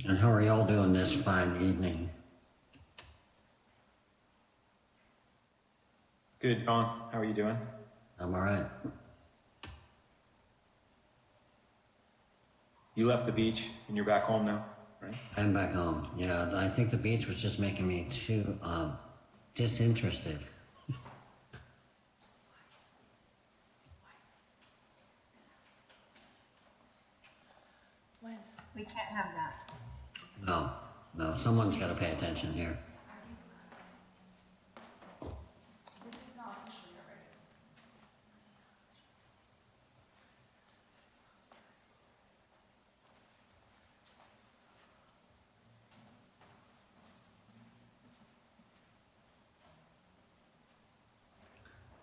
And how are y'all doing this fine evening? Good, Vaughn. How are you doing? I'm all right. You left the beach and you're back home now, right? I'm back home. Yeah, I think the beach was just making me too disinterested. We can't have that. No, someone's got to pay attention here.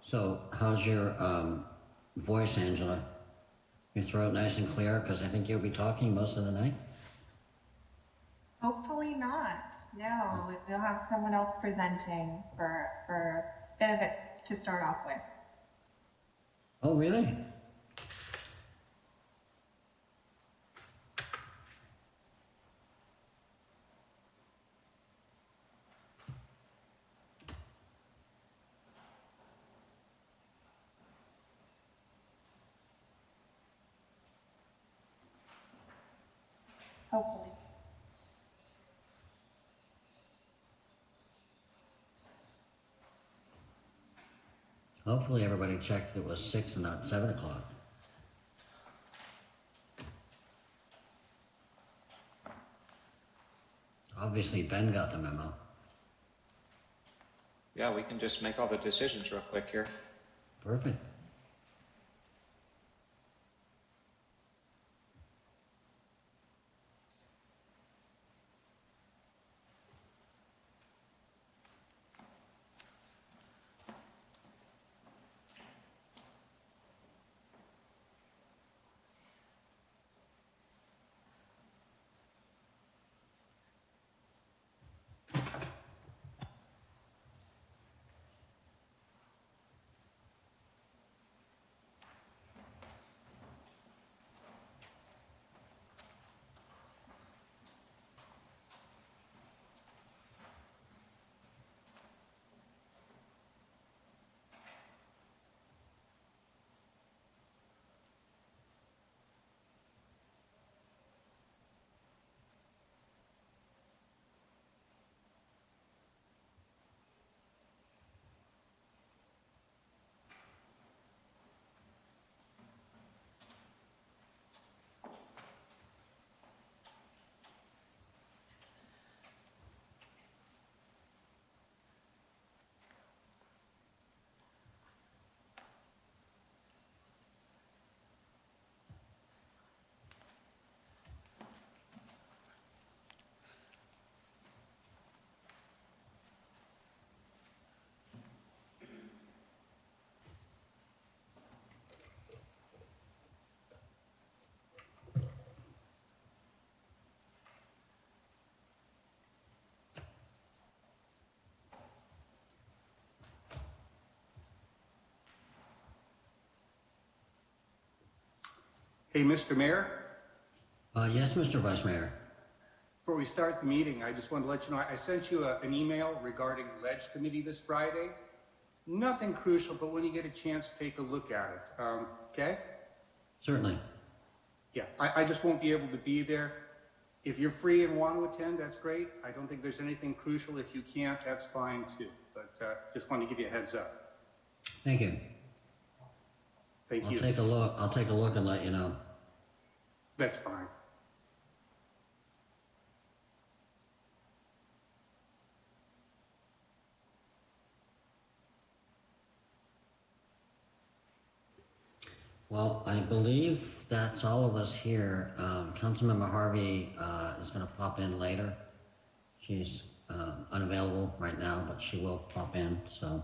So, how's your voice, Angela? Your throat nice and clear? Because I think you'll be talking most of the night. Hopefully not. No, we'll have someone else presenting for a bit of it to start off with. Oh, really? Hopefully. Hopefully everybody checked it was 6 and not 7 o'clock. Obviously Ben got the memo. Yeah, we can just make all the decisions real quick here. Perfect. Hey, Mr. Mayor. Yes, Mr. Vice Mayor. Before we start the meeting, I just wanted to let you know, I sent you an email regarding Ledge Committee this Friday. Nothing crucial, but when you get a chance, take a look at it, okay? Certainly. Yeah, I just won't be able to be there. If you're free and want to attend, that's great. I don't think there's anything crucial. If you can't, that's fine too. But just want to give you a heads up. Thank you. Thank you. I'll take a look and let you know. That's fine. Well, I believe that's all of us here. Councilmember Harvey is going to pop in later. She's unavailable right now, but she will pop in. So,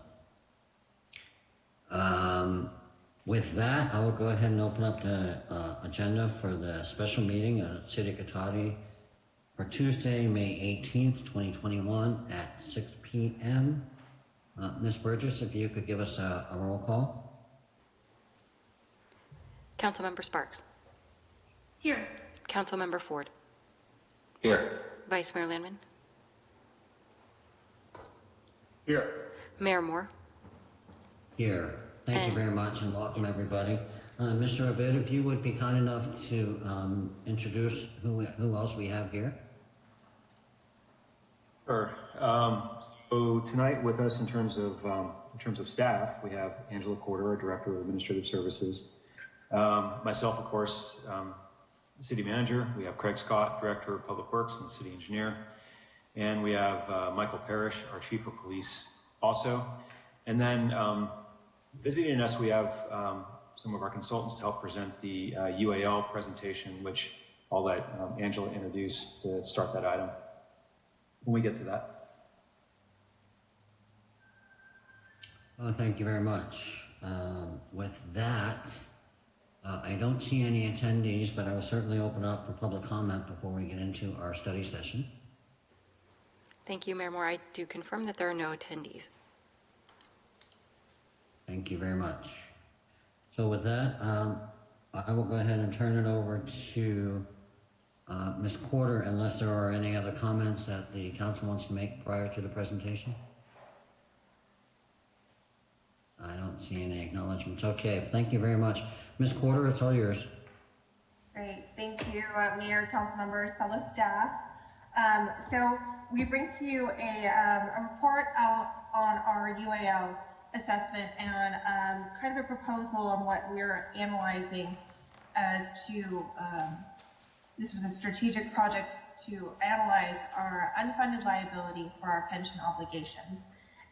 with that, I will go ahead and open up the agenda for the special meeting at City of Cotati for Tuesday, May 18th, 2021 at 6 p.m. Ms. Burgess, if you could give us a roll call. Councilmember Sparks. Here. Councilmember Ford. Here. Vice Mayor Landman, Here. Mayor Moore. Here. Thank you And- very much and welcome everybody. Mr. Abid, if you would be kind enough to introduce who else we have here. Sure. So tonight with us in terms of staff, we have Angela Corder, our Director of Administrative Services. Myself, of course, City Manager. We have Craig Scott, Director of Public Works and City Engineer. And we have Michael Parrish, our Chief of Police also. And then visiting us, we have some of our consultants to help present the UAL presentation, which I'll let Angela introduce to start that item when we get to that. Thank you very much. With that, I don't see any attendees, but I will certainly open up for public comment before we get into our study session. Thank you, Mayor Moore. I do confirm that there are no attendees. Thank you very much. So with that, I will go ahead and turn it over to Ms. Corder, unless there are any other comments that the council wants to make prior to the presentation. I don't see any acknowledgements. Okay, thank you very much. Ms. Corder, it's all yours. Great, thank you, Mayor, council members, fellow staff. So we bring to you a report out on our UAL assessment and kind of a proposal on what we're analyzing as to, this was a strategic project to analyze our unfunded liability for our pension obligations.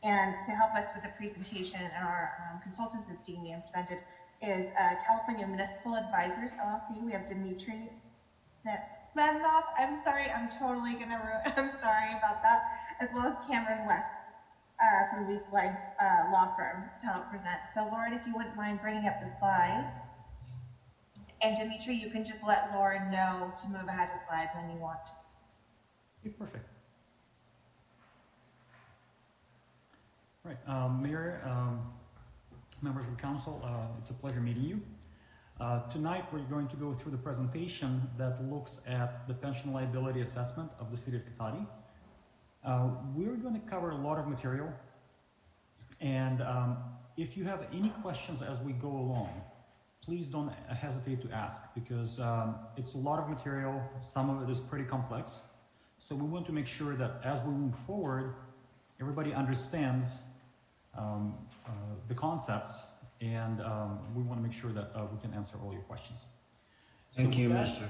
And to help us with the presentation and our consultants that's being presented is California Municipal Advisors, LLC. We have Dimitri Smenov. I'm sorry, I'm totally gonna ruin, I'm sorry about that. As well as Cameron West from Lease Leg Law Firm to help present. So Lauren, if you wouldn't mind bringing up the slides. And Dimitri, you can just let Lauren know to move ahead a slide when you want. Okay, perfect. Right, Mayor, members of the council, it's a pleasure meeting you. Tonight we're going to go through the presentation that looks at the pension liability assessment of the city of Cotati. We're going to cover a lot of material, and if you have any questions as we go along, please don't hesitate to ask, because it's a lot of material, some of it is pretty complex, so we want to make sure that as we move forward, everybody understands the concepts, and we want to make sure that we can answer all your questions. Thank you, Mr.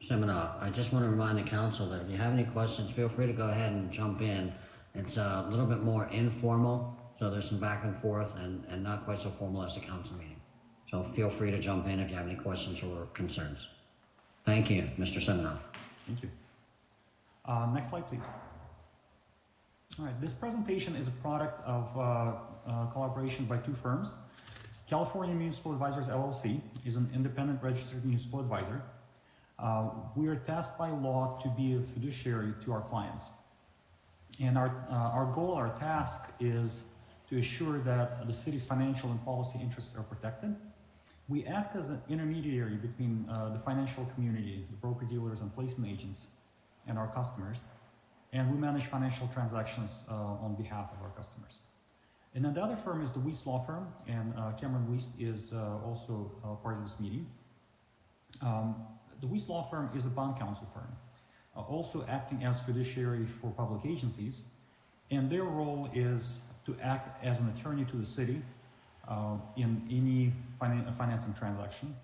Seminoff. I just want to remind the council that if you have any questions, feel free to go ahead and jump in. It's a little bit more informal, so there's some back and forth and not quite so formal as a council meeting. So feel free to jump in if you have any questions or concerns. Thank you, Mr. Seminoff. Thank you. Next slide, please. All right, this presentation is a product of collaboration by two firms. California Municipal Advisors LLC is an independent registered municipal advisor. We are tasked by law to be a fiduciary to our clients. And our goal, our task is to assure that the city's financial and policy interests are protected. We act as an intermediary between the financial community, the broker-dealers and placement agents, and our customers. And we manage financial transactions on behalf of our customers. And then the other firm is the Weiss Law Firm, and Cameron Weiss is also part of this meeting. The Weiss Law Firm is a bond counsel firm, also acting as fiduciary for public agencies, and their role is to act as an attorney to the city in any financing transaction,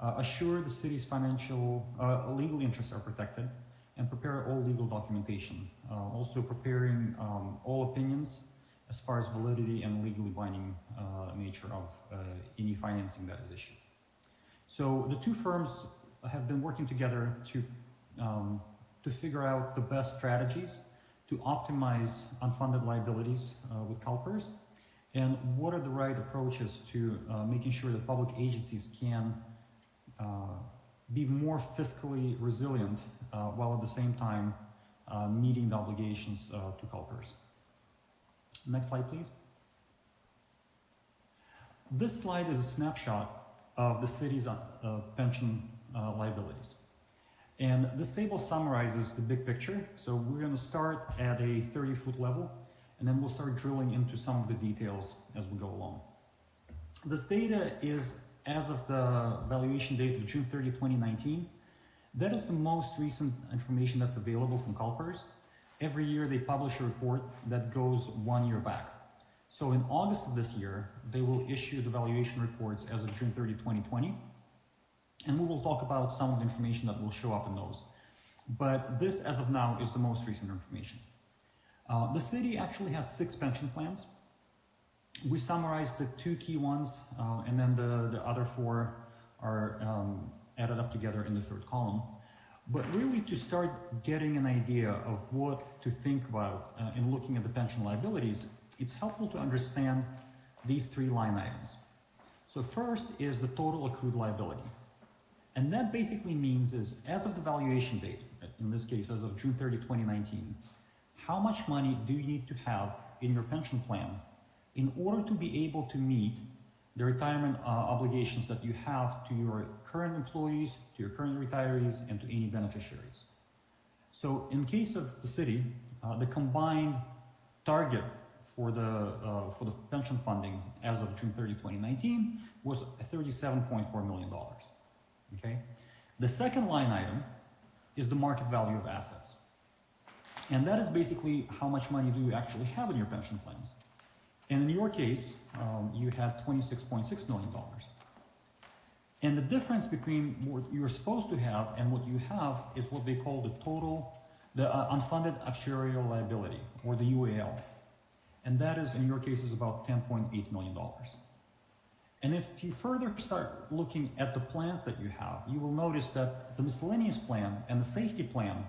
assure the city's financial legal interests are protected, and prepare all legal documentation, also preparing all opinions as far as validity and legally binding nature of any financing that is issued. So the two firms have been working together to figure out the best strategies to optimize unfunded liabilities with CalPERS, and what are the right approaches to making sure that public agencies can be more fiscally resilient while at the same time meeting the obligations to CalPERS. Next slide, please. This slide is a snapshot of the city's pension liabilities. And this table summarizes the big picture. So we're going to start at a 30-foot level, and then we'll start drilling into some of the details as we go along. This data is as of the valuation date of June 30, 2019. That is the most recent information that's available from CalPERS. Every year they publish a report that goes 1 year back. So in August of this year, they will issue the valuation reports as of June 30, 2020. And we will talk about some of the information that will show up in those. But this, as of now, is the most recent information. The city actually has 6 pension plans. We summarized the 2 key ones, and then the other 4 are added up together in the 3rd column. But really, to start getting an idea of what to think about in looking at the pension liabilities, it's helpful to understand these 3 line items. So first is the total accrued liability. And that basically means is, as of the valuation date, in this case, as of June 30, 2019, how much money do you need to have in your pension plan in order to be able to meet the retirement obligations that you have to your current employees, to your current retirees, and to any beneficiaries. So in case of the city, the combined target for the pension funding as of June 30, 2019 was $37.4 million. Okay? The second line item is the market value of assets. And that is basically how much money do you actually have in your pension plans. And in your case, you had $26.6 million. And the difference between what you're supposed to have and what you have is what they call the unfunded actuarial liability, or the UAL. And that is, in your case, is about $10.8 million. And if you further start looking at the plans that you have, you will notice that the miscellaneous plan and the safety plan,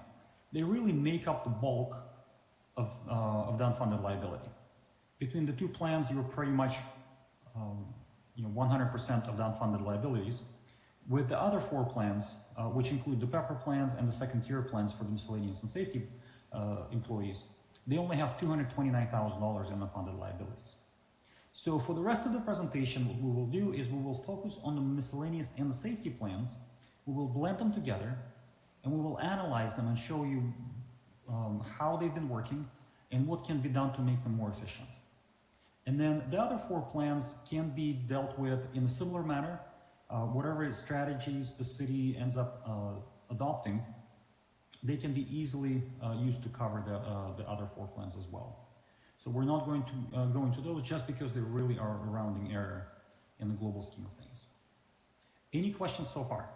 they really make up the bulk of the unfunded liability. Between the 2 plans, you're pretty much 100% of the unfunded liabilities. With the other 4 plans, which include the PEPPER plans and the second-tier plans for the miscellaneous and safety employees, they only have $229,000 in unfunded liabilities. So for the rest of the presentation, what we will do is we will focus on the miscellaneous and the safety plans. We will blend them together, and we will analyze them and show you how they've been working and what can be done to make them more efficient. And then the other 4 plans can be dealt with in a similar manner. Whatever strategies the city ends up adopting, they can be easily used to cover the other 4 plans as well. So we're not going to go into those just because they really are a rounding error in the global scheme of things. Any questions so far?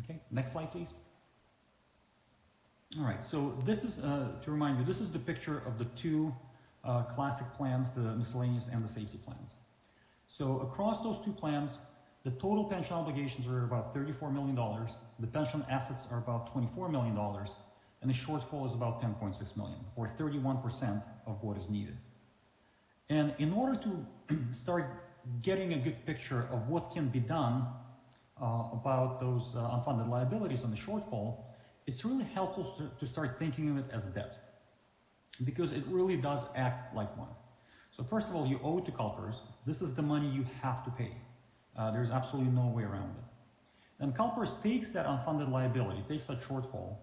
Okay, next slide, please. All right, so this is, to remind you, this is the picture of the 2 classic plans, the miscellaneous and the safety plans. So across those 2 plans, the total pension obligations are about $34 million, the pension assets are about $24 million, and the shortfall is about $10.6 million, or 31% of what is needed. And in order to start getting a good picture of what can be done about those unfunded liabilities and the shortfall, it's really helpful to start thinking of it as debt, because it really does act like one. So first of all, you owe it to CalPERS. This is the money you have to pay. There's absolutely no way around it. And CalPERS takes that unfunded liability, takes that shortfall,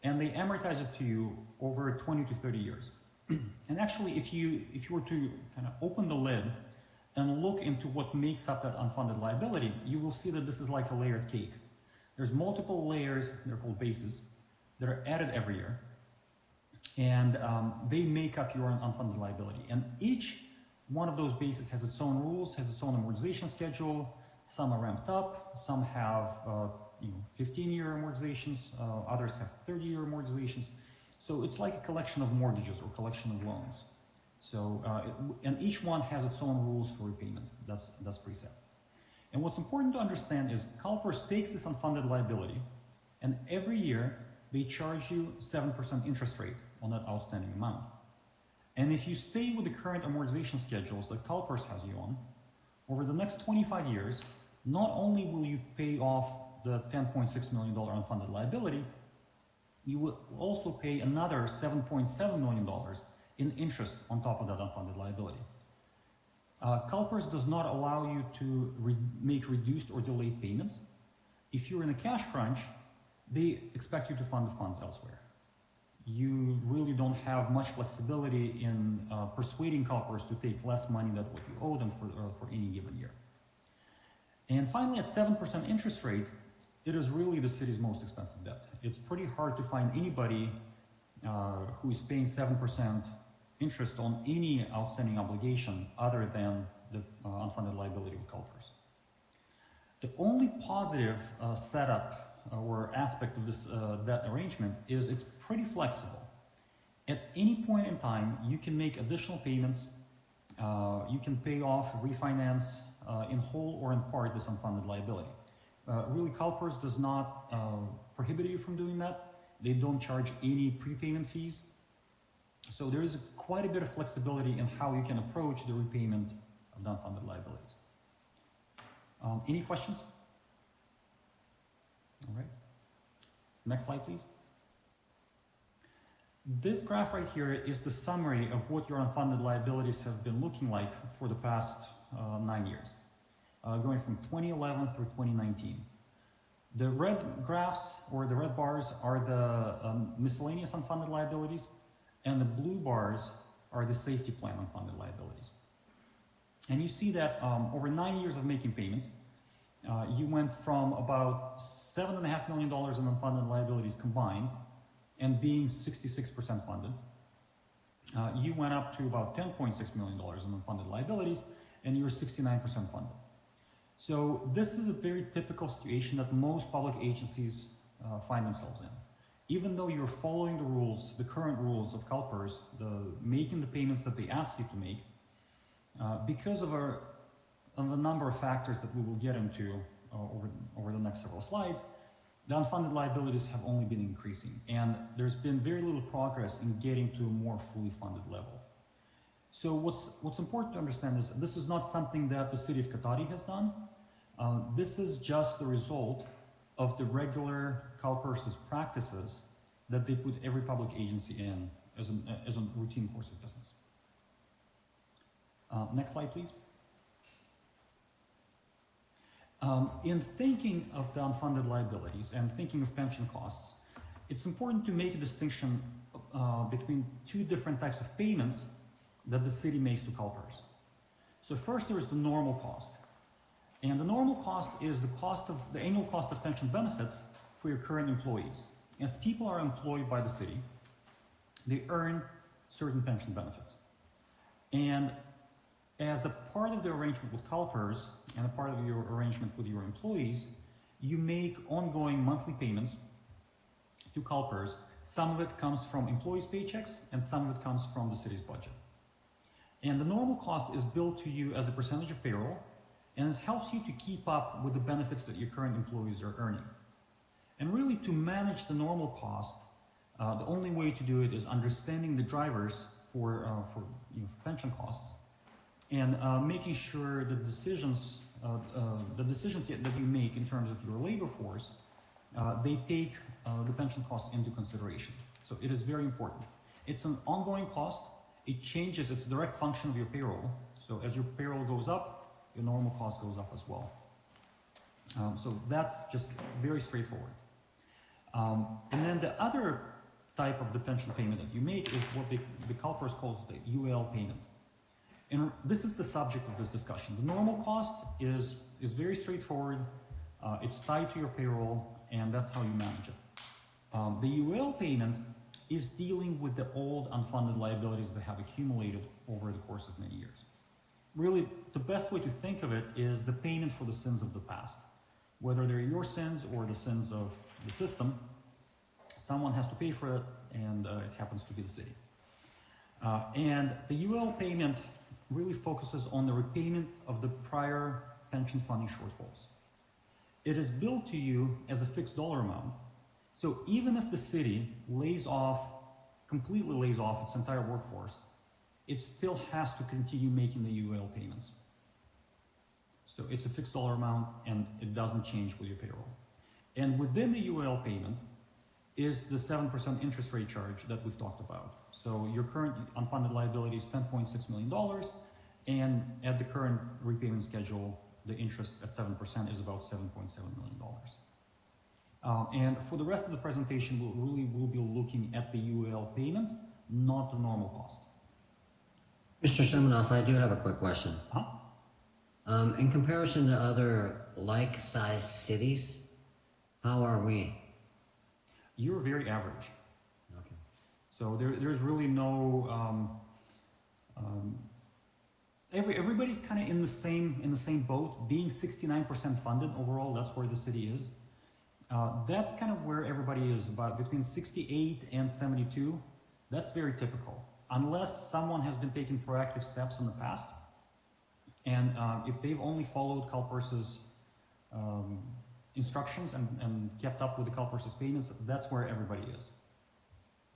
and they amortize it to you over 20 to 30 years. And actually, if you were to kind of open the lid and look into what makes up that unfunded liability, you will see that this is like a layered cake. There's multiple layers, they're called bases, that are added every year, and they make up your unfunded liability. And each one of those bases has its own rules, has its own amortization schedule. Some are ramped up, some have 15-year amortizations, others have 30-year amortizations. So it's like a collection of mortgages or collection of loans. So, and each one has its own rules for repayment. That's preset. And what's important to understand is CalPERS takes this unfunded liability, and every year they charge you 7% interest rate on that outstanding amount. And if you stay with the current amortization schedules that CalPERS has you on, over the next 25 years, not only will you pay off the $10.6 million unfunded liability, you will also pay another $7.7 million in interest on top of that unfunded liability. CalPERS does not allow you to make reduced or delayed payments. If you're in a cash crunch, they expect you to fund the funds elsewhere. You really don't have much flexibility in persuading CalPERS to take less money than what you owe them for any given year. And finally, at 7% interest rate, it is really the city's most expensive debt. It's pretty hard to find anybody who is paying 7% interest on any outstanding obligation other than the unfunded liability with CalPERS. The only positive setup or aspect of this debt arrangement is it's pretty flexible. At any point in time, you can make additional payments, you can pay off, refinance in whole or in part this unfunded liability. Really, CalPERS does not prohibit you from doing that. They don't charge any prepayment fees. So there is quite a bit of flexibility in how you can approach the repayment of the unfunded liabilities. Any questions? All right. Next slide, please. This graph right here is the summary of what your unfunded liabilities have been looking like for the past 9 years, going from 2011 through 2019. The red graphs, or the red bars, are the miscellaneous unfunded liabilities, and the blue bars are the safety plan unfunded liabilities. And you see that over 9 years of making payments, you went from about $7.5 million in unfunded liabilities combined and being 66% funded. You went up to about $10.6 million in unfunded liabilities and you're 69% funded. So this is a very typical situation that most public agencies find themselves in. Even though you're following the rules, the current rules of CalPERS, making the payments that they ask you to make, because of a number of factors that we will get into over the next several slides, the unfunded liabilities have only been increasing, and there's been very little progress in getting to a more fully funded level. So what's important to understand is this is not something that the city of Cotati has done. This is just the result of the regular CalPERS practices that they put every public agency in as a routine course of business. Next slide, please. In thinking of the unfunded liabilities and thinking of pension costs, it's important to make a distinction between two different types of payments that the city makes to CalPERS. So first there is the normal cost. And the normal cost is the annual cost of pension benefits for your current employees. As people are employed by the city, they earn certain pension benefits. And as a part of the arrangement with CalPERS and a part of your arrangement with your employees, you make ongoing monthly payments to CalPERS. Some of it comes from employees' paychecks and some of it comes from the city's budget. And the normal cost is billed to you as a percentage of payroll, and it helps you to keep up with the benefits that your current employees are earning. And really, to manage the normal cost, the only way to do it is understanding the drivers for pension costs, and making sure the decisions that you make in terms of your labor force, they take the pension costs into consideration. So it is very important. It's an ongoing cost. It changes, it's a direct function of your payroll. So as your payroll goes up, your normal cost goes up as well. So that's just very straightforward. And then the other type of the pension payment that you make is what the CalPERS calls the UL payment. And this is the subject of this discussion. The normal cost is very straightforward. It's tied to your payroll, and that's how you manage it. The UL payment is dealing with the old unfunded liabilities that have accumulated over the course of many years. Really, the best way to think of it is the payment for the sins of the past. Whether they're your sins or the sins of the system, someone has to pay for it, and it happens to be the city. And the UL payment really focuses on the repayment of the prior pension funding shortfalls. It is billed to you as a fixed dollar amount. So even if the city completely lays off its entire workforce, it still has to continue making the UL payments. So it's a fixed dollar amount and it doesn't change with your payroll. And within the UL payment is the 7% interest rate charge that we've talked about. So your current unfunded liability is $10.6 million, and at the current repayment schedule, the interest at 7% is about $7.7 million. And for the rest of the presentation, we'll be looking at the UAL payment, not the normal cost. Mr. Semenoff, I do have a quick question. Huh? In comparison to other like-sized cities, how are we? You're very average. Okay. So there's really no, everybody's kind of in the same boat. Being 69% funded overall, that's where the city is. That's kind of where everybody is, about between 68 and 72. That's very typical, unless someone has been taking proactive steps in the past. And if they've only followed CalPERS's instructions and kept up with the CalPERS's payments, that's where everybody is.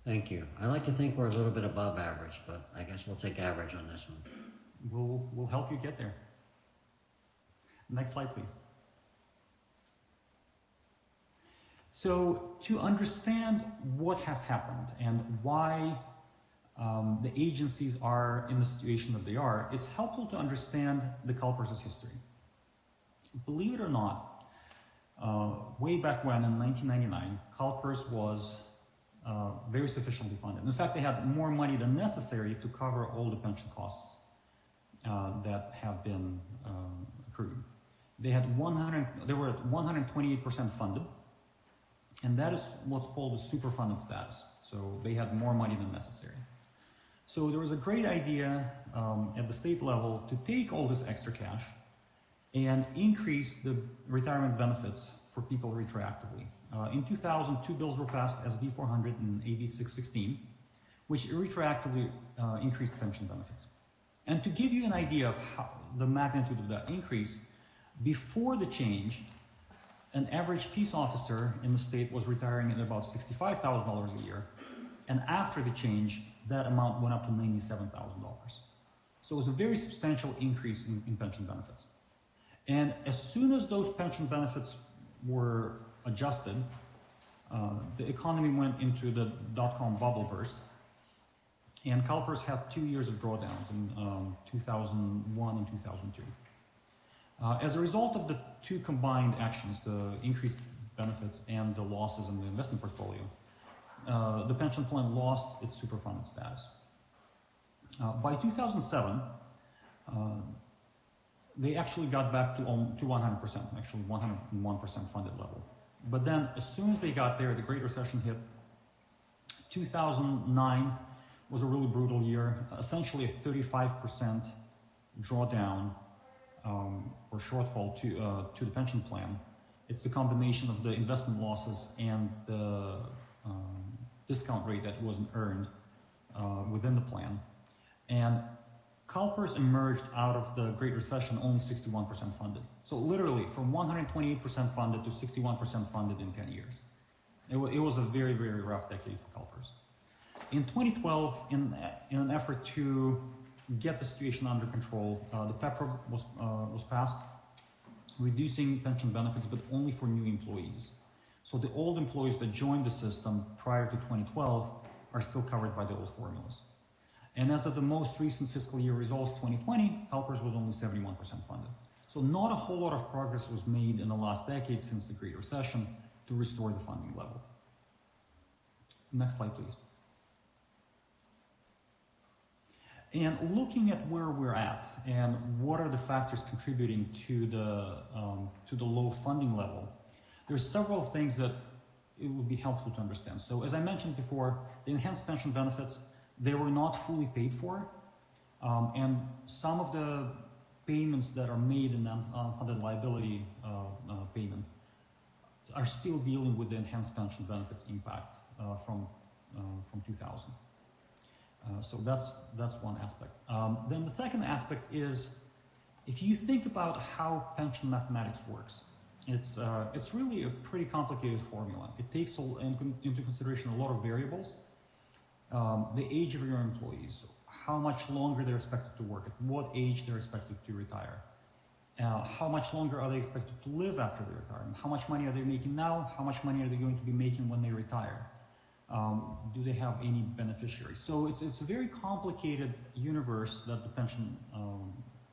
Thank you. I like to think we're a little bit above average, but I guess we'll take average on this one. We'll help you get there. Next slide, please. So to understand what has happened and why the agencies are in the situation that they are, it's helpful to understand the CalPERS's history. Believe it or not, way back when in 1999, CalPERS was very sufficiently funded. In fact, they had more money than necessary to cover all the pension costs that have been accrued. They were at 128% funded, and that is what's called the superfunded status. So they had more money than necessary. So there was a great idea at the state level to take all this extra cash and increase the retirement benefits for people retroactively. In 2000, two bills were passed, SB 400 and AB 616, which retroactively increased pension benefits. And to give you an idea of the magnitude of that increase, before the change, an average peace officer in the state was retiring at about $65,000 a year, and after the change, that amount went up to $97,000. So it was a very substantial increase in pension benefits. And as soon as those pension benefits were adjusted, the economy went into the dot-com bubble burst, and CalPERS had 2 years of drawdowns in 2001 and 2002. As a result of the two combined actions, the increased benefits and the losses in the investment portfolio, the pension plan lost its superfunded status. By 2007, they actually got back to 100%, actually 101% funded level. But then as soon as they got there, the Great Recession hit. 2009 was a really brutal year, essentially a 35% drawdown or shortfall to the pension plan. It's the combination of the investment losses and the discount rate that wasn't earned within the plan. And CalPERS emerged out of the Great Recession only 61% funded. So literally from 128% funded to 61% funded in 10 years. It was a very, very rough decade for CalPERS. In 2012, in an effort to get the situation under control, the PEPRA was passed, reducing pension benefits, but only for new employees. So the old employees that joined the system prior to 2012 are still covered by the old formulas. And as of the most recent fiscal year results, 2020, CalPERS was only 71% funded. So not a whole lot of progress was made in the last decade since the Great Recession to restore the funding level. Next slide, please. And looking at where we're at and what are the factors contributing to the low funding level, there's several things that it would be helpful to understand. So as I mentioned before, the enhanced pension benefits, they were not fully paid for, and some of the payments that are made in unfunded liability payment are still dealing with the enhanced pension benefits impact from 2000. So that's one aspect. Then the second aspect is, if you think about how pension mathematics works, it's really a pretty complicated formula. It takes into consideration a lot of variables. The age of your employees, how much longer they're expected to work, at what age they're expected to retire, how much longer are they expected to live after their retirement, how much money are they making now, how much money are they going to be making when they retire, do they have any beneficiaries? So it's a very complicated universe that the pension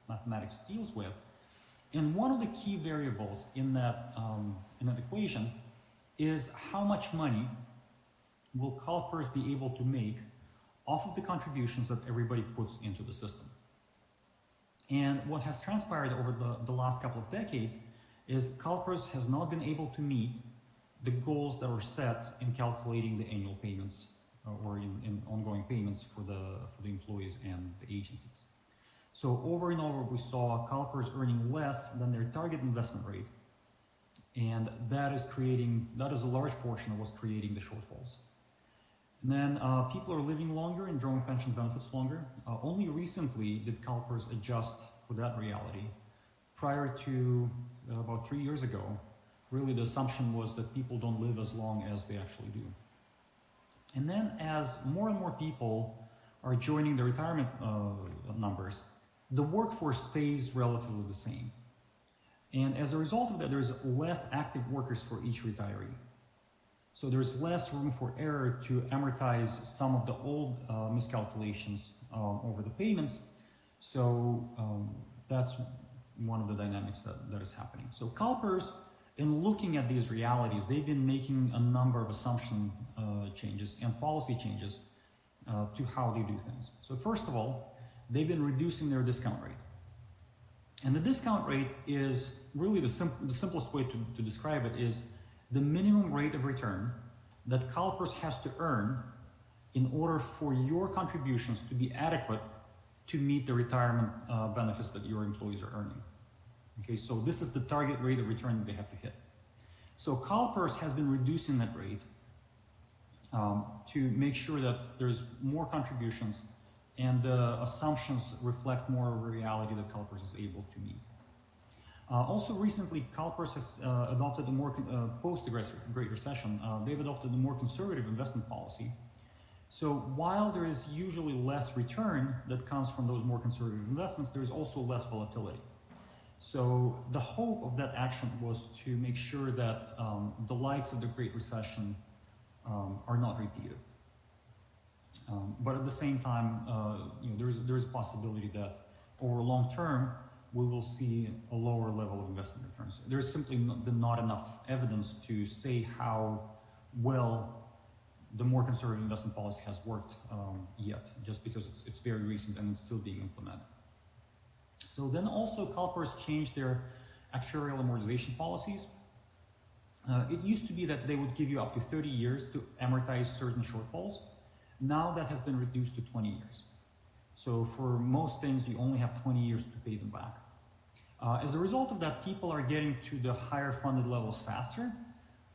mathematics deals with. And one of the key variables in that equation is how much money will CalPERS be able to make off of the contributions that everybody puts into the system. And what has transpired over the last couple of decades is CalPERS has not been able to meet the goals that were set in calculating the annual payments or in ongoing payments for the employees and the agencies. So over and over we saw CalPERS earning less than their target investment rate, and that is a large portion of what's creating the shortfalls. And then people are living longer and drawing pension benefits longer. Only recently did CalPERS adjust for that reality. Prior to about 3 years ago, really the assumption was that people don't live as long as they actually do. And then as more and more people are joining the retirement numbers, the workforce stays relatively the same. And as a result of that, there's less active workers for each retiree. So there's less room for error to amortize some of the old miscalculations over the payments. So that's one of the dynamics that is happening. So CalPERS, in looking at these realities, they've been making a number of assumption changes and policy changes to how they do things. So first of all, they've been reducing their discount rate. And the discount rate is really the simplest way to describe it is the minimum rate of return that CalPERS has to earn in order for your contributions to be adequate to meet the retirement benefits that your employees are earning. Okay, so this is the target rate of return that they have to hit. So CalPERS has been reducing that rate to make sure that there's more contributions and the assumptions reflect more of a reality that CalPERS is able to meet. Also recently, CalPERS has adopted a more, post the Great Recession, they've adopted a more conservative investment policy. So while there is usually less return that comes from those more conservative investments, there's also less volatility. So the hope of that action was to make sure that the likes of the Great Recession are not repeated. But at the same time, there is a possibility that over long term, we will see a lower level of investment returns. There's simply not enough evidence to say how well the more conservative investment policy has worked yet, just because it's very recent and it's still being implemented. So then also CalPERS changed their actuarial amortization policies. It used to be that they would give you up to 30 years to amortize certain shortfalls. Now that has been reduced to 20 years. So for most things, you only have 20 years to pay them back. As a result of that, people are getting to the higher funded levels faster,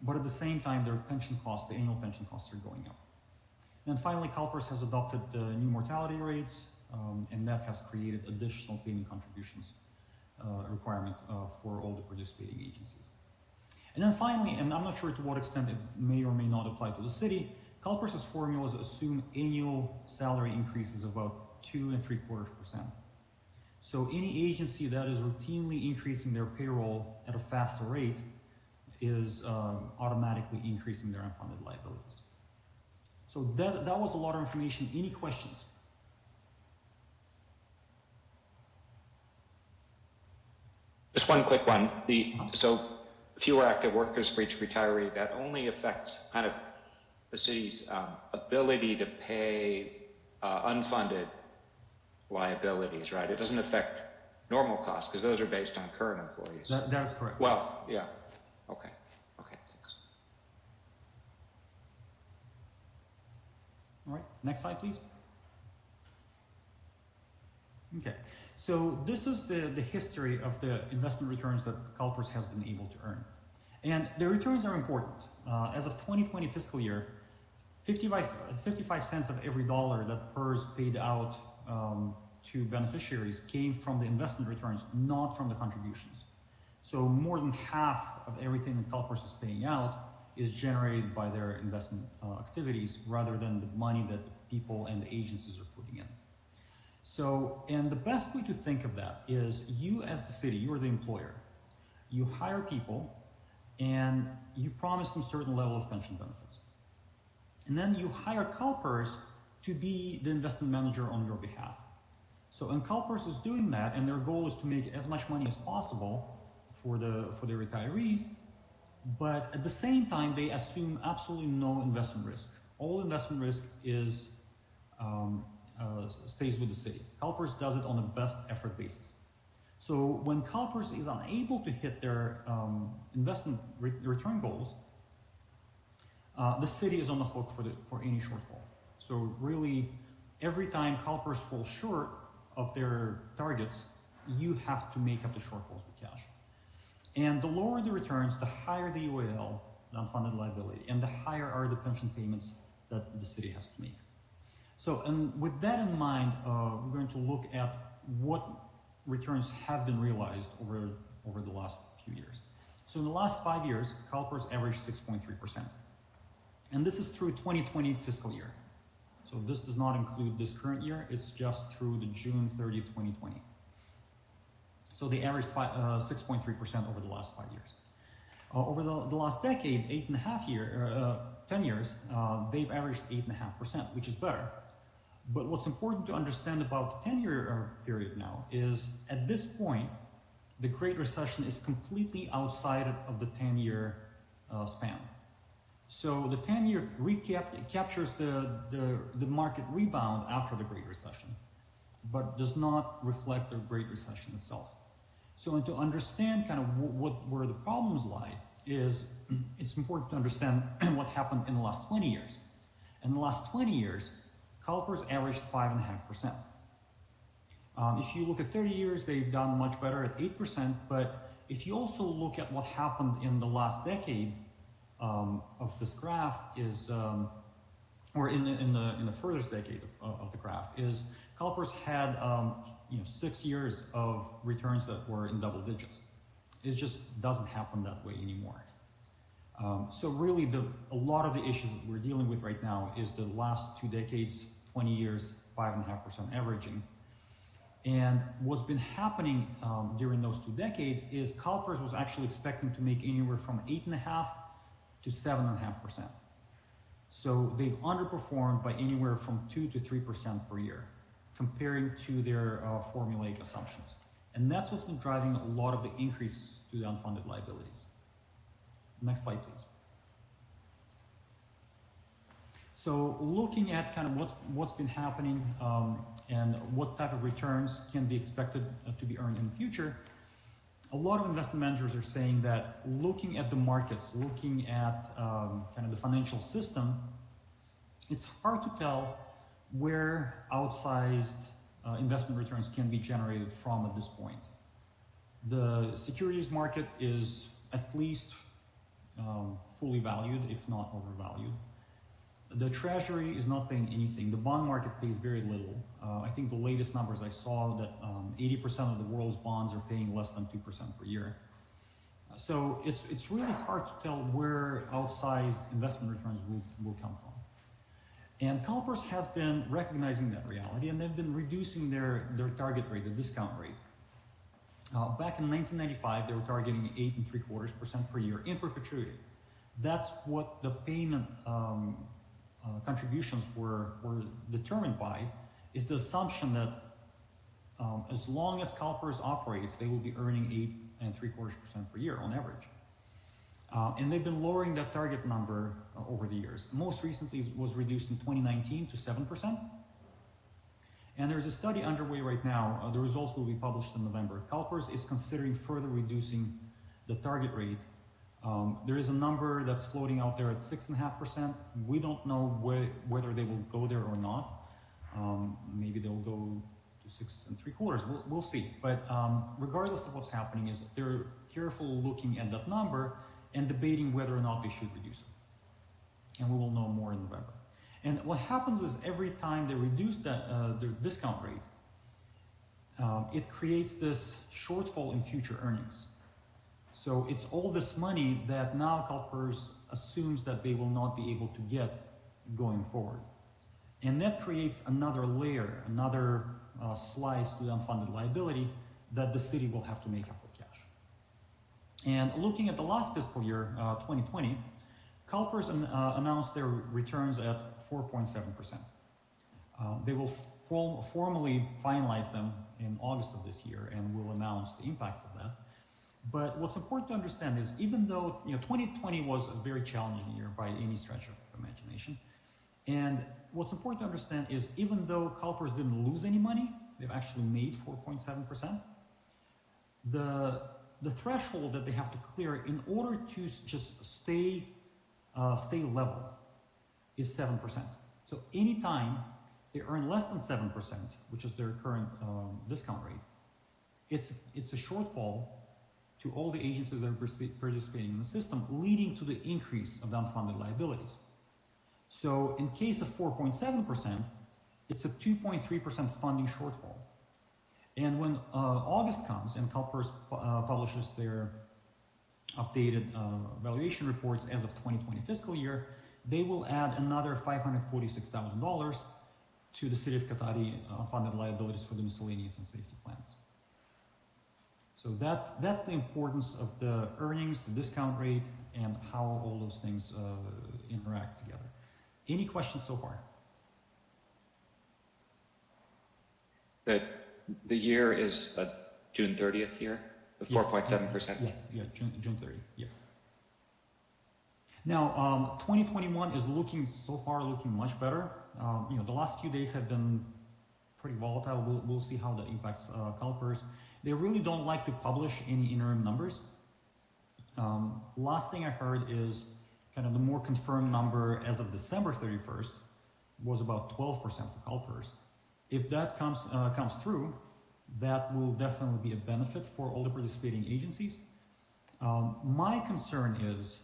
but at the same time, their pension costs, the annual pension costs are going up. And finally, CalPERS has adopted the new mortality rates, and that has created additional payment contributions requirement for all the participating agencies. And then finally, and I'm not sure to what extent it may or may not apply to the city, CalPERS's formulas assume annual salary increases of about 2.75%. So any agency that is routinely increasing their payroll at a faster rate is automatically increasing their unfunded liabilities. So that was a lot of information. Any questions? Just one quick one. So fewer active workers for each retiree, that only affects kind of the city's ability to pay unfunded liabilities, right? It doesn't affect normal costs because those are based on current employees. That is correct. Well, yeah. Okay. Okay, thanks. All right, next slide, please. Okay, so this is the history of the investment returns that CalPERS has been able to earn. And the returns are important. As of 2020 fiscal year, 55 cents of every dollar that PERS paid out to beneficiaries came from the investment returns, not from the contributions. So more than half of everything that CalPERS is paying out is generated by their investment activities rather than the money that the people and the agencies are putting in. So, and the best way to think of that is you as the city, you're the employer. You hire people and you promise them certain level of pension benefits. And then you hire CalPERS to be the investment manager on your behalf. So, and CalPERS is doing that, and their goal is to make as much money as possible for the retirees. but at the same time, they assume absolutely no investment risk. All investment risk is stays with the city. CalPERS does it on a best effort basis. So when CalPERS is unable to hit their investment return goals, the city is on the hook for any shortfall. So really, every time CalPERS falls short of their targets, you have to make up the shortfalls with cash. And the lower the returns, the higher the UAL, the unfunded liability, and the higher are the pension payments that the city has to make. So, and with that in mind, we're going to look at what returns have been realized over the last few years. So in the last 5 years, CalPERS averaged 6.3%. And this is through 2020 fiscal year. So this does not include this current year, it's just through the June 30, 2020. So they averaged 6.3% over the last 5 years. Over the last decade, 10 years, they've averaged 8.5%, which is better. But what's important to understand about the 10-year period now is, at this point, the Great Recession is completely outside of the 10-year span. So the 10-year captures the market rebound after the Great Recession, but does not reflect the Great Recession itself. So to understand kind of where the problems lie, is it's important to understand what happened in the last 20 years. In the last 20 years, CalPERS averaged 5.5%. If you look at 30 years, they've done much better at 8%, but if you also look at what happened in the last decade of this graph is, or in the furthest decade of the graph, is CalPERS had 6 years of returns that were in double digits. It just doesn't happen that way anymore. So really, a lot of the issues that we're dealing with right now is the last 2 decades, 20 years, 5.5% averaging. And what's been happening during those 2 decades is CalPERS was actually expecting to make anywhere from 8.5% to 7.5%. So they've underperformed by anywhere from 2 to 3% per year, comparing to their formulaic assumptions. And that's what's been driving a lot of the increase to the unfunded liabilities. Next slide, please. So looking at kind of what's been happening and what type of returns can be expected to be earned in the future, a lot of investment managers are saying that looking at the markets, looking at kind of the financial system, it's hard to tell where outsized investment returns can be generated from at this point. The securities market is at least fully valued, if not overvalued. The Treasury is not paying anything. The bond market pays very little. I think the latest numbers I saw that 80% of the world's bonds are paying less than 2% per year. So it's really hard to tell where outsized investment returns will come from. And CalPERS has been recognizing that reality, and they've been reducing their target rate, the discount rate. Back in 1995, they were targeting 8.75% per year in perpetuity. That's what the payment contributions were determined by, is the assumption that as long as CalPERS operates, they will be earning 8.75% per year on average. And they've been lowering that target number over the years. Most recently, it was reduced in 2019 to 7%. And there's a study underway right now. The results will be published in November. CalPERS is considering further reducing the target rate. There is a number that's floating out there at 6.5%. We don't know whether they will go there or not. Maybe they'll go to 6.75%. We'll see. But regardless of what's happening, is they're careful looking at that number and debating whether or not they should reduce it. And we will know more in November. And what happens is every time they reduce their discount rate, it creates this shortfall in future earnings. So it's all this money that now CalPERS assumes that they will not be able to get going forward. And that creates another layer, another slice to the unfunded liability that the city will have to make up with cash. And looking at the last fiscal year, 2020, CalPERS announced their returns at 4.7%. They will formally finalize them in August of this year, and will announce the impacts of that. But what's important to understand is even though 2020 was a very challenging year by any stretch of imagination, and what's important to understand is even though CalPERS didn't lose any money, they've actually made 4.7%. The threshold that they have to clear in order to just stay level is 7%. So anytime they earn less than 7%, which is their current discount rate, it's a shortfall to all the agencies that are participating in the system, leading to the increase of the unfunded liabilities. So in case of 4.7%, it's a 2.3% funding shortfall. And when August comes and CalPERS publishes their updated valuation reports as of 2020 fiscal year, they will add another $546,000 to the City of Cotati unfunded liabilities for the miscellaneous and safety plans. So that's the importance of the earnings, the discount rate, and how all those things interact together. Any questions so far? The year is a June 30th year, the 4.7%? Yeah, June 30th, yeah. Now, 2021 is looking much better. The last few days have been pretty volatile. We'll see how that impacts CalPERS. They really don't like to publish any interim numbers. Last thing I heard is kind of the more confirmed number as of December 31st was about 12% for CalPERS. If that comes through, that will definitely be a benefit for all the participating agencies. My concern is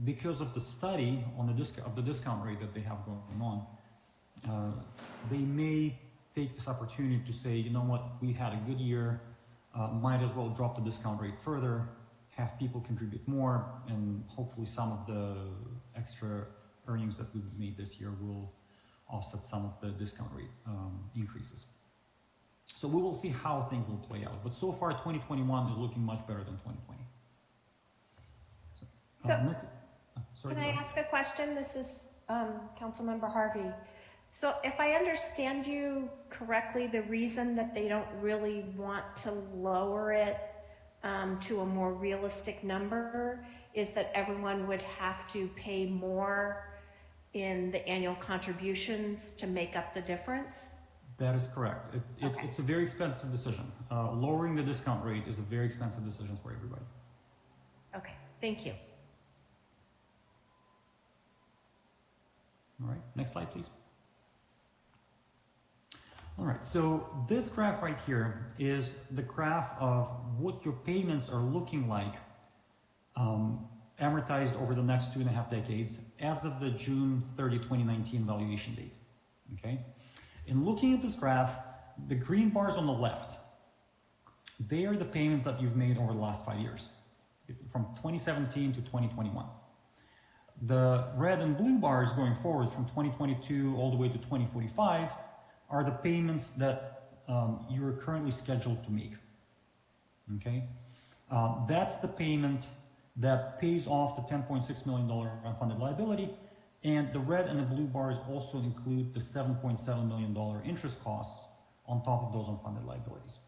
because of the study on the discount rate that they have going on, they may take this opportunity to say, you know what, we had a good year, might as well drop the discount rate further, have people contribute more, and hopefully some of the extra earnings that we've made this year will offset some of the discount rate increases. So we will see how things will play out. But so far, 2021 is looking much better than 2020. Can I ask a question? This is Councilmember Harvey. So if I understand you correctly, the reason that they don't really want to lower it to a more realistic number is that everyone would have to pay more in the annual contributions to make up the difference? That is correct. It's a very expensive decision. Lowering the discount rate is a very expensive decision for everybody. Okay, thank you. All right, next slide, please. All right, so this graph right here is the graph of what your payments are looking like amortized over the next 2.5 decades as of the June 30, 2019 valuation date, okay? In looking at this graph, the green bars on the left, they are the payments that you've made over the last 5 years, from 2017 to 2021. The red and blue bars going forward from 2022 all the way to 2045 are the payments that you're currently scheduled to make, okay? That's the payment that pays off the $10.6 million unfunded liability, and the red and the blue bars also include the $7.7 million interest costs on top of those unfunded liabilities.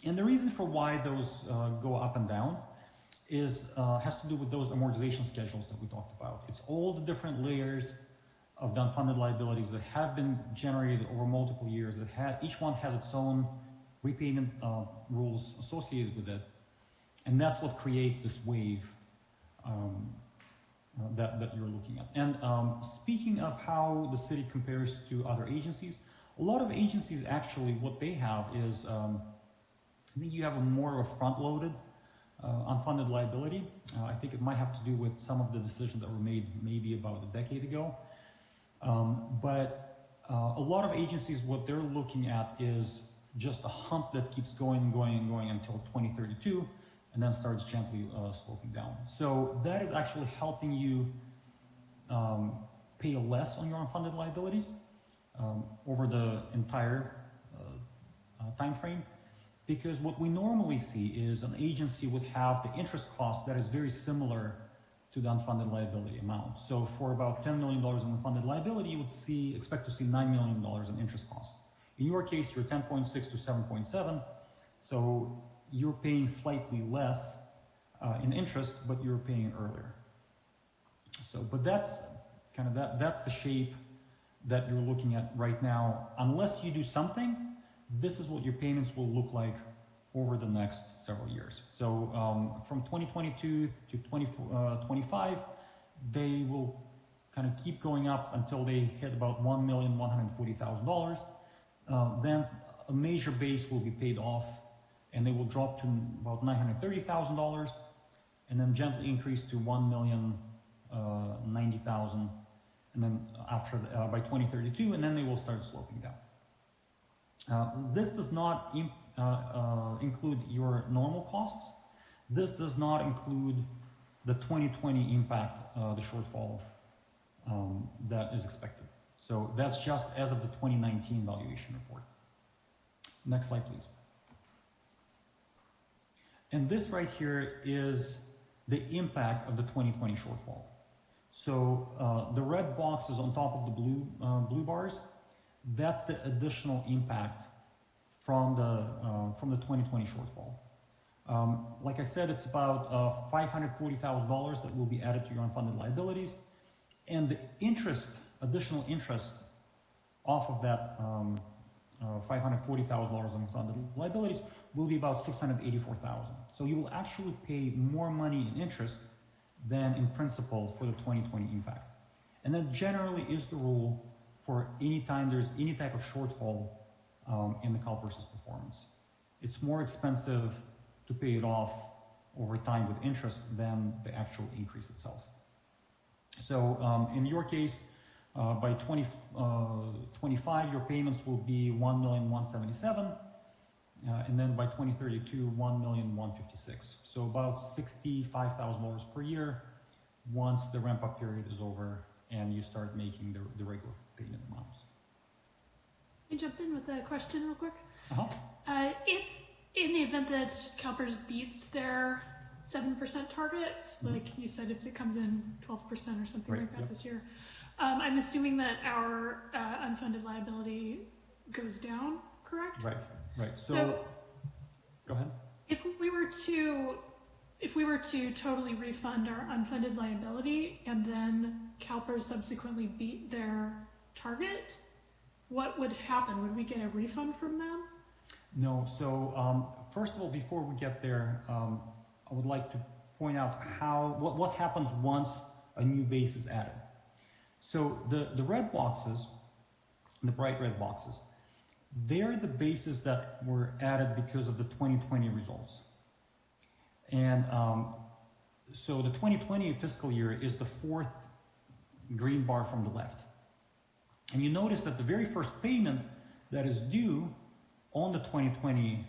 And the reason for why those go up and down is has to do with those amortization schedules that we talked about. It's all the different layers of the unfunded liabilities that have been generated over multiple years, that each one has its own repayment rules associated with it. And that's what creates this wave that you're looking at. And speaking of how the city compares to other agencies, a lot of agencies actually, what they have is, I think you have a more of a front-loaded unfunded liability. I think it might have to do with some of the decisions that were made maybe about a decade ago. But a lot of agencies, what they're looking at is just a hump that keeps going and going and going until 2032, and then starts gently sloping down. So that is actually helping you pay less on your unfunded liabilities over the entire time frame. Because what we normally see is an agency would have the interest cost that is very similar to the unfunded liability amount. So for about $10 million in unfunded liability, you would expect to see $9 million in interest costs. In your case, you're 10.6 to 7.7. So you're paying slightly less in interest, but you're paying earlier. So, but that's kind of that's the shape that you're looking at right now. Unless you do something, this is what your payments will look like over the next several years. So from 2022 to 2025, they will kind of keep going up until they hit about $1,140,000. Then a major base will be paid off, and they will drop to about $930,000, and then gently increase to $1,090,000, and then after by 2032, and then they will start sloping down. This does not include your normal costs. This does not include the 2020 impact, the shortfall that is expected. So that's just as of the 2019 valuation report. Next slide, please. And this right here is the impact of the 2020 shortfall. So the red boxes on top of the blue bars, that's the additional impact from the 2020 shortfall. Like I said, it's about $540,000 that will be added to your unfunded liabilities, and the additional interest off of that $540,000 of unfunded liabilities will be about $684,000. So you will actually pay more money in interest than in principal for the 2020 impact. And that generally is the rule for any time there's any type of shortfall in the CalPERS's performance. It's more expensive to pay it off over time with interest than the actual increase itself. So in your case, by 2025, your payments will be $1,177,000, and then by 2032, $1,156,000. So about $65,000 per year once the ramp-up period is over and you start making the regular payment amounts. Can I jump in with a question real quick? If in the event that CalPERS beats their 7% targets, like you said, if it comes in 12% or something like that this year, I'm assuming that our unfunded liability goes down, correct? Right. So go ahead. If we were to totally refund our unfunded liability and then CalPERS subsequently beat their target, what would happen? Would we get a refund from them? No. So first of all, before we get there, I would like to point out what happens once a new base is added. So the red boxes, the bright red boxes, they're the bases that were added because of the 2020 results. And so the 2020 fiscal year is the fourth green bar from the left. And you notice that the very first payment that is due on the 2020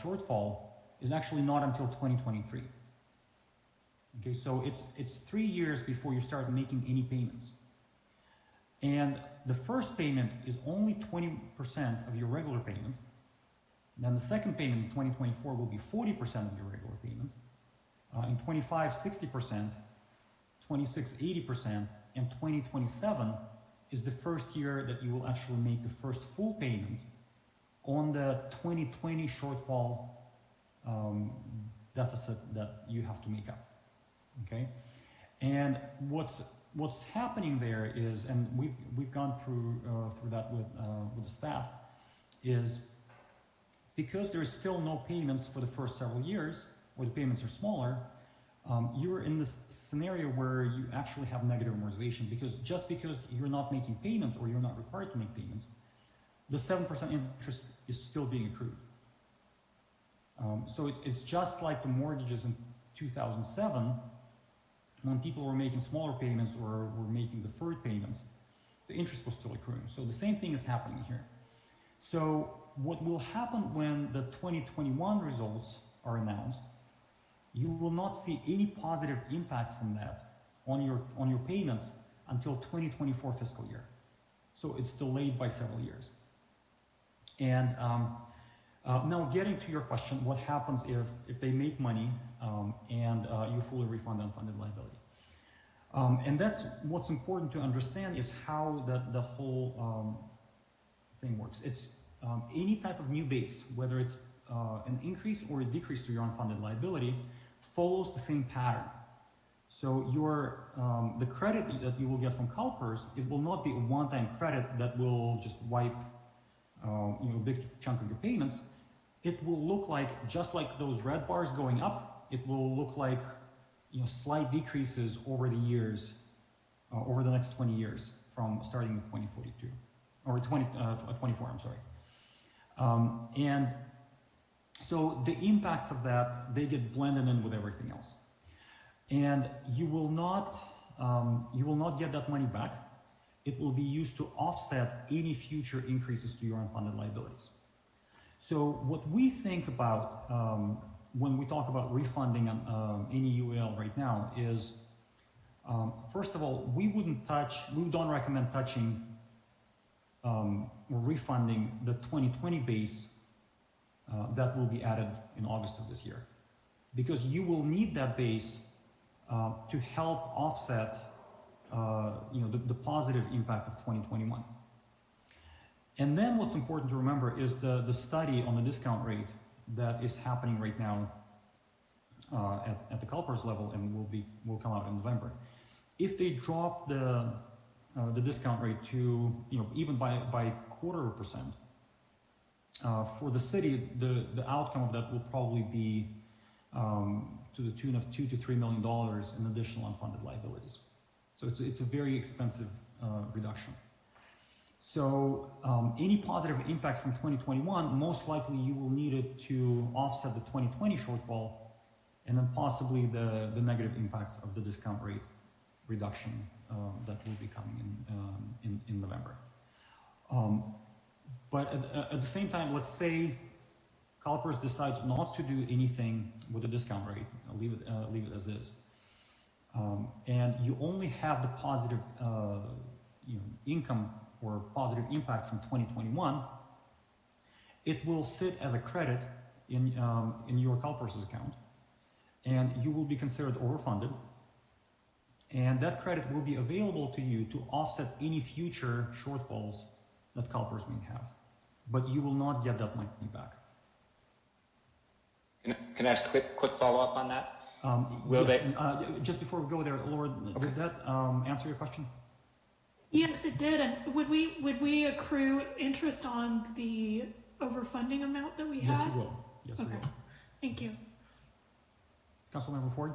shortfall is actually not until 2023. Okay, so it's 3 years before you start making any payments. And the first payment is only 20% of your regular payment. Then the second payment in 2024 will be 40% of your regular payment. In 25, 60%, 26, 80%, and 2027 is the first year that you will actually make the first full payment on the 2020 shortfall deficit that you have to make up. Okay, and what's happening there is, and we've gone through that with the staff, is because there's still no payments for the first several years, or the payments are smaller, you're in this scenario where you actually have negative amortization, because just because you're not making payments or you're not required to make payments, the 7% interest is still being accrued. So it's just like the mortgages in 2007, when people were making smaller payments or were making deferred payments, the interest was still accruing. So the same thing is happening here. So what will happen when the 2021 results are announced, you will not see any positive impact from that on your payments until 2024 fiscal year. So it's delayed by several years. And now getting to your question, what happens if they make money and you fully refund the unfunded liability? And that's what's important to understand, is how the whole thing works. It's any type of new base, whether it's an increase or a decrease to your unfunded liability follows the same pattern. So the credit that you will get from CalPERS, it will not be a one-time credit that will just wipe a big chunk of your payments. It will look like, just like those red bars going up, it will look like slight decreases over the years, over the next 20 years, from starting in 2042 or 24. I'm sorry. And so the impacts of that, they get blended in with everything else. And you will not get that money back. It will be used to offset any future increases to your unfunded liabilities. So what we think about when we talk about refunding any UAL right now is, first of all, we don't recommend touching or refunding the 2020 base that will be added in August of this year, because you will need that base to help offset the positive impact of 2021. And then what's important to remember is the study on the discount rate that is happening right now at the CalPERS level and will come out in November. If they drop the discount rate to even by 0.25%, for the city, the outcome of that will probably be to the tune of $2 to $3 million in additional unfunded liabilities. So it's a very expensive reduction. So any positive impacts from 2021, most likely you will need it to offset the 2020 shortfall, and then possibly the negative impacts of the discount rate reduction that will be coming in November. But at the same time, let's say CalPERS decides not to do anything with the discount rate, leave it as is, and you only have the positive income or positive impact from 2021, it will sit as a credit in your CalPERS account, and you will be considered overfunded, and that credit will be available to you to offset any future shortfalls that CalPERS may have, but you will not get that money back. Can I ask a quick follow-up on that? Just before we go there, Laura, okay. Did that answer your question? Yes, it did. And would we accrue interest on the overfunding amount that we had? Yes, you will. Yes, okay. you will. Thank you. Councilmember Ford?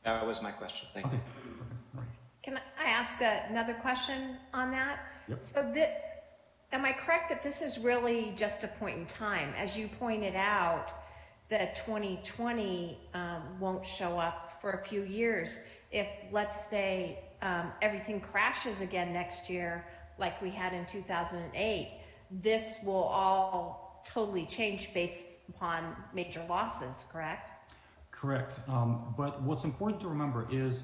That was my question. Thank you. Okay. All right. Can I ask another question on that? Yep. So am I correct that this is really just a point in time? As you pointed out, that 2020 won't show up for a few years. If, let's say, everything crashes again next year, like we had in 2008, this will all totally change based upon major losses, correct? Correct. But what's important to remember is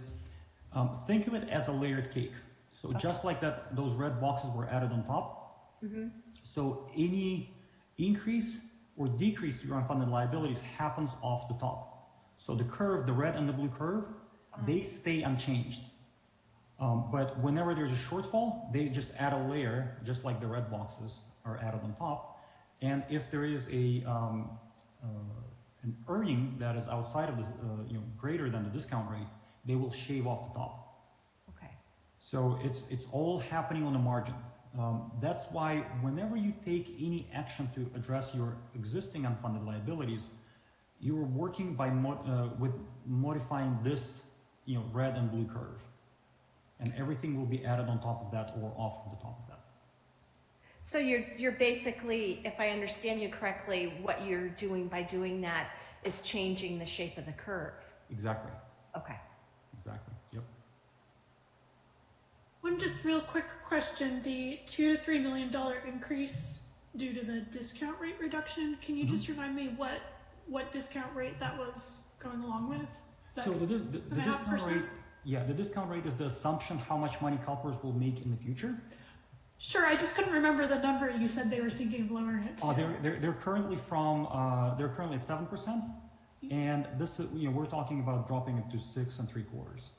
think of it as a layered cake. So just like that, those red boxes were added on top. Mm-hmm. So any increase or decrease to your unfunded liabilities happens off the top. So the curve, the red and the blue curve, they stay unchanged. But whenever there's a shortfall, they just add a layer, just like the red boxes are added on top. And if there is an earning that is outside of this, greater than the discount rate, they will shave off the top. Okay. So it's all happening on the margin. That's why whenever you take any action to address your existing unfunded liabilities, you are working by with modifying this, red and blue curve, and everything will be added on top of that or off of the top of that. So you're basically, if I understand you correctly, what you're doing by doing that is changing the shape of the curve. Exactly. Okay. Exactly. Yep. One just real quick question: the $2 to $3 million increase due to the discount rate reduction. Can you just remind me what discount rate that was going along with? So the discount rate, the discount rate is the assumption how much money CalPERS will make in the future. Sure, I just couldn't remember the number you said they were thinking of lowering it to. They're currently they're currently at 7%, and this we're talking about dropping it to 6 3/4.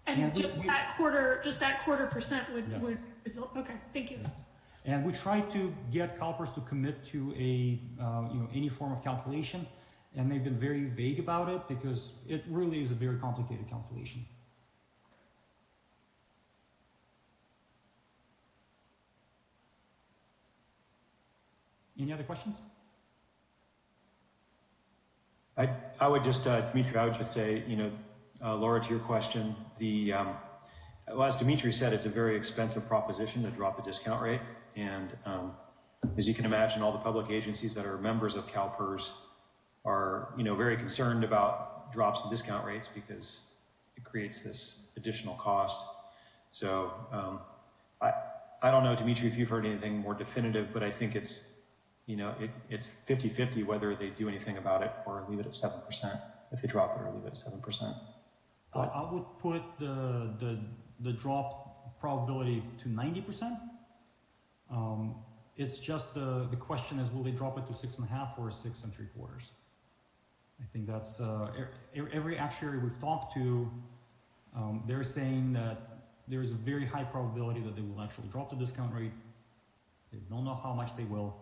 And that quarter percent would yes. would result. Okay, thank you. Yes. And we try to get CalPERS to commit to a, any form of calculation, and they've been very vague about it because it really is a very complicated calculation. Any other questions? I would just, Dimitri, I would just say, Laura, to your question, well, as Dimitri said, it's a very expensive proposition to drop the discount rate. And as you can imagine, all the public agencies that are members of CalPERS are, very concerned about drops in discount rates because it creates this additional cost. So I don't know, Dimitri, if you've heard anything more definitive, but I think it's, it's 50-50 whether they do anything about it or leave it at 7%, if they drop it or leave it at 7%. I would put the drop probability to 90%. It's just the question is, will they drop it to 6.5 or 6 3/4? I think that's every actuary we've talked to, they're saying that there is a very high probability that they will actually drop the discount rate. They don't know how much they will,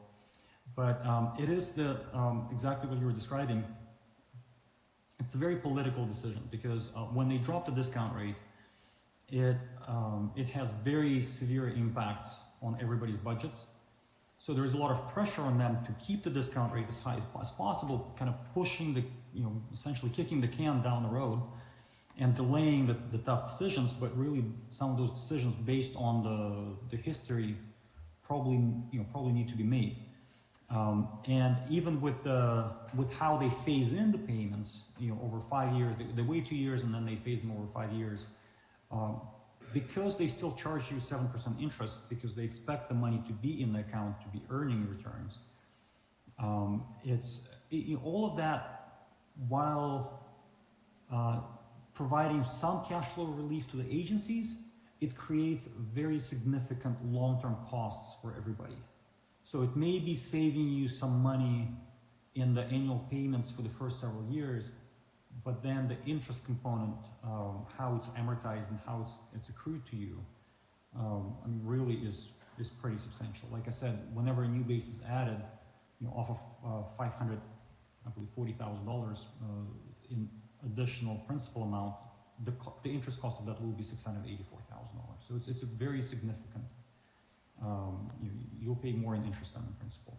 but it is exactly what you were describing. It's a very political decision because when they drop the discount rate, it has very severe impacts on everybody's budgets. So there's a lot of pressure on them to keep the discount rate as high as possible, kind of pushing essentially kicking the can down the road and delaying the tough decisions. But really, some of those decisions based on the history probably need to be made. And even with how they phase in the payments, over 5 years, they wait 2 years and then they phase them over 5 years. Because they still charge you 7% interest because they expect the money to be in the account to be earning returns. All of that while providing some cash flow relief to the agencies, it creates very significant long-term costs for everybody. So it may be saving you some money in the annual payments for the first several years, but then the interest component, how it's amortized and how it's accrued to you, really is pretty substantial. Like I said, whenever a new base is added, off of $500, I believe $40,000 in additional principal amount, the interest cost of that will be $684,000. So it's a very significant. You'll pay more in interest than in principal.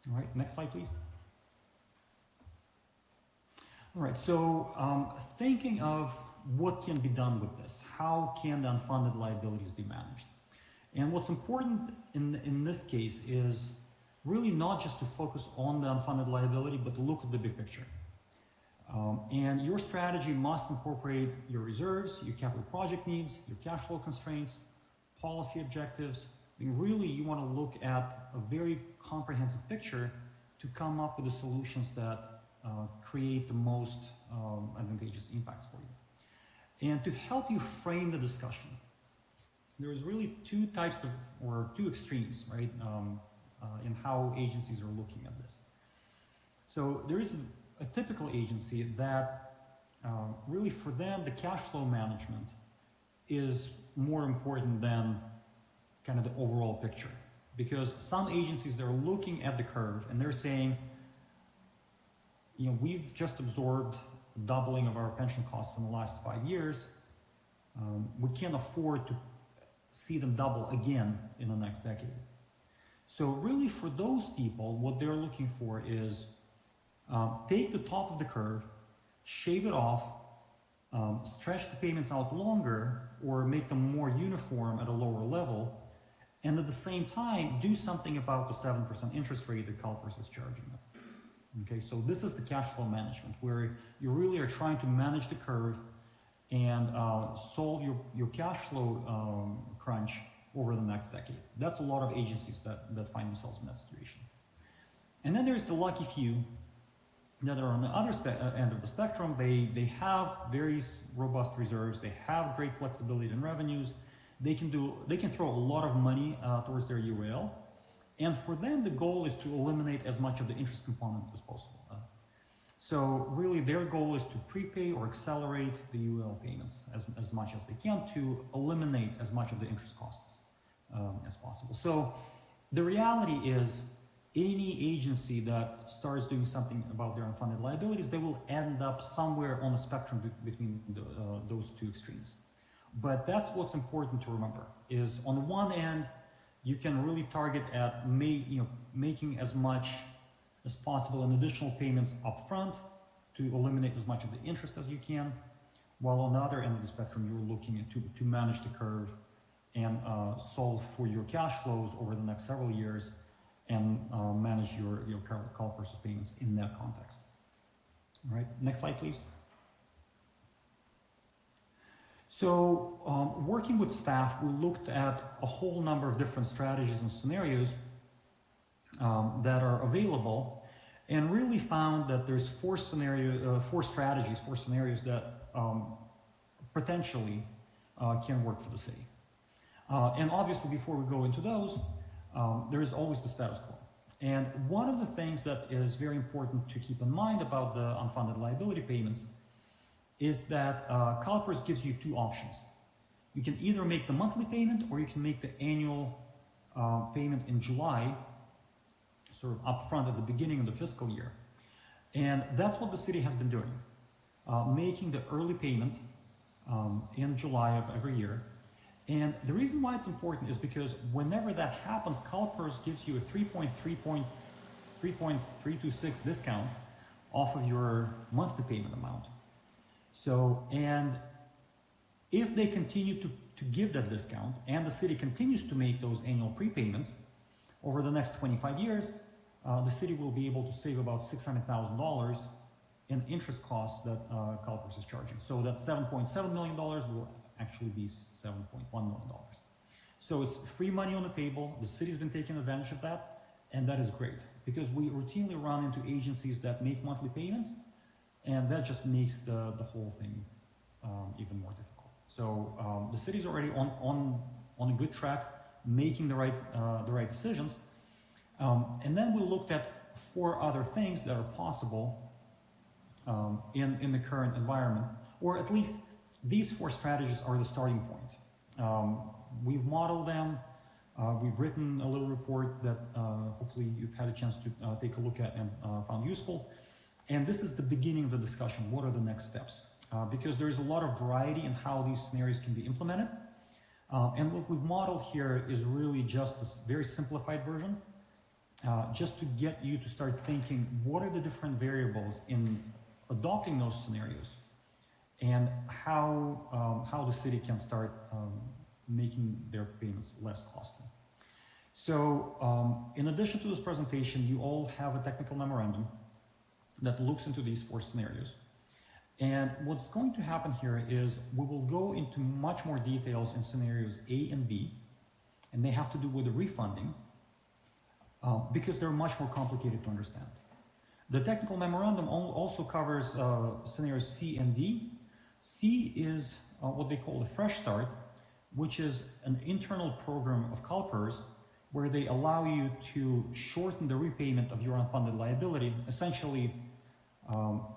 All right, next slide, please. All right, so thinking of what can be done with this, how can the unfunded liabilities be managed? And what's important in this case is really not just to focus on the unfunded liability, but to look at the big picture. And your strategy must incorporate your reserves, your capital project needs, your cash flow constraints, policy objectives. Really, you want to look at a very comprehensive picture to come up with the solutions that create the most advantageous impacts for you. And to help you frame the discussion, there's really two types of, or two extremes, right, in how agencies are looking at this. So there is a typical agency that really for them, the cash flow management is more important than kind of the overall picture. Because some agencies, they're looking at the curve and they're saying, we've just absorbed a doubling of our pension costs in the last 5 years. We can't afford to see them double again in the next decade. So really for those people, what they're looking for is take the top of the curve, shave it off, stretch the payments out longer, or make them more uniform at a lower level, and at the same time, do something about the 7% interest rate that CalPERS is charging them. Okay, so this is the cash flow management, where you really are trying to manage the curve and solve your cash flow crunch over the next decade. That's a lot of agencies that find themselves in that situation. And then there's the lucky few that are on the other end of the spectrum. They have very robust reserves. They have great flexibility in revenues. They can throw a lot of money towards their UAL. And for them, the goal is to eliminate as much of the interest component as possible. So really their goal is to prepay or accelerate the UL payments as much as they can to eliminate as much of the interest costs as possible. So the reality is any agency that starts doing something about their unfunded liabilities, they will end up somewhere on the spectrum between those two extremes. But that's what's important to remember, is on the one end, you can really target at making as much as possible in additional payments up front to eliminate as much of the interest as you can, while on the other end of the spectrum, you're looking at to manage the curve and solve for your cash flows over the next several years and manage your CalPERS payments in that context. All right, next slide, please. So working with staff, we looked at a whole number of different strategies and scenarios that are available, and really found that there's four scenarios that potentially can work for the city. And obviously, before we go into those, there is always the status quo. And one of the things that is very important to keep in mind about the unfunded liability payments is that CalPERS gives you two options. You can either make the monthly payment or you can make the annual payment in July, sort of upfront at the beginning of the fiscal year. And that's what the city has been doing, making the early payment in July of every year. And the reason why it's important is because whenever that happens, CalPERS gives you a 3.326 discount off of your monthly payment amount. So, and if they continue to give that discount and the city continues to make those annual prepayments over the next 25 years, the city will be able to save about $600,000 in interest costs that CalPERS is charging. So that $7.7 million will actually be $7.1 million. So it's free money on the table. The city's been taking advantage of that, and that is great because we routinely run into agencies that make monthly payments, and that just makes the whole thing even more difficult. So the city's already on a good track, making the right decisions. And then we looked at four other things that are possible in the current environment, or at least these four strategies are the starting point. We've modeled them. We've written a little report that hopefully you've had a chance to take a look at and found useful. And this is the beginning of the discussion. What are the next steps? Because there's a lot of variety in how these scenarios can be implemented. And what we've modeled here is really just this very simplified version, just to get you to start thinking, what are the different variables in adopting those scenarios and how the city can start making their payments less costly. So in addition to this presentation, you all have a technical memorandum that looks into these four scenarios. And what's going to happen here is we will go into much more details in scenarios A and B, and they have to do with the refunding because they're much more complicated to understand. The technical memorandum also covers scenarios C and D. C is what they call the Fresh Start, which is an internal program of CalPERS where they allow you to shorten the repayment of your unfunded liability, essentially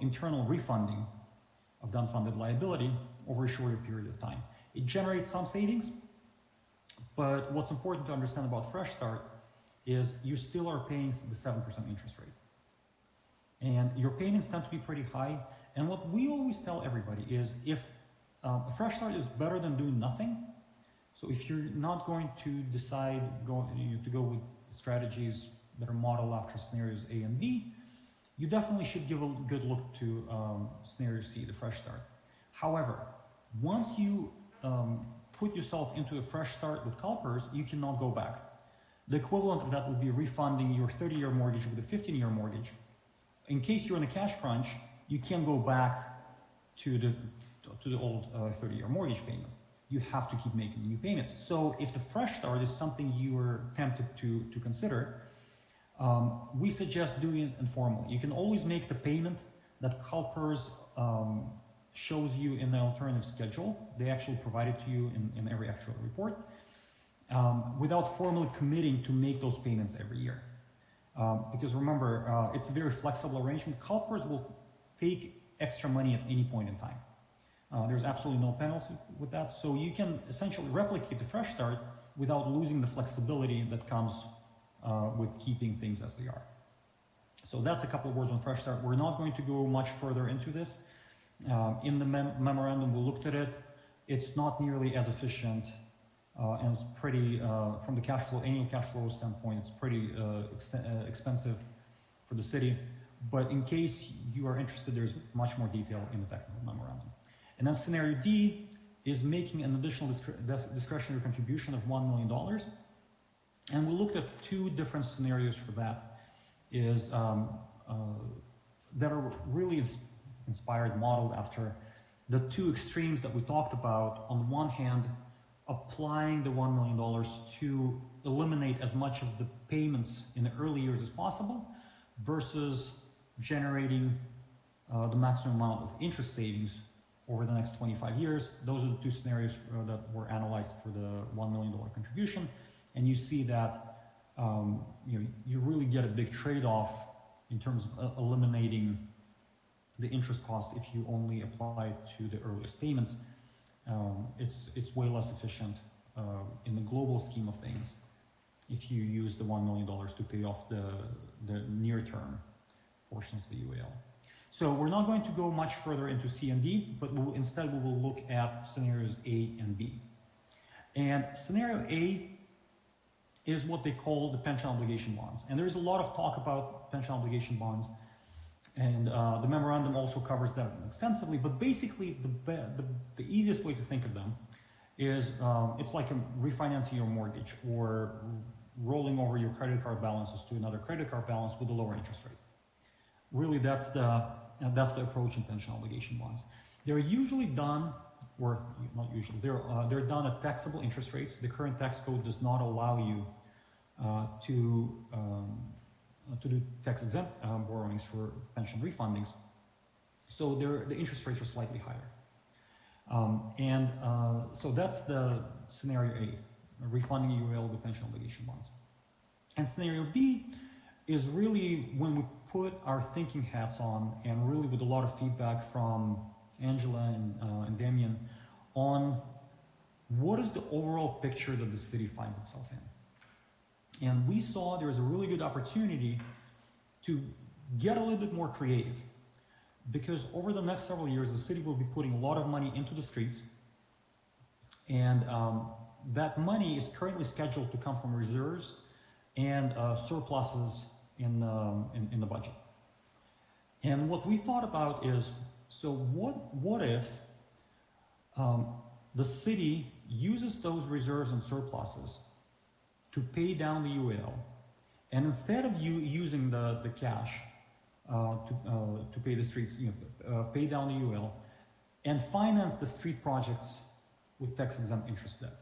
internal refunding of the unfunded liability over a shorter period of time. It generates some savings, but what's important to understand about Fresh Start is you still are paying the 7% interest rate. And your payments tend to be pretty high. And what we always tell everybody is if a Fresh Start is better than doing nothing. So if you're not going to decide to go with the strategies that are modeled after scenarios A and B, you definitely should give a good look to scenario C, the Fresh Start. However, once you put yourself into a Fresh Start with CalPERS, you cannot go back. The equivalent of that would be refunding your 30-year mortgage with a 15-year mortgage. In case you're in a cash crunch, you can't go back to the old 30-year mortgage payment. You have to keep making new payments. So if the Fresh Start is something you are tempted to consider, we suggest doing it informally. You can always make the payment that CalPERS shows you in the alternative schedule. They actually provide it to you in every actual report without formally committing to make those payments every year. Because remember, it's a very flexible arrangement. CalPERS will take extra money at any point in time. There's absolutely no penalty with that. So you can essentially replicate the fresh start without losing the flexibility that comes with keeping things as they are. So that's a couple of words on fresh start. We're not going to go much further into this. In the memorandum, we looked at it. It's not nearly as efficient and it's pretty, from the cash flow, annual cash flow standpoint, it's pretty expensive for the city. But in case you are interested, there's much more detail in the technical memorandum. And then scenario D is making an additional discretionary contribution of $1 million. And we looked at two different scenarios for that, is that are really inspired, modeled after the two extremes that we talked about. On the one hand, applying the $1 million to eliminate as much of the payments in the early years as possible versus generating the maximum amount of interest savings over the next 25 years. Those are the two scenarios that were analyzed for the $1 million contribution. And you see that you really get a big trade-off in terms of eliminating the interest cost if you only apply it to the earliest payments. It's way less efficient in the global scheme of things if you use the $1 million to pay off the near-term portions of the UAL. So we're not going to go much further into C and D, but instead we will look at scenarios A and B. And scenario A is what they call the pension obligation bonds. And there's a lot of talk about pension obligation bonds, and the memorandum also covers that extensively. But basically, the easiest way to think of them is it's like refinancing your mortgage or rolling over your credit card balances to another credit card balance with a lower interest rate. Really, that's the approach in pension obligation bonds. They're usually done, or not usually, they're done at taxable interest rates. The current tax code does not allow you to do tax-exempt borrowings for pension refundings. So the interest rates are slightly higher. So that's the scenario A, refunding UAL with pension obligation bonds. And scenario B is really when we put our thinking hats on, and really with a lot of feedback from Angela and Damien on what is the overall picture that the city finds itself in. And we saw there was a really good opportunity to get a little bit more creative, because over the next several years, the city will be putting a lot of money into the streets, and that money is currently scheduled to come from reserves and surpluses in the budget. And what we thought about is, so what if the city uses those reserves and surpluses to pay down the UAL, and instead of using the cash to pay the streets, pay down the UAL and finance the street projects with tax-exempt interest debt.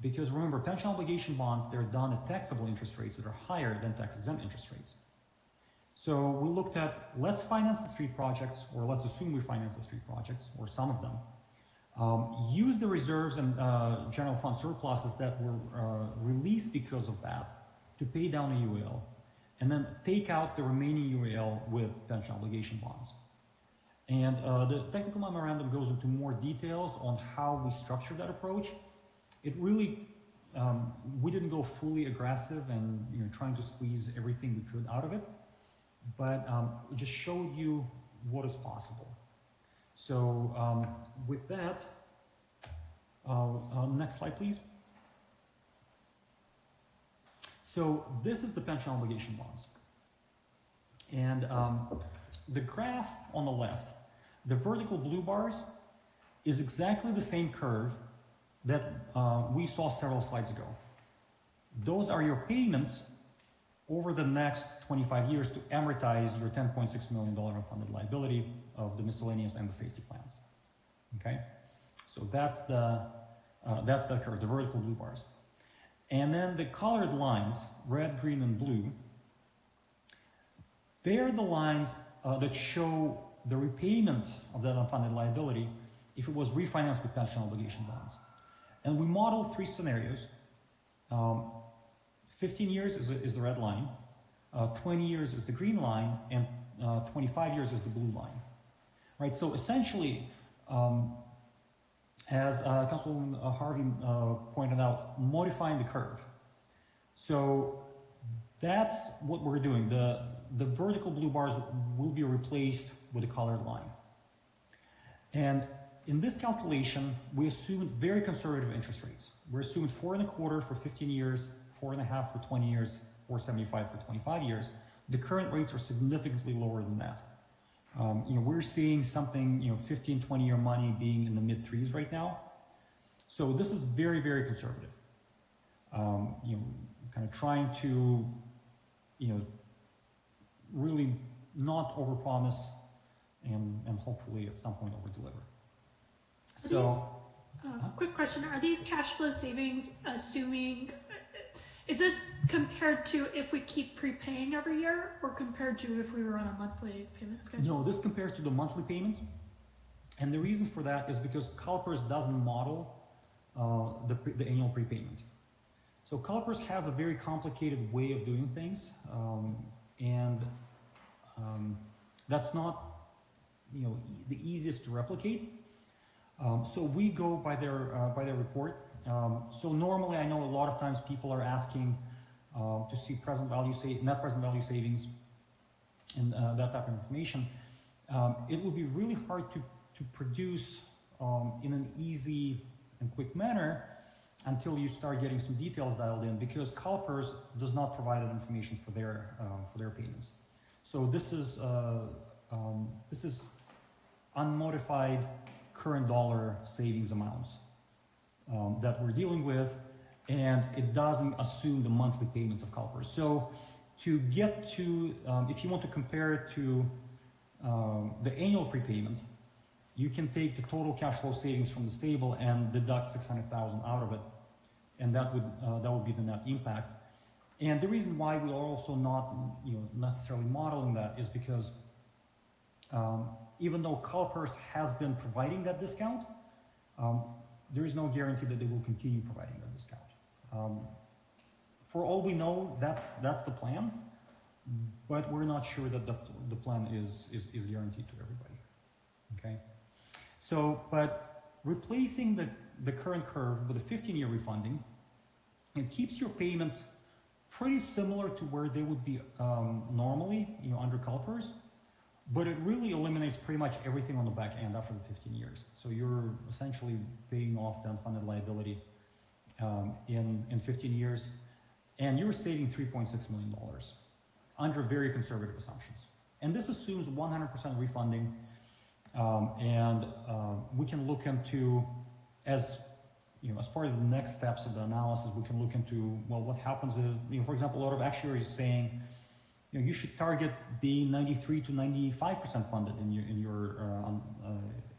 Because remember, pension obligation bonds, they're done at taxable interest rates that are higher than tax-exempt interest rates. So we looked at, let's finance the street projects, or let's assume we finance the street projects, or some of them. Use the reserves and general fund surpluses that were released because of that to pay down the UAL, and then take out the remaining UAL with pension obligation bonds. And the technical memorandum goes into more details on how we structured that approach. It really, we didn't go fully aggressive and trying to squeeze everything we could out of it, but we just showed you what is possible. So with that, next slide, please. So this is the pension obligation bonds. And the graph on the left, the vertical blue bars, is exactly the same curve that we saw several slides ago. Those are your payments over the next 25 years to amortize your $10.6 million unfunded liability of the miscellaneous and the safety plans. Okay, so that's the curve, the vertical blue bars. And then the colored lines, red, green, and blue, they're the lines that show the repayment of that unfunded liability if it was refinanced with pension obligation bonds. And we modeled three scenarios. 15 years is the red line, 20 years is the green line, and 25 years is the blue line, right? So essentially, as Councilwoman Harvey pointed out, modifying the curve. So that's what we're doing. The vertical blue bars will be replaced with a colored line. And in this calculation, we assumed very conservative interest rates. We're assuming 4.25% for 15 years, 4.5% for 20 years, 4.75% for 25 years. The current rates are significantly lower than that. We're seeing something, 15, 20-year money being in the mid threes right now. So this is very, very conservative. Kind of trying to, really not overpromise and hopefully at some point overdeliver. So, quick question: are these cash flow savings assuming? Is this compared to if we keep prepaying every year, or compared to if we were on a monthly payment schedule? No, this compares to the monthly payments, and the reason for that is because CalPERS doesn't model the annual prepayment. So CalPERS has a very complicated way of doing things, and that's not, the easiest to replicate. So we go by their report. So normally, I know a lot of times people are asking to see net present value savings, and that type of information. It will be really hard to produce in an easy and quick manner until you start getting some details dialed in, because CalPERS does not provide that information for their payments. So this is unmodified current dollar savings amounts that we're dealing with, and it doesn't assume the monthly payments of CalPERS. So to get to, if you want to compare it to the annual prepayment, you can take the total cash flow savings from the stable and deduct 600,000 out of it, and that would be the net impact. And the reason why we are also not, necessarily modeling that is because even though CalPERS has been providing that discount, there is no guarantee that they will continue providing that discount. For all we know, that's the plan, but we're not sure that the plan is guaranteed to everybody. Okay, so but replacing the current curve with a 15-year refunding, it keeps your payments pretty similar to where they would be normally, under CalPERS, but it really eliminates pretty much everything on the back end after the 15 years. So you're essentially paying off the unfunded liability in 15 years, and you're saving $3.6 million under very conservative assumptions. And this assumes 100% refunding, and we can look into, as part of the next steps of the analysis, we can look into, well, what happens if, for example, a lot of actuaries saying, you should target being 93 to 95% funded in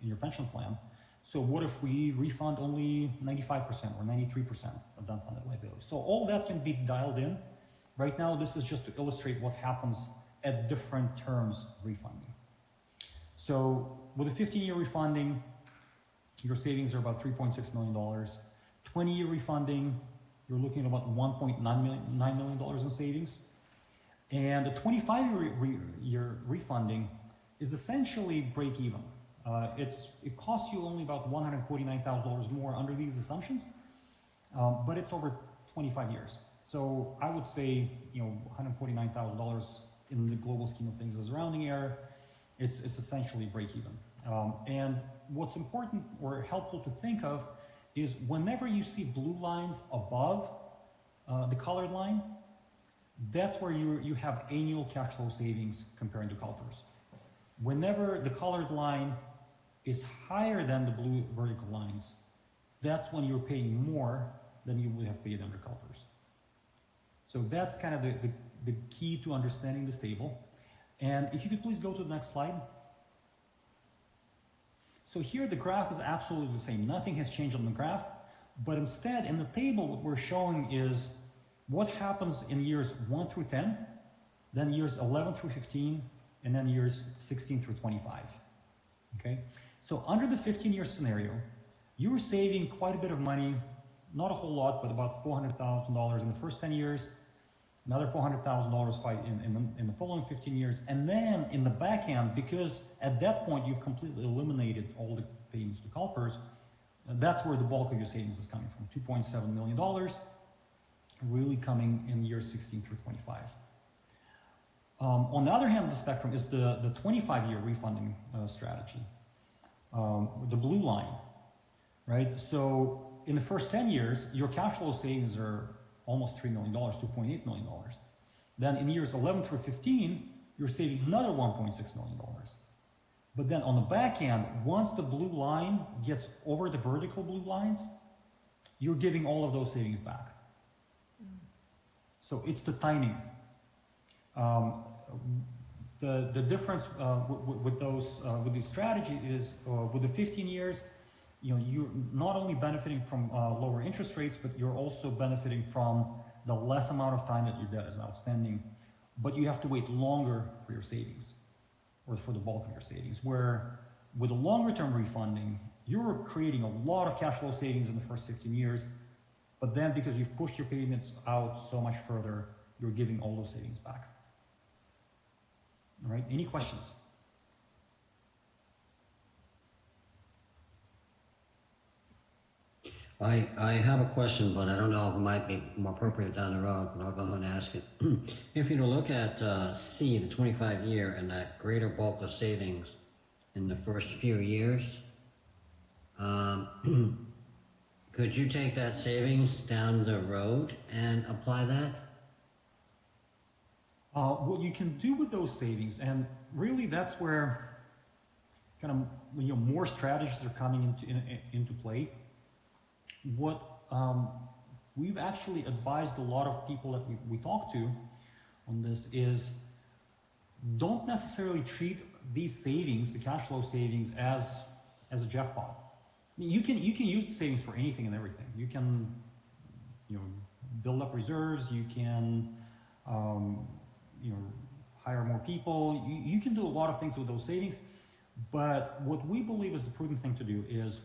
your pension plan. So what if we refund only 95% or 93% of the unfunded liability? So all that can be dialed in. Right now, this is just to illustrate what happens at different terms of refunding. So with a 15-year refunding, your savings are about $3.6 million. 20-year refunding, you're looking at about $1.9 million in savings. And the 25-year refunding is essentially break even. It costs you only about $149,000 more under these assumptions, but it's over 25 years. So I would say, $149,000 in the global scheme of things is a rounding error. It's essentially break even. And what's important or helpful to think of is whenever you see blue lines above the colored line, that's where you have annual cash flow savings comparing to CalPERS. Whenever the colored line is higher than the blue vertical lines, that's when you're paying more than you would have paid under CalPERS. So that's kind of the key to understanding this table. And if you could please go to the next slide. So here the graph is absolutely the same. Nothing has changed on the graph, but instead in the table what we're showing is what happens in years 1 through 10, then years 11 through 15, and then years 16 through 25. Okay, so under the 15-year scenario, you're saving quite a bit of money, not a whole lot, but about $400,000 in the first 10 years, another $400,000 in the following 15 years, and then in the back end, because at that point you've completely eliminated all the payments to CalPERS, that's where the bulk of your savings is coming from, $2.7 million, really coming in years 16 through 25. On the other hand of the spectrum is the 25-year refunding strategy, the blue line, right? So in the first 10 years, your cash flow savings are almost $3 million, $2.8 million. Then in years 11 through 15, you're saving another $1.6 million. But then on the back end, once the blue line gets over the vertical blue lines, you're giving all of those savings back. So it's the timing. The difference with this strategy is with the 15 years, you're not only benefiting from lower interest rates, but you're also benefiting from the less amount of time that your debt is outstanding, but you have to wait longer for your savings, or for the bulk of your savings, where with a longer term refunding, you're creating a lot of cash flow savings in the first 15 years, but then because you've pushed your payments out so much further, you're giving all those savings back. All right, any questions? I have a question, but I don't know if it might be more appropriate down the road, but I'll go ahead and ask it. If you were to look at C, the 25-year, and that greater bulk of savings in the first few years, could you take that savings down the road and apply that? What you can do with those savings, and really that's where kind of more strategies are coming into play. What we've actually advised a lot of people that we talk to on this is don't necessarily treat these savings, the cash flow savings, as a jackpot. I mean, you can use the savings for anything and everything. You can build up reserves. You can hire more people. You can do a lot of things with those savings. But what we believe is the prudent thing to do is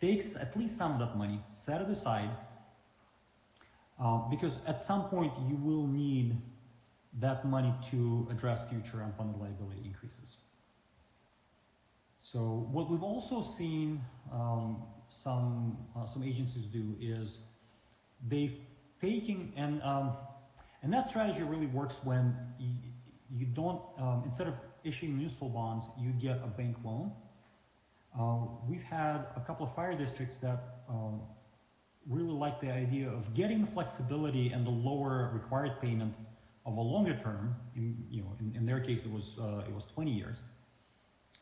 take at least some of that money, set it aside, because at some point you will need that money to address future unfunded liability increases. So what we've also seen some agencies do is they've taken, and that strategy really works when you don't, instead of issuing municipal bonds, you get a bank loan. We've had a couple of fire districts that really like the idea of getting the flexibility and the lower required payment of a longer term. In their case, it was 20 years.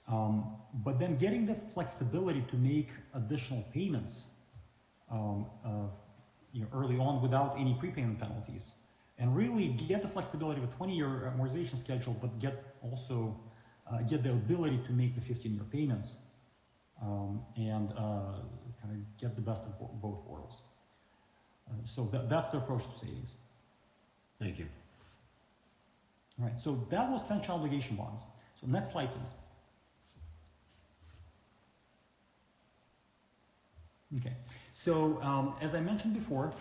But then getting the flexibility to make additional payments early on without any prepayment penalties, and really get the flexibility of a 20-year amortization schedule, but get the ability to make the 15-year payments. And kind of get the best of both worlds. So that's the approach to savings. Thank you. All right, so that was pension obligation bonds. So next slide, please. Okay, so as I mentioned before,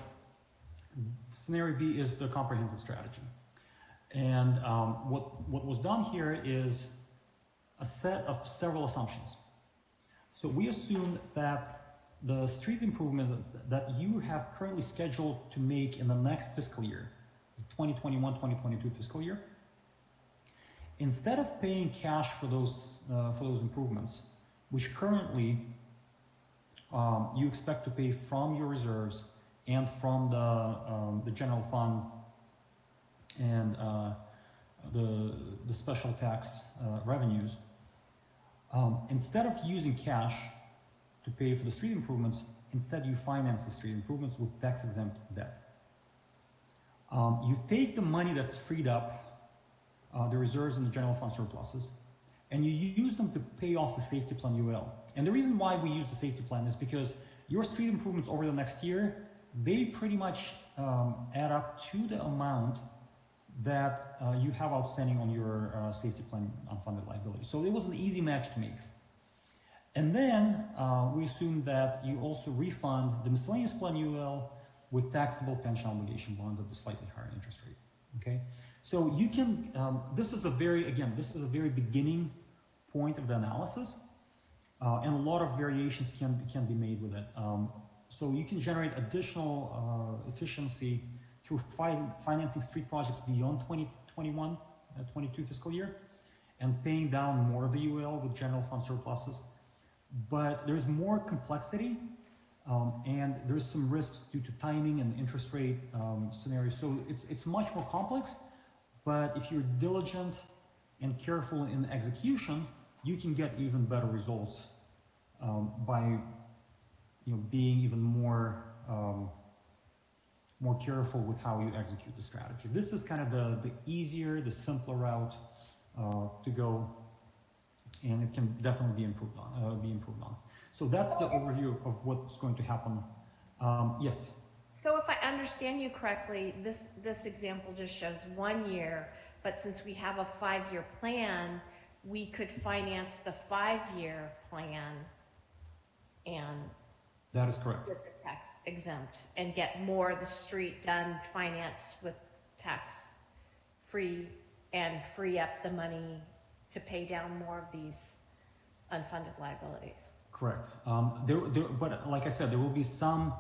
scenario B is the comprehensive strategy. And what was done here is a set of several assumptions. So we assume that the street improvements that you have currently scheduled to make in the next fiscal year, 2021-2022 fiscal year, instead of paying cash for those improvements, which currently you expect to pay from your reserves and from the general fund and the special tax revenues, instead of using cash to pay for the street improvements, instead you finance the street improvements with tax-exempt debt. You take the money that's freed up, the reserves and the general fund surpluses, and you use them to pay off the safety plan UL. And the reason why we use the safety plan is because your street improvements over the next year, they pretty much add up to the amount that you have outstanding on your safety plan unfunded liability. So it was an easy match to make. And then we assume that you also refund the miscellaneous plan UL with taxable pension obligation bonds at a slightly higher interest rate. Okay, so you can, this is a very beginning point of the analysis, and a lot of variations can be made with it. So you can generate additional efficiency through financing street projects beyond 2021, 22 fiscal year, and paying down more of the UL with general fund surpluses. But there's more complexity, and there's some risks due to timing and interest rate scenarios. So it's much more complex, but if you're diligent and careful in execution, you can get even better results by being even more careful with how you execute the strategy. This is kind of the easier, the simpler route to go, and it can definitely be improved on. So that's the overview of what's going to happen. Yes. So if I understand you correctly, this example just shows 1 year, but since we have a 5-year plan, we could finance the 5-year plan and that is correct. Get the tax exempt and get more of the street done, financed with tax free, and free up the money to pay down more of these unfunded liabilities. Correct. But like I said, there will be some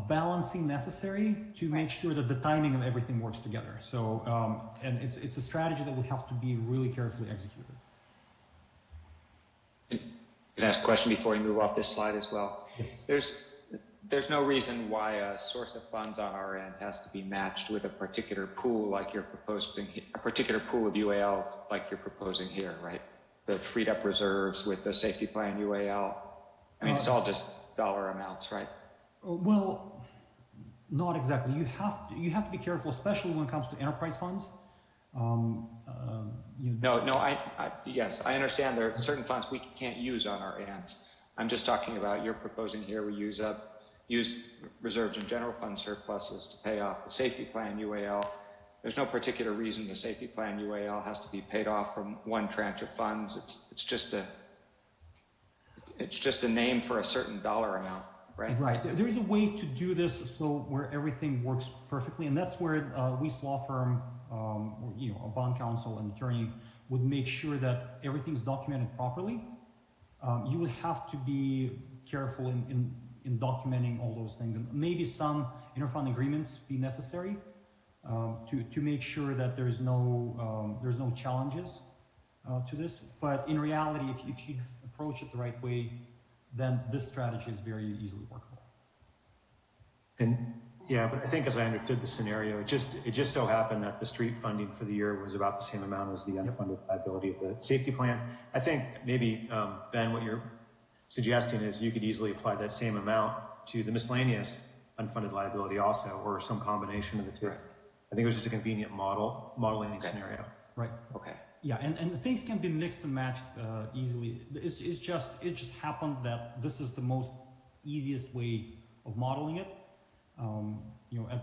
balancing necessary to make sure that the timing of everything works together. So, and it's a strategy that will have to be really carefully executed. Can I ask a question before we move off this slide as well? Yes. There's no reason why a source of funds on our end has to be matched with a particular pool like you're proposing, a particular pool of UAL like you're proposing here, right? The freed up reserves with the safety plan UAL. I mean, it's all just dollar amounts, right? Well, not exactly. You have to be careful, especially when it comes to enterprise funds. Yes, I understand there are certain funds we can't use on our ends. I'm just talking about you're proposing here we use reserves and general fund surpluses to pay off the safety plan UAL. There's no particular reason the safety plan UAL has to be paid off from one tranche of funds. It's just a name for a certain dollar amount, right? Right. There's a way to do this so where everything works perfectly, and that's where Weiss Law Firm, a bond counsel and attorney would make sure that everything's documented properly. You would have to be careful in documenting all those things, and maybe some interfund agreements be necessary to make sure that there's no challenges to this. But in reality, if you approach it the right way, then this strategy is very easily workable. And yeah, but I think as I understood the scenario, it just so happened that the street funding for the year was about the same amount as the unfunded liability of the safety plan. I think maybe, Ben, what you're suggesting is you could easily apply that same amount to the miscellaneous unfunded liability also, or some combination of the two. Right. I think it was just a convenient modeling scenario. Right. Okay. Yeah, and things can be mixed and matched easily. It just happened that this is the most easiest way of modeling it.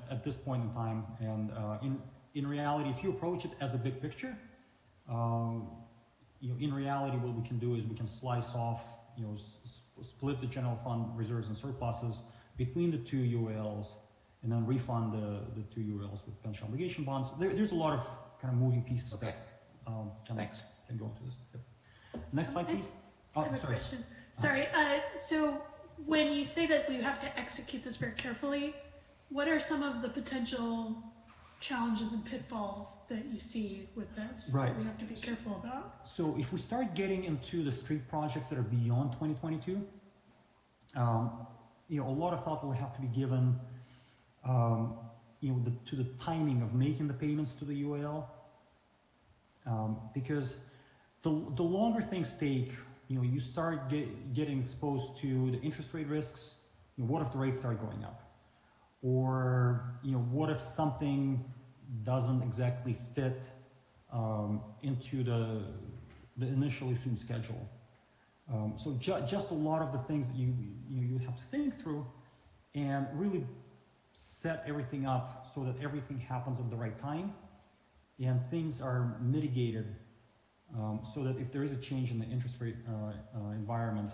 At this point in time, and in reality, if you approach it as a big picture, in reality, what we can do is we can slice off, split the general fund reserves and surpluses between the two UALs, and then refund the two UALs with pension obligation bonds. There's a lot of kind of moving pieces. Okay. Thanks. Can go into this. Yep. Next slide, please. I have a question. Sorry. So when you say that we have to execute this very carefully, what are some of the potential challenges and pitfalls that you see with this that we have to be careful about? So if we start getting into the street projects that are beyond 2022, a lot of thought will have to be given, to the timing of making the payments to the UAL, because the longer things take, you start getting exposed to the interest rate risks. What if the rates start going up? Or, what if something doesn't exactly fit into the initially assumed schedule? So just a lot of the things that you have to think through and really set everything up so that everything happens at the right time and things are mitigated so that if there is a change in the interest rate environment,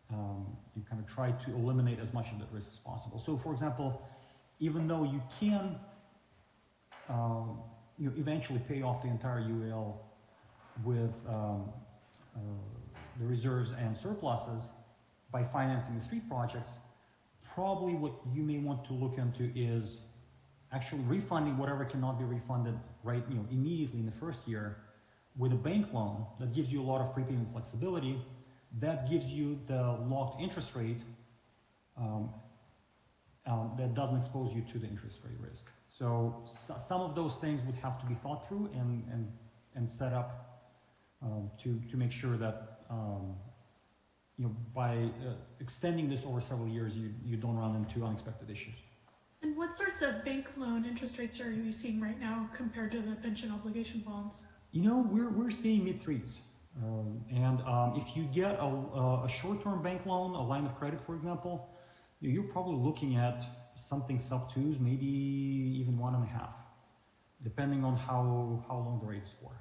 you kind of try to eliminate as much of that risk as possible. So for example, even though you can eventually pay off the entire UAL with the reserves and surpluses by financing the street projects, probably what you may want to look into is actually refunding whatever cannot be refunded immediately in the first year with a bank loan that gives you a lot of prepayment flexibility, that gives you the locked interest rate that doesn't expose you to the interest rate risk. So some of those things would have to be thought through and set up to make sure that by extending this over several years, you don't run into unexpected issues. And what sorts of bank loan interest rates are you seeing right now compared to the pension obligation bonds? We're seeing mid-threes. And if you get a short-term bank loan, a line of credit, for example, you're probably looking at something sub-twos, maybe even 1.5, depending on how long the rate's for.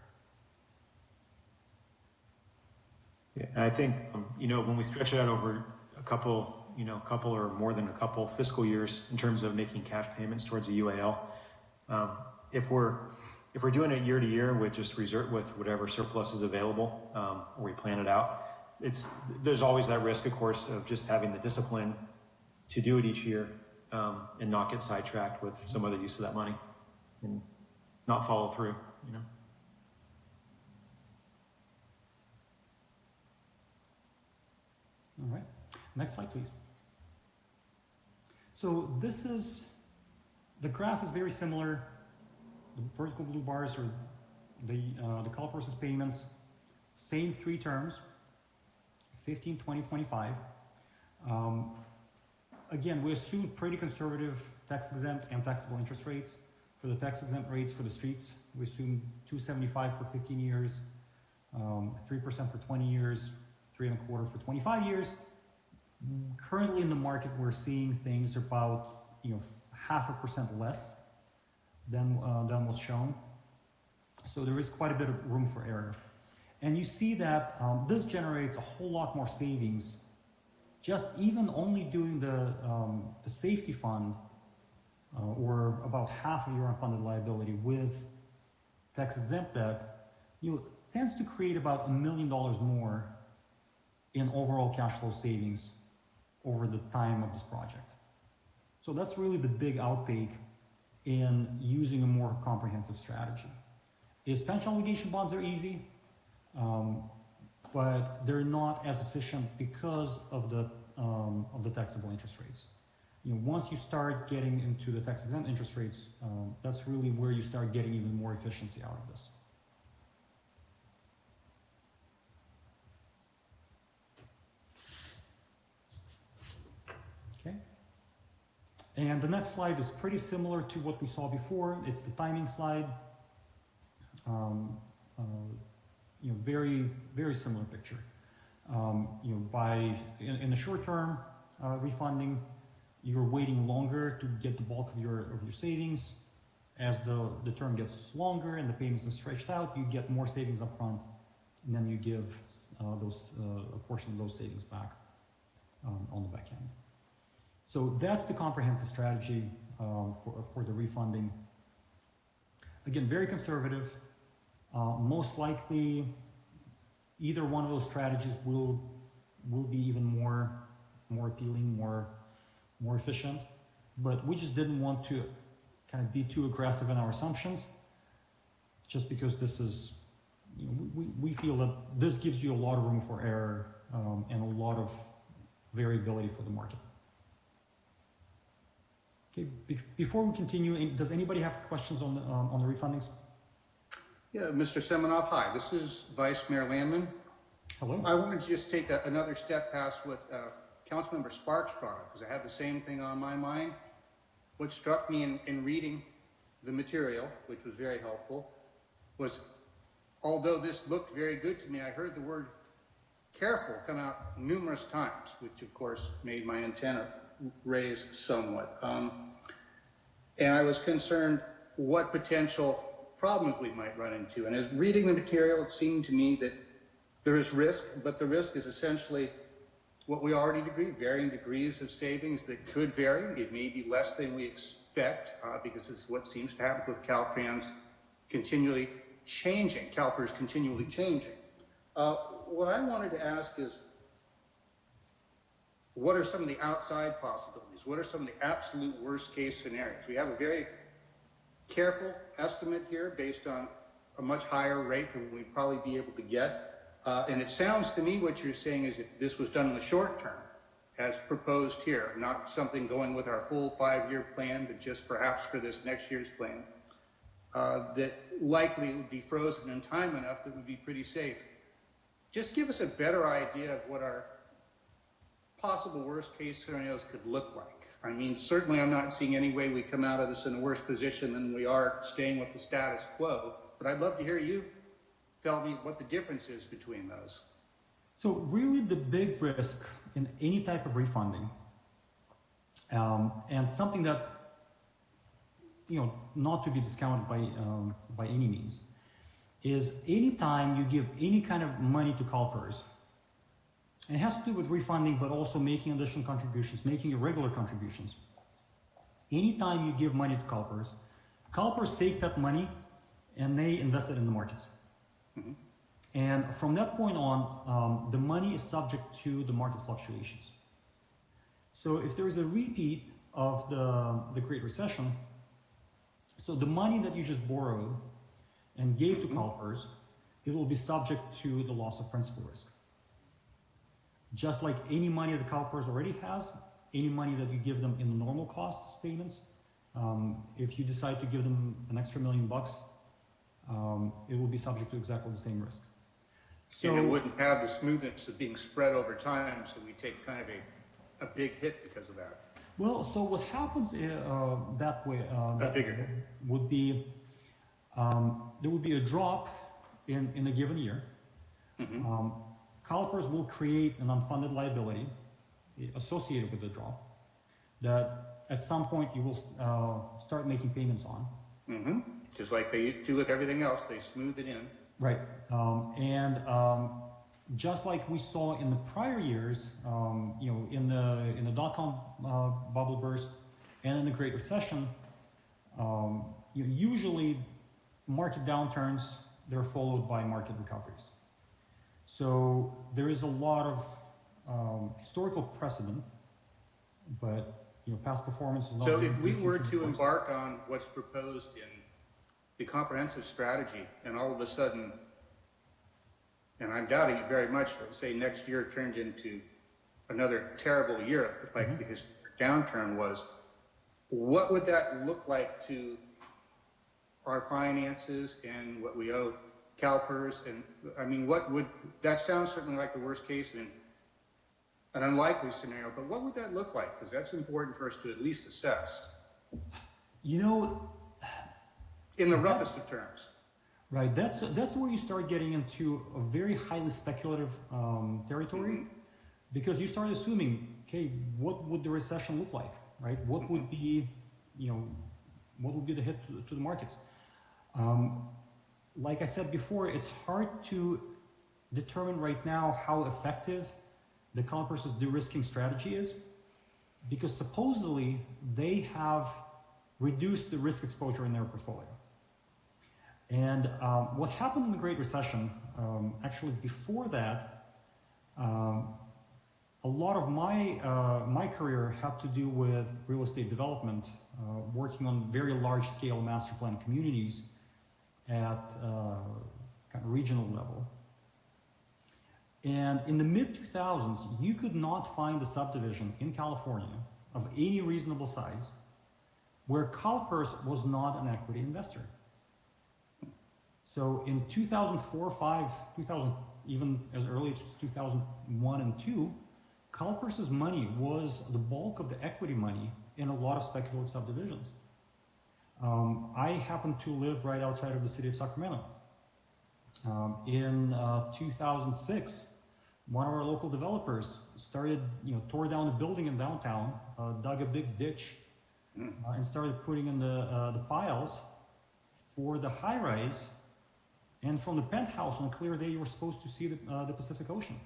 Yeah, and I think, when we stretch it out over a couple or more than a couple fiscal years in terms of making cash payments towards a UAL, if we're doing it year to year with just reserve with whatever surplus is available, or we plan it out, there's always that risk, of course, of just having the discipline to do it each year, and not get sidetracked with some other use of that money and not follow through, All right, next slide, please. So the graph is very similar. The vertical blue bars are the color process payments, same 3 terms, 15, 20, 25. Again, we assume pretty conservative tax-exempt and taxable interest rates. For the tax-exempt rates for the streets, we assume 2.75 for 15 years, 3% for 20 years, 3.25% for 25 years. Currently in the market, we're seeing things about 0.5% less than was shown. So there is quite a bit of room for error. And you see that this generates a whole lot more savings. Just even only doing the safety fund, or about half of your unfunded liability with tax-exempt debt, tends to create about $1 million more in overall cash flow savings over the time of this project. So that's really the big outtake in using a more comprehensive strategy. Pension obligation bonds are easy, but they're not as efficient because of the taxable interest rates. Once you start getting into the tax-exempt interest rates, that's really where you start getting even more efficiency out of this. Okay. And the next slide is pretty similar to what we saw before. It's the timing slide. Very, very similar picture. In the short term refunding, you're waiting longer to get the bulk of your savings. As the term gets longer and the payments are stretched out, you get more savings up front, and then you give a portion of those savings back on the back end. So that's the comprehensive strategy for the refunding. Again, very conservative. Most likely, either one of those strategies will be even more appealing, more efficient. But we just didn't want to kind of be too aggressive in our assumptions, just because this is, we feel that this gives you a lot of room for error and a lot of variability for the market. Okay, before we continue, does anybody have questions on the refundings? Yeah, Mr. Semenov, hi. This is Vice Mayor Landman. Hello. I wanted to just take another step past what Councilmember Sparks brought up, because I had the same thing on my mind. What struck me in reading the material, which was very helpful, was although this looked very good to me, I heard the word careful come out numerous times, which of course made my antenna raise somewhat. And I was concerned what potential problems we might run into. And as reading the material, it seemed to me that there is risk, but the risk is essentially what we already agree, varying degrees of savings that could vary. It may be less than we expect because it's what seems to happen with Caltrans continually changing, CalPERS continually changing. What I wanted to ask is, what are some of the outside possibilities? What are some of the absolute worst case scenarios? We have a very careful estimate here based on a much higher rate than we'd probably be able to get. And it sounds to me what you're saying is if this was done in the short term, as proposed here, not something going with our full 5-year plan, but just perhaps for this next year's plan, that likely it would be frozen in time enough that would be pretty safe. Just give us a better idea of what our possible worst case scenarios could look like. I mean, certainly I'm not seeing any way we come out of this in a worse position than we are staying with the status quo, but I'd love to hear you tell me what the difference is between those. So really the big risk in any type of refunding, and something that, not to be discounted by any means, is anytime you give any kind of money to CalPERS, it has to do with refunding, but also making additional contributions, making irregular contributions. Anytime you give money to CalPERS, CalPERS takes that money and they invest it in the markets. Mm-hmm. And from that point on, the money is subject to the market fluctuations. So if there is a repeat of the Great Recession, so the money that you just borrowed and gave to CalPERS, it will be subject to the loss of principal risk. Just like any money that CalPERS already has, any money that you give them in the normal costs payments, if you decide to give them an extra $1 million, it will be subject to exactly the same risk. So, and it wouldn't have the smoothness of being spread over time, so we take kind of a big hit because of that. Well, so what happens that way would be there would be a drop in a given year. Mm-hmm. CalPERS will create an unfunded liability associated with the drop that at some point you will start making payments on. Mm-hmm. Just like they do with everything else, they smooth it in. Right. And just like we saw in the prior years, in the dot-com bubble burst and in the Great Recession, usually market downturns, they're followed by market recoveries. So there is a lot of historical precedent, but past performance is not. So if we were to embark on what's proposed in the comprehensive strategy, and all of a sudden, and I'm doubting it very much, let's say next year turned into another terrible year, like the historic downturn was, what would that look like to our finances and what we owe CalPERS? And I mean, that sounds certainly like the worst case and an unlikely scenario, but what would that look like? Because that's important for us to at least assess. In the roughest of terms. Right, that's where you start getting into a very highly speculative territory, because you start assuming, okay, what would the recession look like, right? What would be, what would be the hit to the markets? Like I said before, it's hard to determine right now how effective the CalPERS' de-risking strategy is, because supposedly they have reduced the risk exposure in their portfolio. And what happened in the Great Recession, actually before that, a lot of my career had to do with real estate development, working on very large scale master plan communities at kind of regional level. And in the mid-2000s, you could not find a subdivision in California of any reasonable size where CalPERS was not an equity investor. So in 2004, 5, 2000, even as early as 2001 and 2, CalPERS' money was the bulk of the equity money in a lot of speculative subdivisions. I happen to live right outside of the city of Sacramento. In 2006, one of our local developers started, tore down a building in downtown, dug a big ditch, and started putting in the piles for the high rise. And from the penthouse on a clear day, you were supposed to see the Pacific Ocean.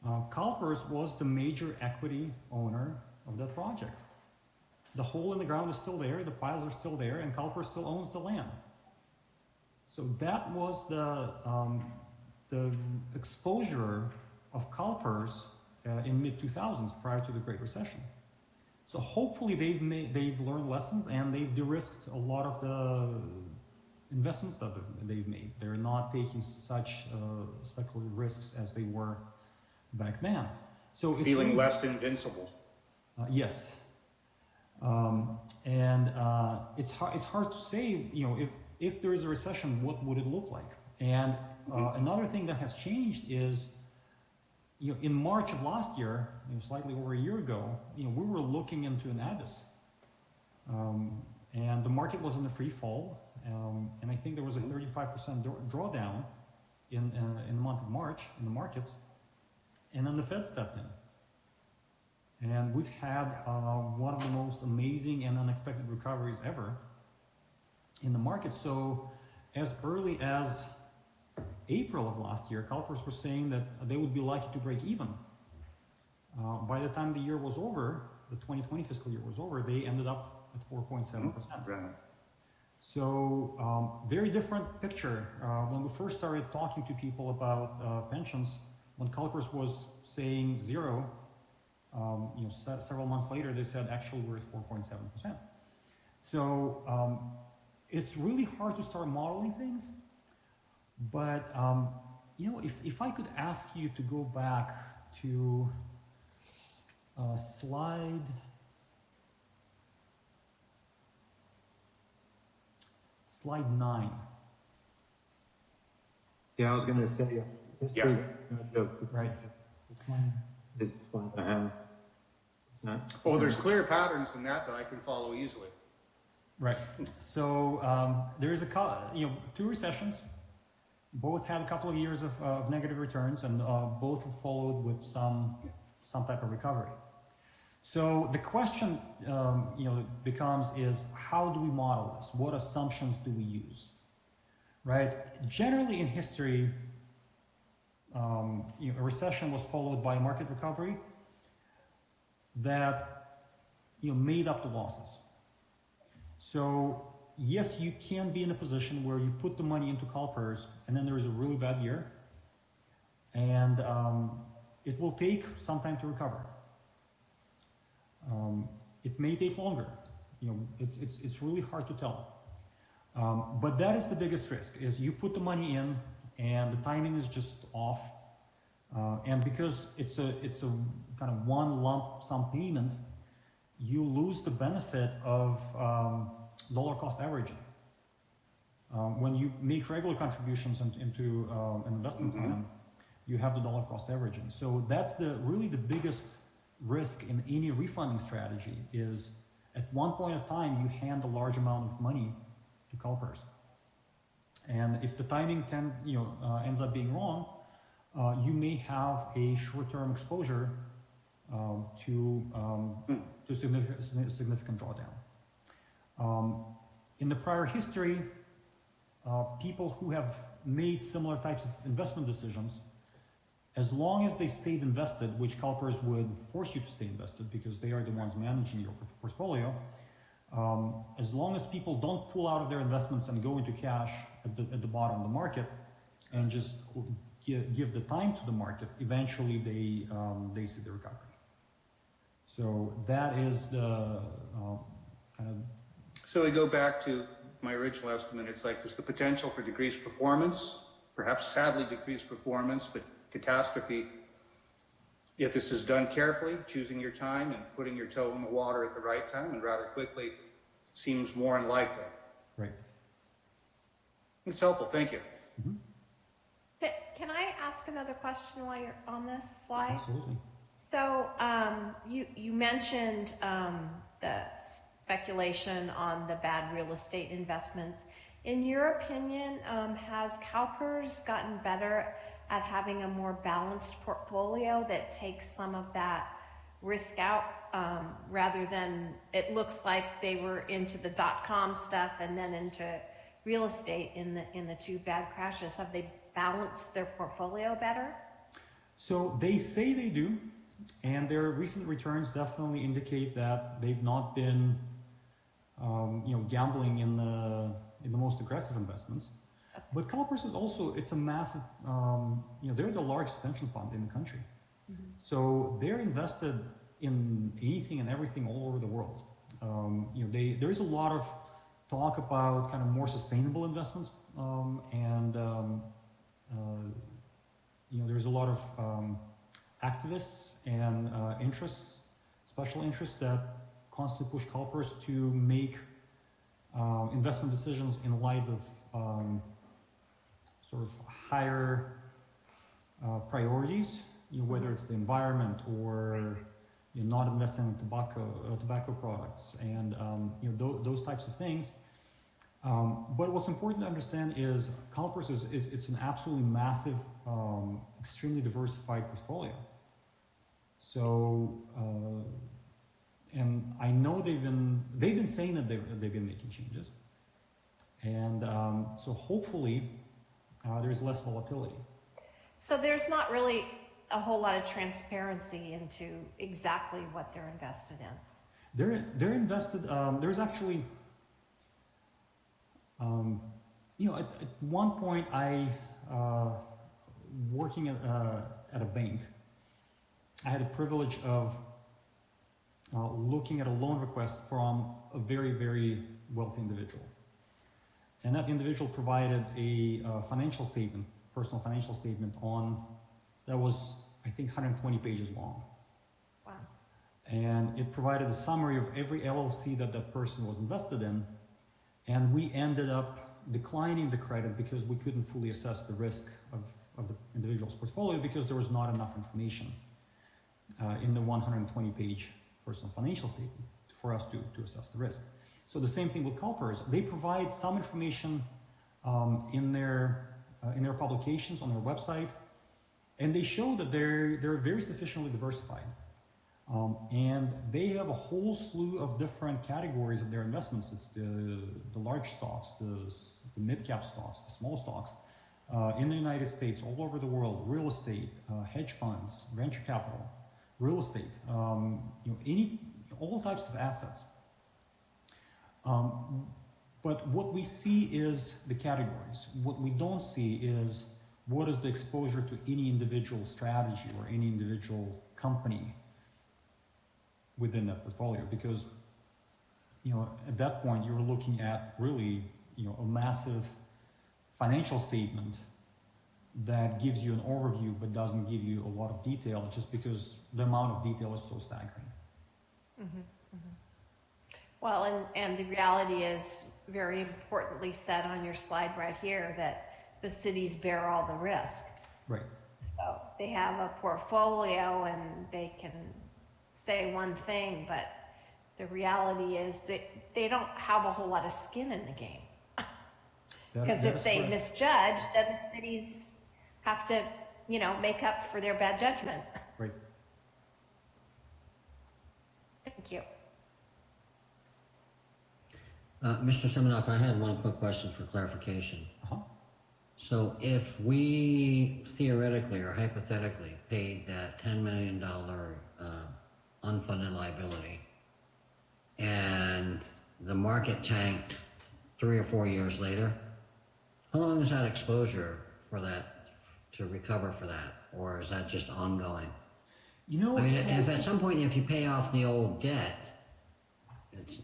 CalPERS was the major equity owner of that project. The hole in the ground is still there, the piles are still there, and CalPERS still owns the land. So that was the exposure of CalPERS in mid-2000s, prior to the Great Recession. So hopefully they've learned lessons and they've de-risked a lot of the investments that they've made. They're not taking such speculative risks as they were back then. So it's Feeling really, less invincible. yes. It's hard to say, you know, if there is a recession, what would it look like? And another thing that has changed is, you know, in March of last year, you know, slightly over a year ago, you know, we were looking into an abyss, and the market was in a free fall, and I think there was a 35% drawdown in the month of March in the markets, and then the Fed stepped in, and we've had one of the most amazing and unexpected recoveries ever in the market. So as early as April of last year, CalPERS were saying that they would be likely to break even. By the time the year was over, the 2020 fiscal year was over, they ended up at 4.7%. Right. So very different picture. When we first started talking to people about pensions, when CalPERS was saying zero, you know, several months later they said actually we're at 4.7%. So it's really hard to start modeling things. But, you know, if I could ask you to go back to slide 9. Yeah, I was going to say, history of Right. is 5.5. It's not. Oh, there's clear patterns in that I can follow easily. Right. So there is you know, 2 recessions. Both had a couple of years of negative returns, and both were followed with some type of recovery. So the question, you know, becomes is how do we model this? What assumptions do we use? Right? Generally in history, you know, a recession was followed by a market recovery that, you know, made up the losses. So yes, you can be in a position where you put the money into CalPERS and then there is a really bad year, and it will take some time to recover. It may take longer. You know, it's really hard to tell. But that is the biggest risk: is you put the money in and the timing is just off, and because it's a kind of one lump sum payment, you lose the benefit of dollar cost averaging. When you make regular contributions into an investment plan, you have the dollar cost averaging. So that's really the biggest risk in any refunding strategy, is at one point of time you hand a large amount of money to CalPERS, and if the timing ends up being wrong, you may have a short-term exposure to significant drawdown. In the prior history, people who have made similar types of investment decisions, as long as they stayed invested, which CalPERS would force you to stay invested because they are the ones managing your portfolio, as long as people don't pull out of their investments and go into cash at the bottom of the market and just give the time to the market, eventually they see the recovery. So that is the kind of... So we go back to my original estimate. It's like there's the potential for decreased performance, perhaps sadly decreased performance, but catastrophe. If this is done carefully, choosing your time and putting your toe in the water at the right time and rather quickly, seems more unlikely. Right. It's helpful. Thank you. Mm-hmm. Can I ask another question while you're on this slide? Absolutely. So you mentioned the speculation on the bad real estate investments. In your opinion, has CalPERS gotten better at having a more balanced portfolio that takes some of that risk out, rather than it looks like they were into the .com stuff and then into real estate in the 2 bad crashes? Have they balanced their portfolio better? So they say they do, and their recent returns definitely indicate that they've not been, gambling in the most aggressive investments. But CalPERS is also, it's a massive, they're the largest pension fund in the country. So they're invested in anything and everything all over the world. There's a lot of talk about kind of more sustainable investments, there's a lot of activists and special interests that constantly push CalPERS to make investment decisions in light of sort of higher priorities, whether it's the environment or not investing in tobacco products and those types of things. But what's important to understand is CalPERS it's an absolutely massive, extremely diversified portfolio. So, and I know they've been saying that they've been making changes, and so hopefully there's less volatility. So there's not really a whole lot of transparency into exactly what they're invested in. They're invested. There's actually, at one point I working at a bank, I had the privilege of looking at a loan request from a very, very wealthy individual. And that individual provided a financial statement, personal financial statement that was, I think, 120 pages long. Wow. And it provided a summary of every LLC that person was invested in. And we ended up declining the credit because we couldn't fully assess the risk of the individual's portfolio because there was not enough information in the 120-page personal financial statement for us to assess the risk. So the same thing with CalPERS. They provide some information in their publications on their website, and they show that they're very sufficiently diversified. And they have a whole slew of different categories of their investments. It's the large stocks, the mid-cap stocks, the small stocks, in the United States, all over the world, real estate, hedge funds, venture capital, real estate, all types of assets. But what we see is the categories. What we don't see is what is the exposure to any individual strategy or any individual company within that portfolio, because at that point you're looking at really a massive financial statement that gives you an overview but doesn't give you a lot of detail, just because the amount of detail is so staggering. Mm-hmm, mm-hmm. Well, and the reality is very importantly said on your slide right here that the cities bear all the risk. Right. So they have a portfolio and they can say one thing, but the reality is that they don't have a whole lot of skin in the game. Because if they misjudge, then the cities have to, make up for their bad judgment. Right. Thank you. Mr. Semenuk, I had one quick question for clarification. Uh-huh. So if we theoretically or hypothetically paid that $10 million unfunded liability and the market tanked 3 or 4 years later, how long is that exposure for that to recover for that? Or is that just ongoing? If at some point if you pay off the old debt,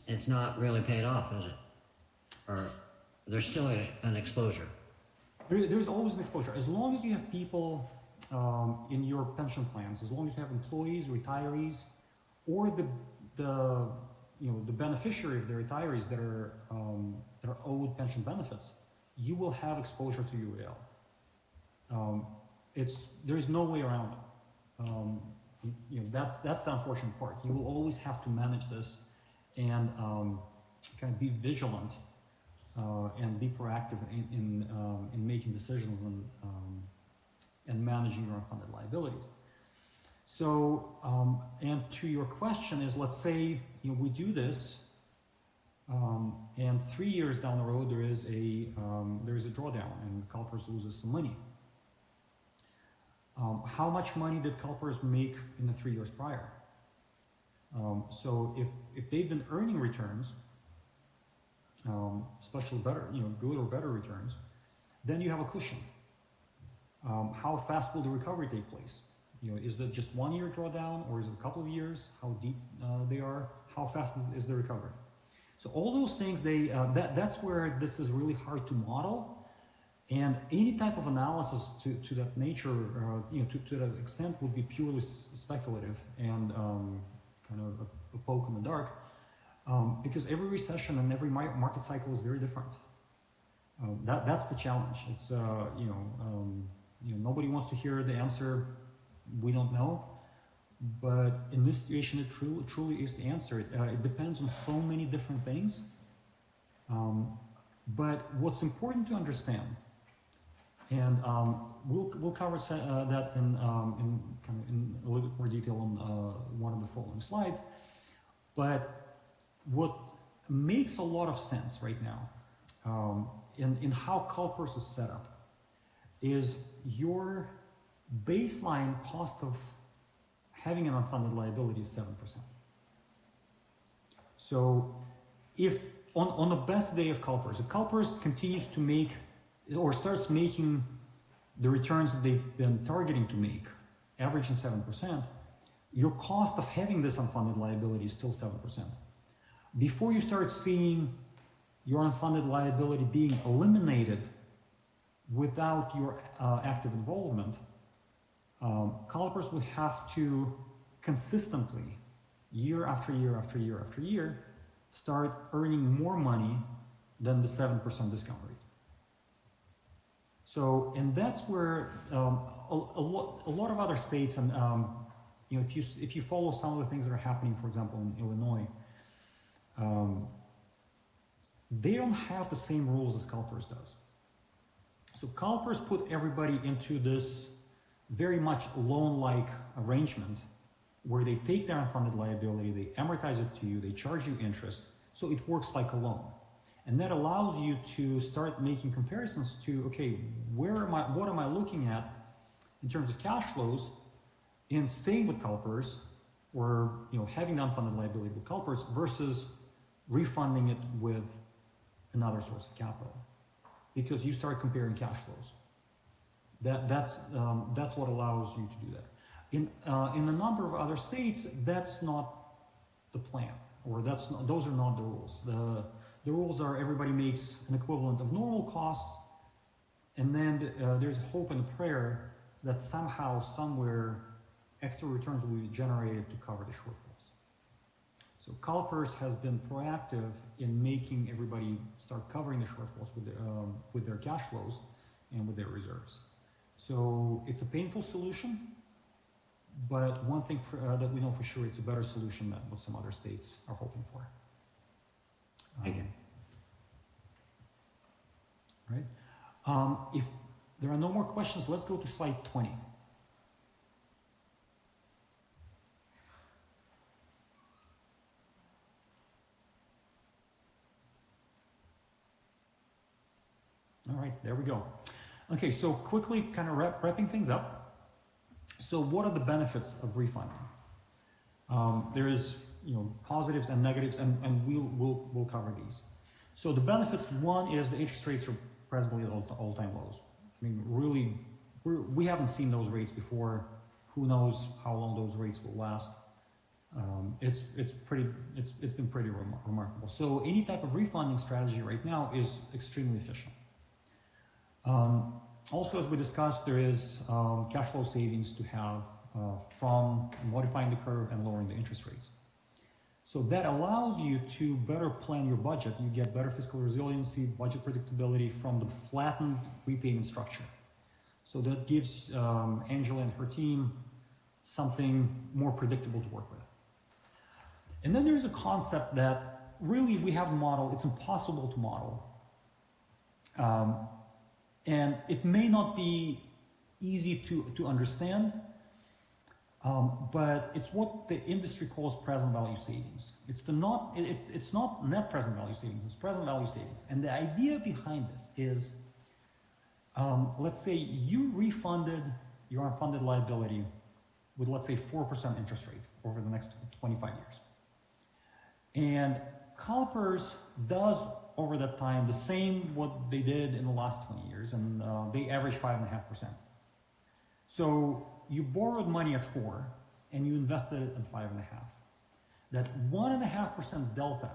it's not really paid off, is it? Or there's still an exposure? There's always an exposure. As long as you have people in your pension plans, as long as you have employees, retirees, or the beneficiary of the retirees that are owed pension benefits, you will have exposure to UAL. There's no way around it. That's the unfortunate part. You will always have to manage this and kind of be vigilant and be proactive in making decisions and managing your unfunded liabilities. So, and to your question is, let's say we do this, and 3 years down the road there is a drawdown and CalPERS loses some money. How much money did CalPERS make in the 3 years prior? So if they've been earning returns, especially better, good or better returns, then you have a cushion. How fast will the recovery take place? Is it just 1 year drawdown, or is it a couple of years? How deep they are? How fast is the recovery? So all those things, that's where this is really hard to model. And any type of analysis to that nature, to that extent, would be purely speculative and kind of a poke in the dark, because every recession and every market cycle is very different. That's the challenge. It's nobody wants to hear the answer. We don't know, but in this situation, it truly is the answer. It depends on so many different things. But what's important to understand, and we'll cover that in a little bit more detail on one of the following slides. But what makes a lot of sense right now in how CalPERS is set up is your baseline cost of having an unfunded liability is 7%. So if on the best day of CalPERS, if CalPERS continues to make or starts making the returns that they've been targeting to make, averaging 7%, your cost of having this unfunded liability is still 7%. Before you start seeing your unfunded liability being eliminated without your active involvement, CalPERS would have to consistently, year after year after year after year, start earning more money than the 7% discount rate. So, and that's where a lot of other states, and if you follow some of the things that are happening, for example, in Illinois, they don't have the same rules as CalPERS does. So CalPERS put everybody into this very much loan-like arrangement where they take their unfunded liability, they amortize it to you, they charge you interest, so it works like a loan. And that allows you to start making comparisons to, okay, what am I looking at in terms of cash flows in staying with CalPERS, or having the unfunded liability with CalPERS versus refunding it with another source of capital, because you start comparing cash flows. That's what allows you to do that. In a number of other states, that's not the plan, or those are not the rules. The rules are everybody makes an equivalent of normal costs, and then there's hope and prayer that somehow, somewhere, extra returns will be generated to cover the shortfalls. So CalPERS has been proactive in making everybody start covering the shortfalls with their cash flows and with their reserves. So it's a painful solution, but one thing that we know for sure, it's a better solution than what some other states are hoping for. Right. If there are no more questions, let's go to slide 20. All right, there we go. Okay, so quickly kind of wrapping things up. So what are the benefits of refunding? There is, positives and negatives, and we'll cover these. So the benefits, one is the interest rates are presently at all-time lows. I mean, really, we haven't seen those rates before. Who knows how long those rates will last? It's been pretty remarkable. So any type of refunding strategy right now is extremely efficient. Also, as we discussed, there is cash flow savings to have from modifying the curve and lowering the interest rates. So that allows you to better plan your budget. You get better fiscal resiliency, budget predictability from the flattened repayment structure. So that gives Angela and her team something more predictable to work with. And then there's a concept that really we haven't modeled. It's impossible to model. And it may not be easy to understand, but it's what the industry calls present value savings. It's not net present value savings, it's present value savings. And the idea behind this is, let's say you refunded your unfunded liability with, let's say, 4% interest rate over the next 25 years. And CalPERS does over that time the same what they did in the last 20 years, and they average 5.5%. So you borrowed money at 4 and you invested it at 5.5. That 1.5% delta,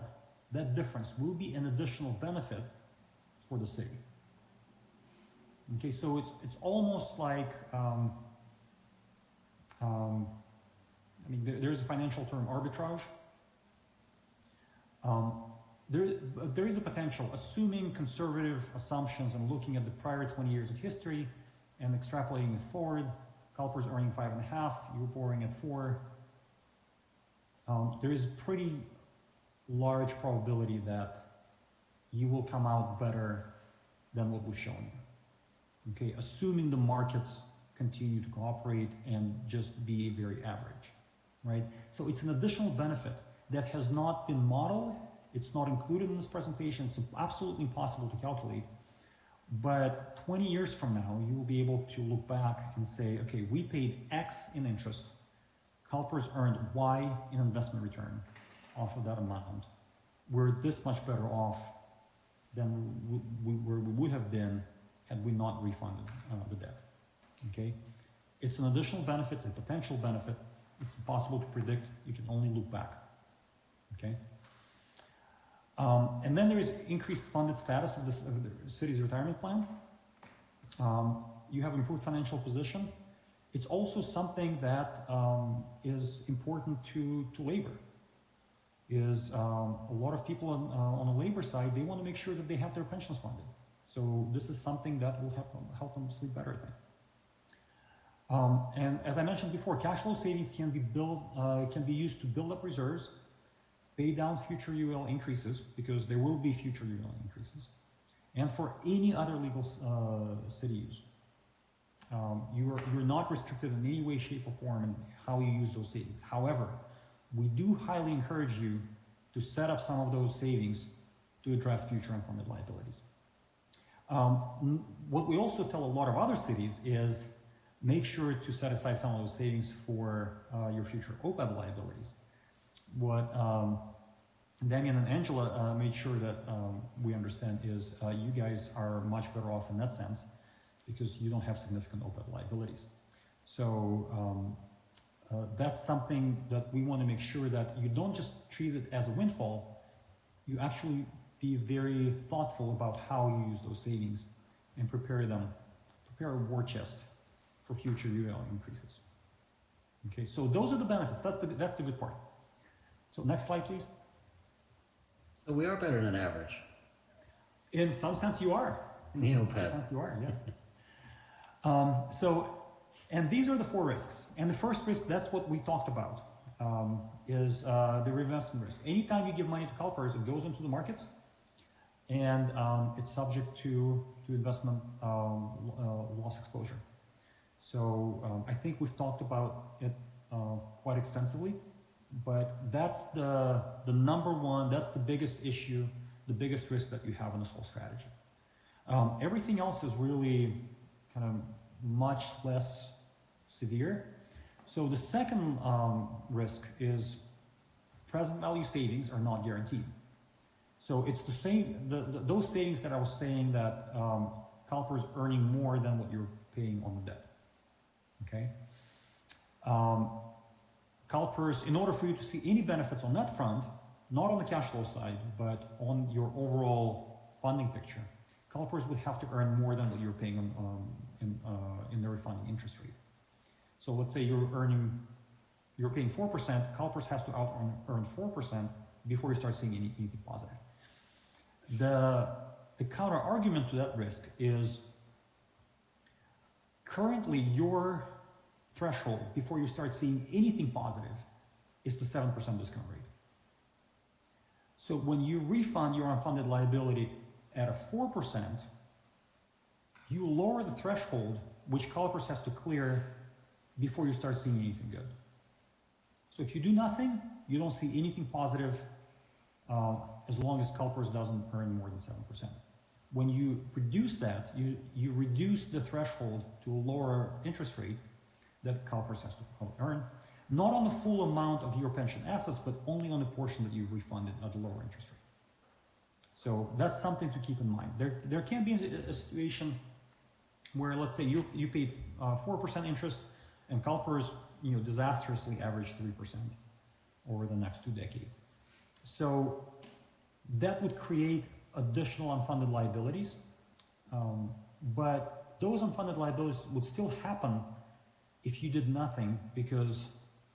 that difference, will be an additional benefit for the city. Okay, so it's almost like I mean, there's a financial term, arbitrage. There is a potential, assuming conservative assumptions and looking at the prior 20 years of history and extrapolating it forward. CalPERS earning 5.5, you're borrowing at 4. There is a pretty large probability that you will come out better than what we've shown you. Okay, assuming the markets continue to cooperate and just be very average, right? So it's an additional benefit that has not been modeled. It's not included in this presentation. It's absolutely impossible to calculate. But 20 years from now, you will be able to look back and say, okay, we paid X in interest. CalPERS earned Y in investment return off of that amount. We're this much better off than we would have been had we not refunded the debt. Okay? It's an additional benefit, it's a potential benefit. It's impossible to predict. You can only look back. Okay? And then there is increased funded status of the city's retirement plan. You have improved financial position. It's also something that is important to labor. Is a lot of people on the labor side, they want to make sure that they have their pensions funded. So this is something that will help them sleep better at night. And as I mentioned before, cash flow savings can be used to build up reserves, pay down future UL increases, because there will be future UL increases, and for any other legal city use. You're not restricted in any way, shape, or form in how you use those savings. However, we do highly encourage you to set up some of those savings to address future unfunded liabilities. What we also tell a lot of other cities is make sure to set aside some of those savings for your future OPEB liabilities. What Damian and Angela made sure that we understand is you guys are much better off in that sense because you don't have significant OPEB liabilities. So that's something that we want to make sure that you don't just treat it as a windfall, you actually be very thoughtful about how you use those savings and prepare a war chest for future UL increases. Okay, so those are the benefits. That's the good part. So next slide, please. So we are better than average. In some sense, you are. In some sense, you are, yes. And these are the 4 risks. And the first risk, that's what we talked about, is the reinvestment risk. Anytime you give money to CalPERS, it goes into the markets, and it's subject to investment loss exposure. So I think we've talked about it quite extensively, but that's the number one, that's the biggest issue, the biggest risk that you have in this whole strategy. Everything else is really kind of much less severe. So the second risk is present value savings are not guaranteed. So it's the same, those savings that I was saying that CalPERS earning more than what you're paying on the debt. Okay? CalPERS, in order for you to see any benefits on that front, not on the cash flow side, but on your overall funding picture, CalPERS would have to earn more than what you're paying in the refunding interest rate. So let's say you're paying 4%, CalPERS has to earn 4% before you start seeing anything positive. The counter argument to that risk is currently your threshold before you start seeing anything positive is the 7% discount rate. So when you refund your unfunded liability at a 4%, you lower the threshold which CalPERS has to clear before you start seeing anything good. So if you do nothing, you don't see anything positive as long as CalPERS doesn't earn more than 7%. when you reduce that, you reduce the threshold to a lower interest rate that CalPERS has to earn, not on the full amount of your pension assets, but only on the portion that you refunded at a lower interest rate. So that's something to keep in mind. There can be a situation where, let's say, you paid 4% interest, and CalPERS disastrously averaged 3% over the next 2 decades. So that would create additional unfunded liabilities, but those unfunded liabilities would still happen if you did nothing, because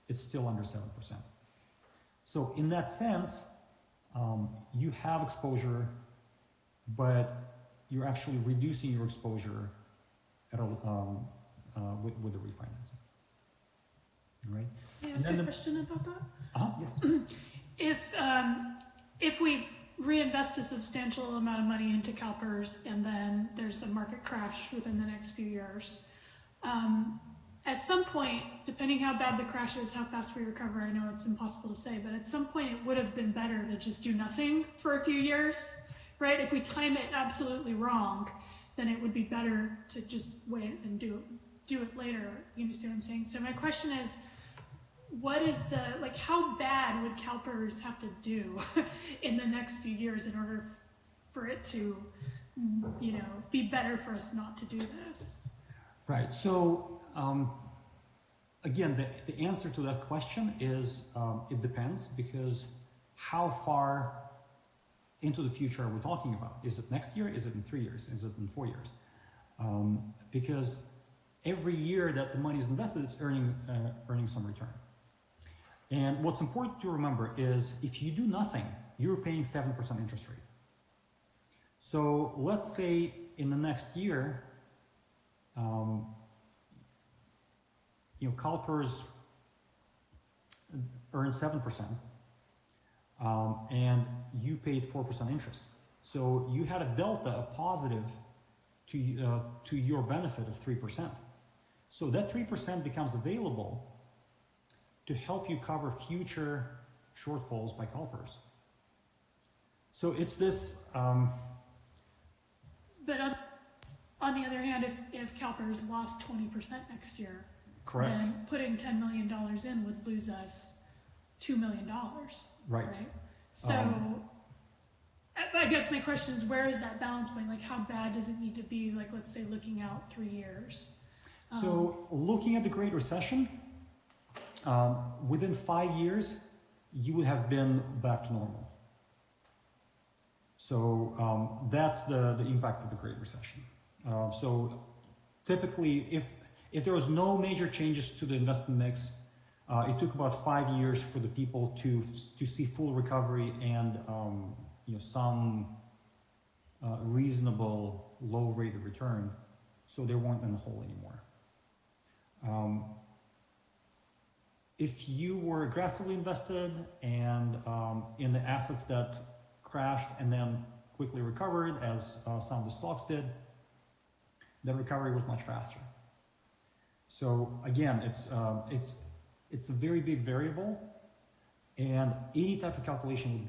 it's still under 7%. So in that sense, you have exposure, but you're actually reducing your exposure at with the refinancing. All right? Can I ask a question about that? Yes. If we reinvest a substantial amount of money into CalPERS and then there's a market crash within the next few years, at some point, depending how bad the crash is, how fast we recover, I know it's impossible to say, but at some point it would have been better to just do nothing for a few years, right? If we time it absolutely wrong, then it would be better to just wait and do it later. You see what I'm saying? So my question is, what is how bad would CalPERS have to do in the next few years in order for it to, be better for us not to do this? Right. So again, the answer to that question is it depends, because how far into the future are we talking about? Is it next year? Is it in 3 years? Is it in 4 years? Because every year that the money is invested, it's earning some return. And what's important to remember is if you do nothing, you're paying 7% interest rate. So let's say in the next year, CalPERS earned 7%, and you paid 4% interest. So you had a delta, a positive to your benefit of 3%. So that 3% becomes available to help you cover future shortfalls by CalPERS. So it's this. But on the other hand, if CalPERS lost 20% next year, correct, then putting $10 million in would lose us $2 million. Right. So I guess my question is, where is that balance point? Like, how bad does it need to be? Like, let's say looking out 3 years. So looking at the Great Recession, within 5 years, you would have been back to normal. So that's the impact of the Great Recession. So typically, if there was no major changes to the investment mix, it took about 5 years for the people to see full recovery and some reasonable low rate of return, so they weren't in the hole anymore. If you were aggressively invested and in the assets that crashed and then quickly recovered, as some of the stocks did, the recovery was much faster. So again, it's a very big variable, and any type of calculation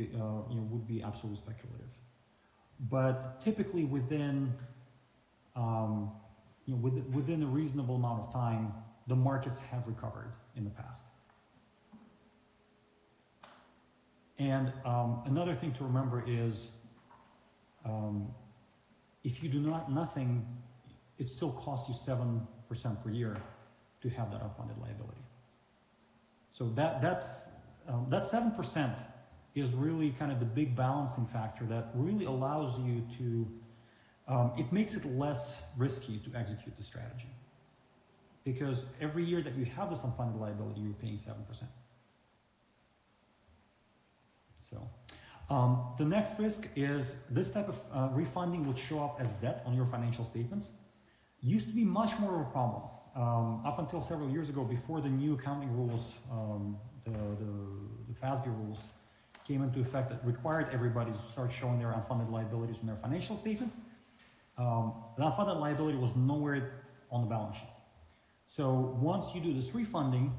would be absolutely speculative. But typically within within a reasonable amount of time, the markets have recovered in the past. And another thing to remember is, if you do nothing, it still costs you 7% per year to have that unfunded liability. So that 7% is really kind of the big balancing factor that really allows you to, it makes it less risky to execute the strategy. Because every year that you have this unfunded liability, you're paying 7%. So the next risk is this type of refunding would show up as debt on your financial statements. Used to be much more of a problem. Up until several years ago, before the new accounting rules, the FASB rules came into effect that required everybody to start showing their unfunded liabilities on their financial statements, the unfunded liability was nowhere on the balance sheet. So once you do this refunding,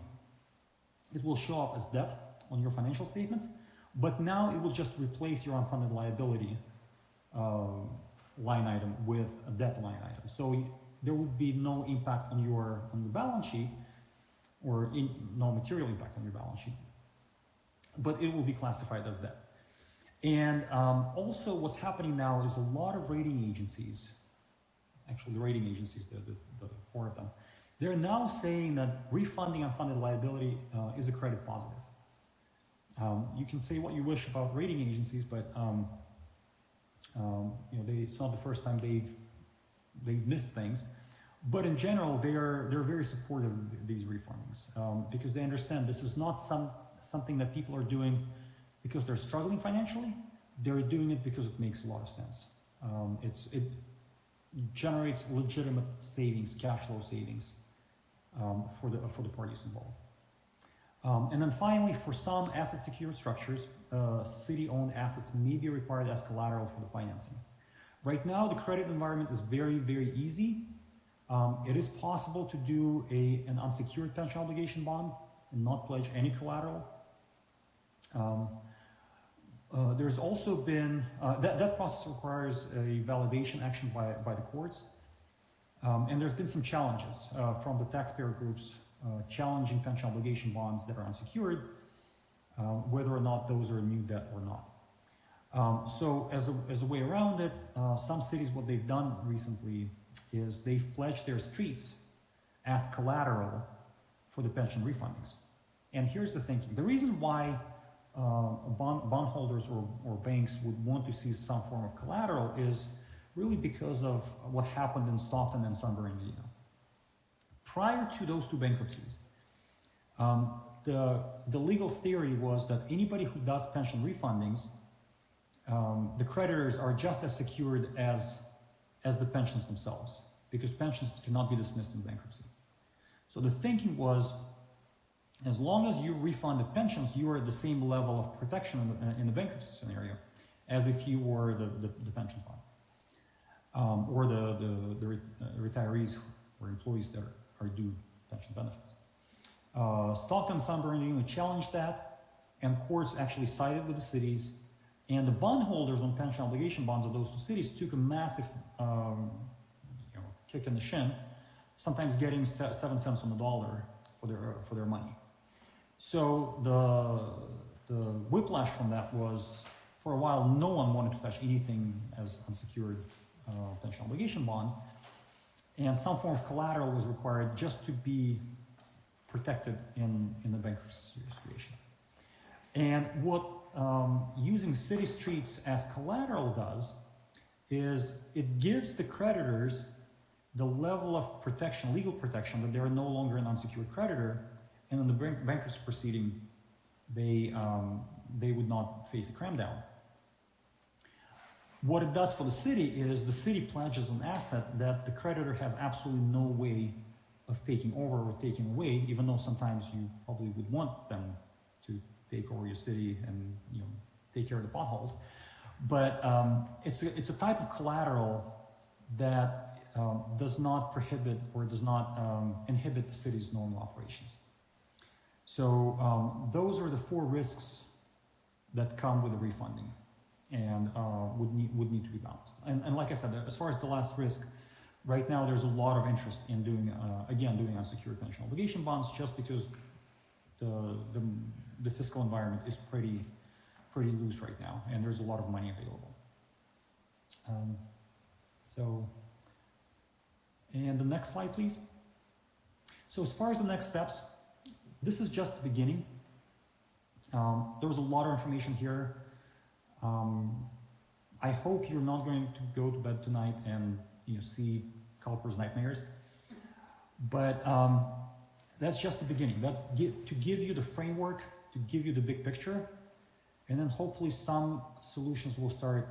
it will show up as debt on your financial statements, but now it will just replace your unfunded liability line item with a debt line item. So there would be no impact on your balance sheet, or no material impact on your balance sheet, but it will be classified as debt. And also what's happening now is a lot of rating agencies, actually the rating agencies, the four of them, they're now saying that refunding unfunded liability is a credit positive. You can say what you wish about rating agencies, but it's not the first time they've missed things. But in general, they're very supportive of these refundings because they understand this is not something that people are doing because they're struggling financially. They're doing it because it makes a lot of sense. It generates legitimate savings, cash flow savings for the parties involved. And then finally, for some asset secured structures, city-owned assets may be required as collateral for the financing. Right now, the credit environment is very, very easy. It is possible to do an unsecured pension obligation bond and not pledge any collateral. There's also been, that process requires a validation action by the courts. And there's been some challenges from the taxpayer groups challenging pension obligation bonds that are unsecured, whether or not those are new debt or not. So as a way around it, some cities, what they've done recently is they've pledged their streets as collateral for the pension refundings. And here's the thinking. The reason why bondholders or banks would want to see some form of collateral is really because of what happened in Stockton and San Bernardino. Prior to those two bankruptcies, the legal theory was that anybody who does pension refundings, the creditors are just as secured as the pensions themselves, because pensions cannot be dismissed in bankruptcy. So the thinking was, as long as you refund the pensions, you are at the same level of protection in the bankruptcy scenario as if you were the pension fund, or the retirees or employees that are due pension benefits. Stockton and San Bernardino challenged that, and courts actually sided with the cities, and the bondholders on pension obligation bonds of those two cities took a massive kick in the shin, sometimes getting 7 cents on the dollar for their money. So the whiplash from that was, for a while, no one wanted to touch anything as unsecured pension obligation bond, and some form of collateral was required just to be protected in the bankruptcy situation. And what using city streets as collateral does is it gives the creditors the level of protection, legal protection, that they are no longer an unsecured creditor, and in the bankruptcy proceeding, they would not face a cram down. What it does for the city is the city pledges an asset that the creditor has absolutely no way of taking over or taking away, even though sometimes you probably would want them to take over your city and take care of the potholes. But it's a type of collateral that does not prohibit or does not inhibit the city's normal operations. So those are the 4 risks that come with the refunding, and would need to be balanced. And like I said, as far as the last risk, right now there's a lot of interest in doing unsecured pension obligation bonds, just because the fiscal environment is pretty loose right now, and there's a lot of money available. And the next slide, please. So as far as the next steps, this is just the beginning. There was a lot of information here. I hope you're not going to go to bed tonight and see CalPERS nightmares, but that's just the beginning. To give you the framework, to give you the big picture, and then hopefully some solutions will start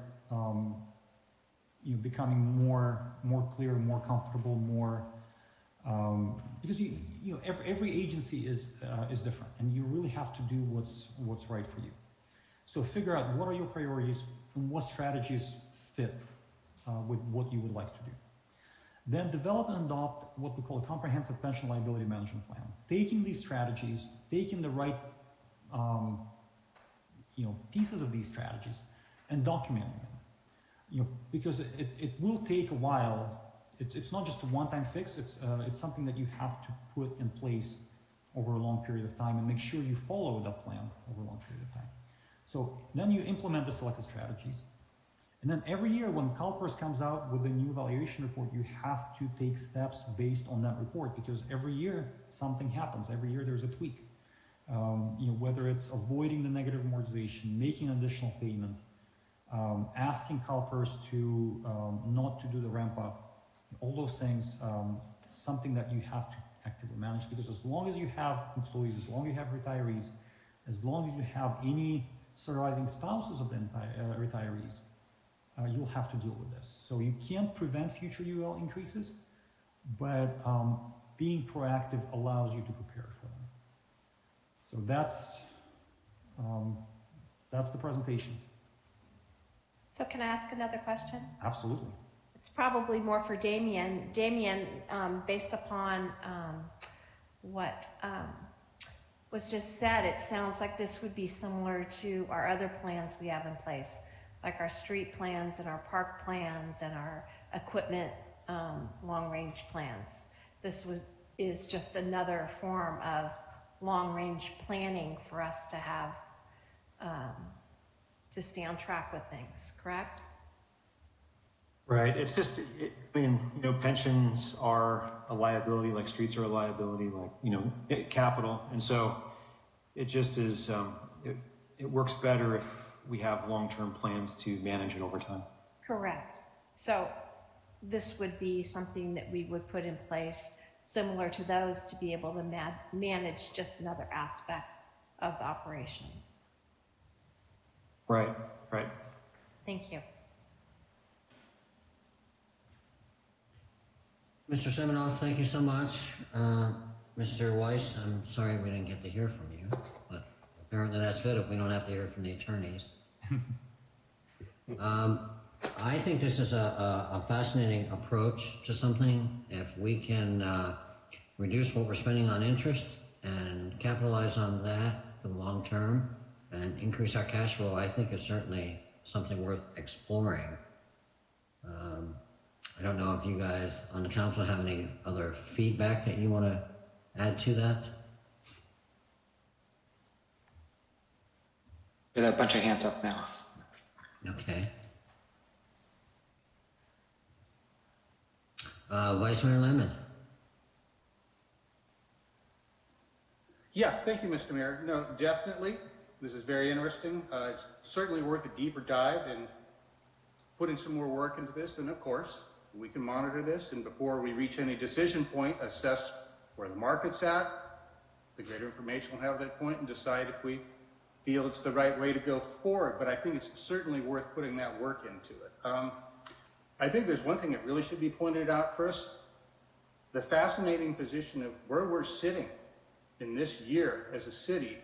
becoming more clear, more comfortable, more because every agency is different, and you really have to do what's right for you. So figure out what are your priorities and what strategies fit with what you would like to do. Then develop and adopt what we call a comprehensive pension liability management plan. Taking these strategies, taking the right pieces of these strategies and documenting them. because it will take a while. It's not just a one-time fix. It's something that you have to put in place over a long period of time and make sure you follow that plan over a long period of time. So then you implement the selected strategies. And then every year when CalPERS comes out with a new evaluation report, you have to take steps based on that report, because every year something happens. Every year there's a tweak. Whether it's avoiding the negative amortization, making an additional payment, asking CalPERS to not to do the ramp up, all those things, something that you have to actively manage, because as long as you have employees, as long as you have retirees, as long as you have any surviving spouses of the retirees, you'll have to deal with this. So you can't prevent future UL increases, but being proactive allows you to prepare for them. So that's the presentation. So can I ask another question? Absolutely. It's probably more for Damien. Damien, based upon what was just said, it sounds like this would be similar to our other plans we have in place, like our street plans and our park plans and our equipment long-range plans. This is just another form of long-range planning for us to have to stay on track with things, correct? Right. It's just, pensions are a liability, like streets are a liability, like, capital. And so it just is, it works better if we have long-term plans to manage it over time. Correct. So this would be something that we would put in place similar to those to be able to manage just another aspect of the operation. Right, right. Thank you. Mr. Semenoff, thank you so much. Mr. Weiss, I'm sorry we didn't get to hear from you, but apparently that's good if we don't have to hear from the attorneys. I think this is a fascinating approach to something. If we can reduce what we're spending on interest and capitalize on that for the long term and increase our cash flow, I think it's certainly something worth exploring. I don't know if you guys on the council have any other feedback that you want to add to that. We got a bunch of hands up now. Okay. Vice Mayor Lemon. Yeah, thank you, Mr. Mayor. No, definitely. This is very interesting. It's certainly worth a deeper dive and putting some more work into this. And of course, we can monitor this, and before we reach any decision point, assess where the market's at. The greater information we'll have at that point and decide if we feel it's the right way to go forward. But I think it's certainly worth putting that work into it. I think there's one thing that really should be pointed out first. The fascinating position of where we're sitting in this year as a city,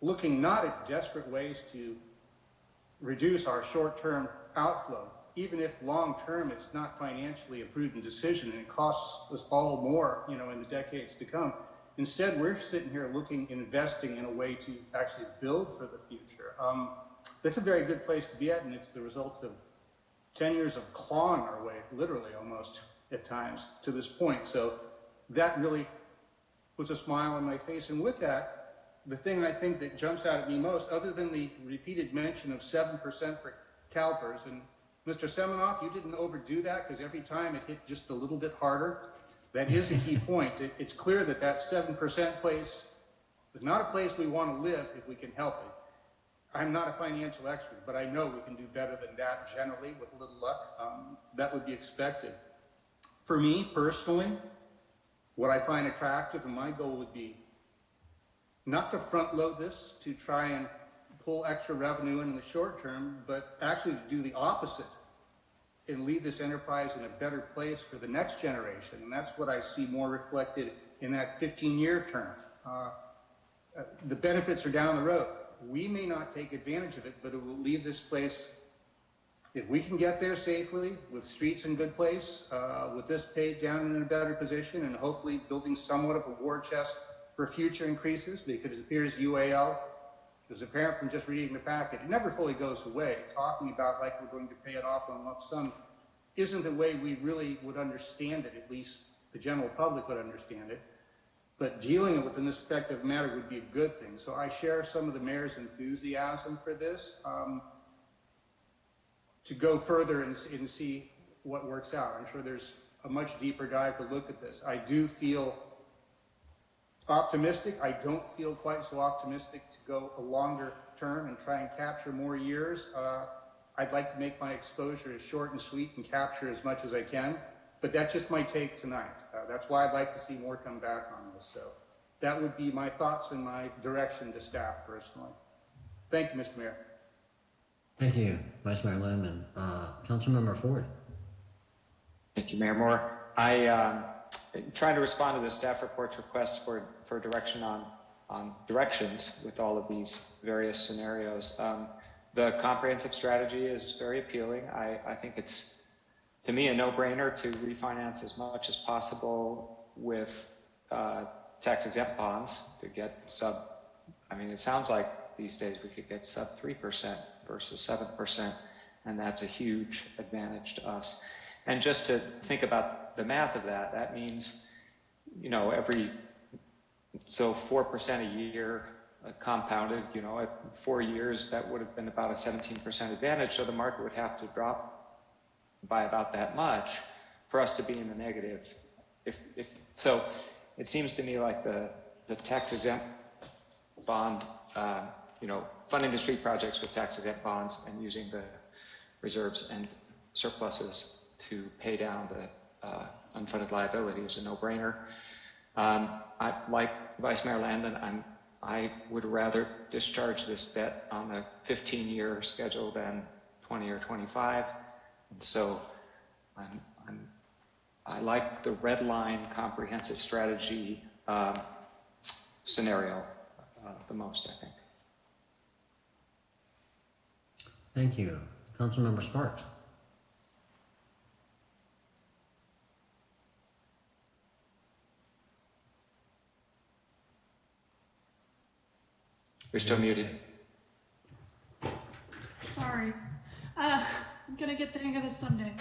looking not at desperate ways to reduce our short-term outflow, even if long-term it's not financially a prudent decision and it costs us all more, in the decades to come. Instead, we're sitting here investing in a way to actually build for the future. That's a very good place to be at, and it's the result of 10 years of clawing our way, literally almost at times, to this point. So that really puts a smile on my face. And with that, the thing I think that jumps out at me most, other than the repeated mention of 7% for CalPERS, and Mr. Semenoff, you didn't overdo that, because every time it hit just a little bit harder. That is a key point. It's clear that that 7% place is not a place we want to live if we can help it. I'm not a financial expert, but I know we can do better than that generally with a little luck. That would be expected. For me personally, what I find attractive and my goal would be not to front load this to try and pull extra revenue in the short term, but actually to do the opposite and leave this enterprise in a better place for the next generation. And that's what I see more reflected in that 15-year term. The benefits are down the road. We may not take advantage of it, but it will leave this place, if we can get there safely, with streets in good place, with this paid down in a better position, and hopefully building somewhat of a war chest for future increases, because it appears UAL It was apparent from just reading the packet. It never fully goes away. Talking about like we're going to pay it off on lump sum isn't the way we really would understand it, at least the general public would understand it. But dealing with it in this effective manner would be a good thing. So I share some of the mayor's enthusiasm for this, to go further and see what works out. I'm sure there's a much deeper dive to look at this. I do feel optimistic. I don't feel quite so optimistic to go a longer term and try and capture more years. I'd like to make my exposure as short and sweet and capture as much as I can, but that's just my take tonight. That's why I'd like to see more come back on this. So that would be my thoughts and my direction to staff personally. Thank you, Mr. Mayor. Thank you, Vice Mayor Lim, and Councilmember Ford. Thank you, Mayor Moore. I trying to respond to the staff report's request for direction on directions with all of these various scenarios. The comprehensive strategy is very appealing. I think it's, to me, a no-brainer to refinance as much as possible with tax-exempt bonds to get sub, I mean, it sounds like these days we could get sub 3% versus 7%, and that's a huge advantage to us. And just to think about the math of that, that means, you know, so 4% a year compounded, you know, at 4 years, that would have been about a 17% advantage. So the market would have to drop by about that much for us to be in the negative. So it seems to me like the tax exempt bond, you know, funding the street projects with tax exempt bonds and using the reserves and surpluses to pay down the unfunded liability is a no-brainer. I, like Vice Mayor Landon, I would rather discharge this debt on a 15-year schedule than 20 or 25. And so I like the red line comprehensive strategy scenario the most, I think. Thank you. Councilmember Sparks. You're still muted. Sorry. I'm gonna get the hang of this someday.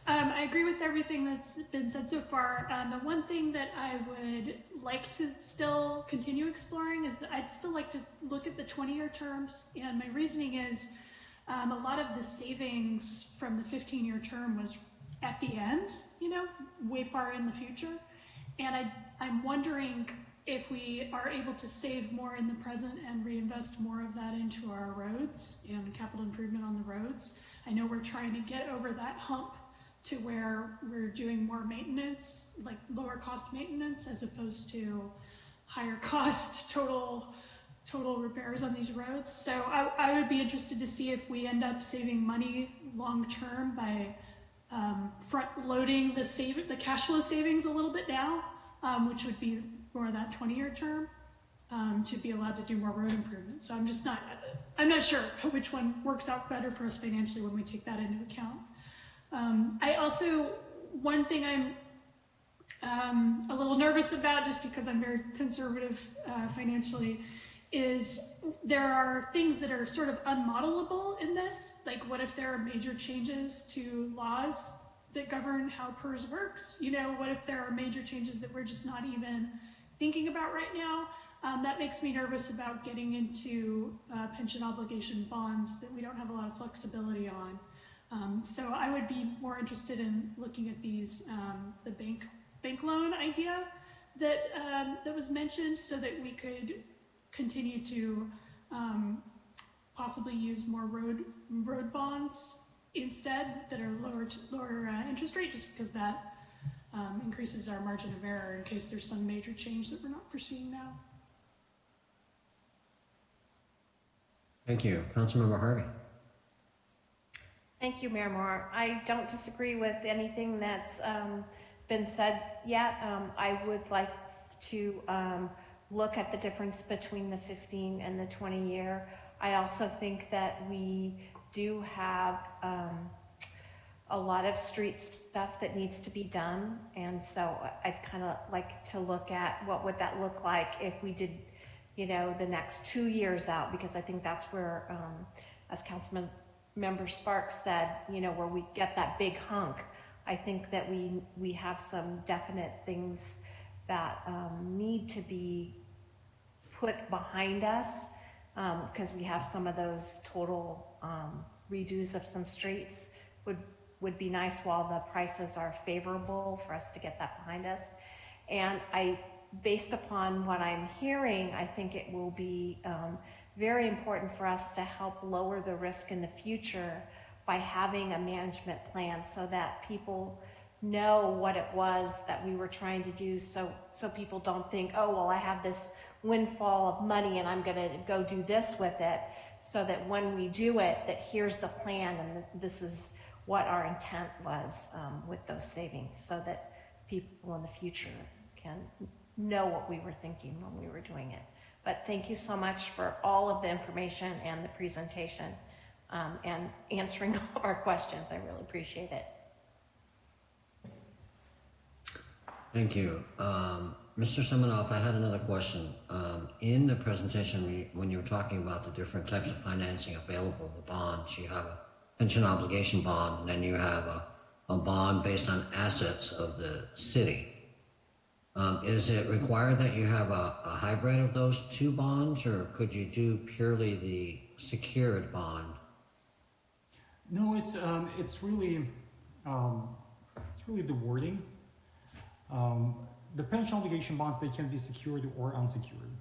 I agree with everything that's been said so far. The one thing that I would like to still continue exploring is that I'd still like to look at the 20-year terms, and my reasoning is a lot of the savings from the 15-year term was at the end, you know, way far in the future. And I'm wondering if we are able to save more in the present and reinvest more of that into our roads and capital improvement on the roads. I know we're trying to get over that hump to where we're doing more maintenance, like lower cost maintenance, as opposed to higher cost total repairs on these roads. So I would be interested to see if we end up saving money long term by front loading the cash flow savings a little bit now, which would be more of that 20-year term, to be allowed to do more road improvements. So I'm not sure which one works out better for us financially when we take that into account. I also, one thing I'm a little nervous about, just because I'm very conservative financially, is there are things that are sort of unmodelable in this. Like, what if there are major changes to laws that govern how PERS works? You know, what if there are major changes that we're just not even thinking about right now? That makes me nervous about getting into pension obligation bonds that we don't have a lot of flexibility on. So I would be more interested in looking at these, the bank loan idea that was mentioned, so that we could continue to possibly use more road bonds instead that are lower interest rate, just because that increases our margin of error in case there's some major change that we're not foreseeing now. Thank you. Councilmember Harvey. Thank you, Mayor Moore. I don't disagree with anything that's been said yet. I would like to look at the difference between the 15 and the 20 year. I also think that we do have a lot of street stuff that needs to be done, and so I'd kind of like to look at what would that look like if we did you know, the next 2 years out, because I think that's where, as Councilman Member Sparks said, you know, where we get that big hunk. I think that we have some definite things that need to be put behind us, because we have some of those total redos of some streets would be nice while the prices are favorable for us to get that behind us. And based upon what I'm hearing, I think it will be very important for us to help lower the risk in the future by having a management plan so that people know what it was that we were trying to do, so people don't think, oh, well, I have this windfall of money and I'm going to go do this with it, so that when we do it, that here's the plan and this is what our intent was with those savings, so that people in the future can know what we were thinking when we were doing it. But thank you so much for all of the information and the presentation and answering all of our questions. I really appreciate it. Thank you. Mr. Semenoff, I had another question. In the presentation, when you were talking about the different types of financing available, the bonds, you have a pension obligation bond, and then you have a bond based on assets of the city. Is it required that you have a hybrid of those two bonds, or could you do purely the secured bond? No, it's really the wording. The pension obligation bonds, they can be secured or unsecured.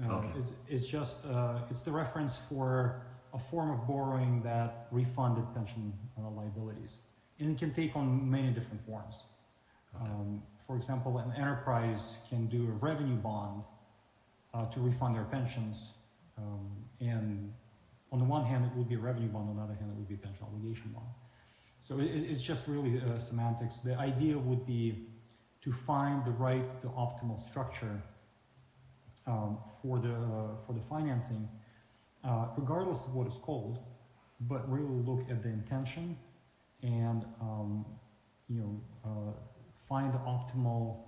Okay. It's the reference for a form of borrowing that refunded pension liabilities, and it can take on many different forms. Okay. For example, an enterprise can do a revenue bond to refund their pensions, and on the one hand it would be a revenue bond, on the other hand it would be a pension obligation bond. So it's just really semantics. The idea would be to find the optimal structure for the financing, regardless of what it's called, but really look at the intention and find the optimal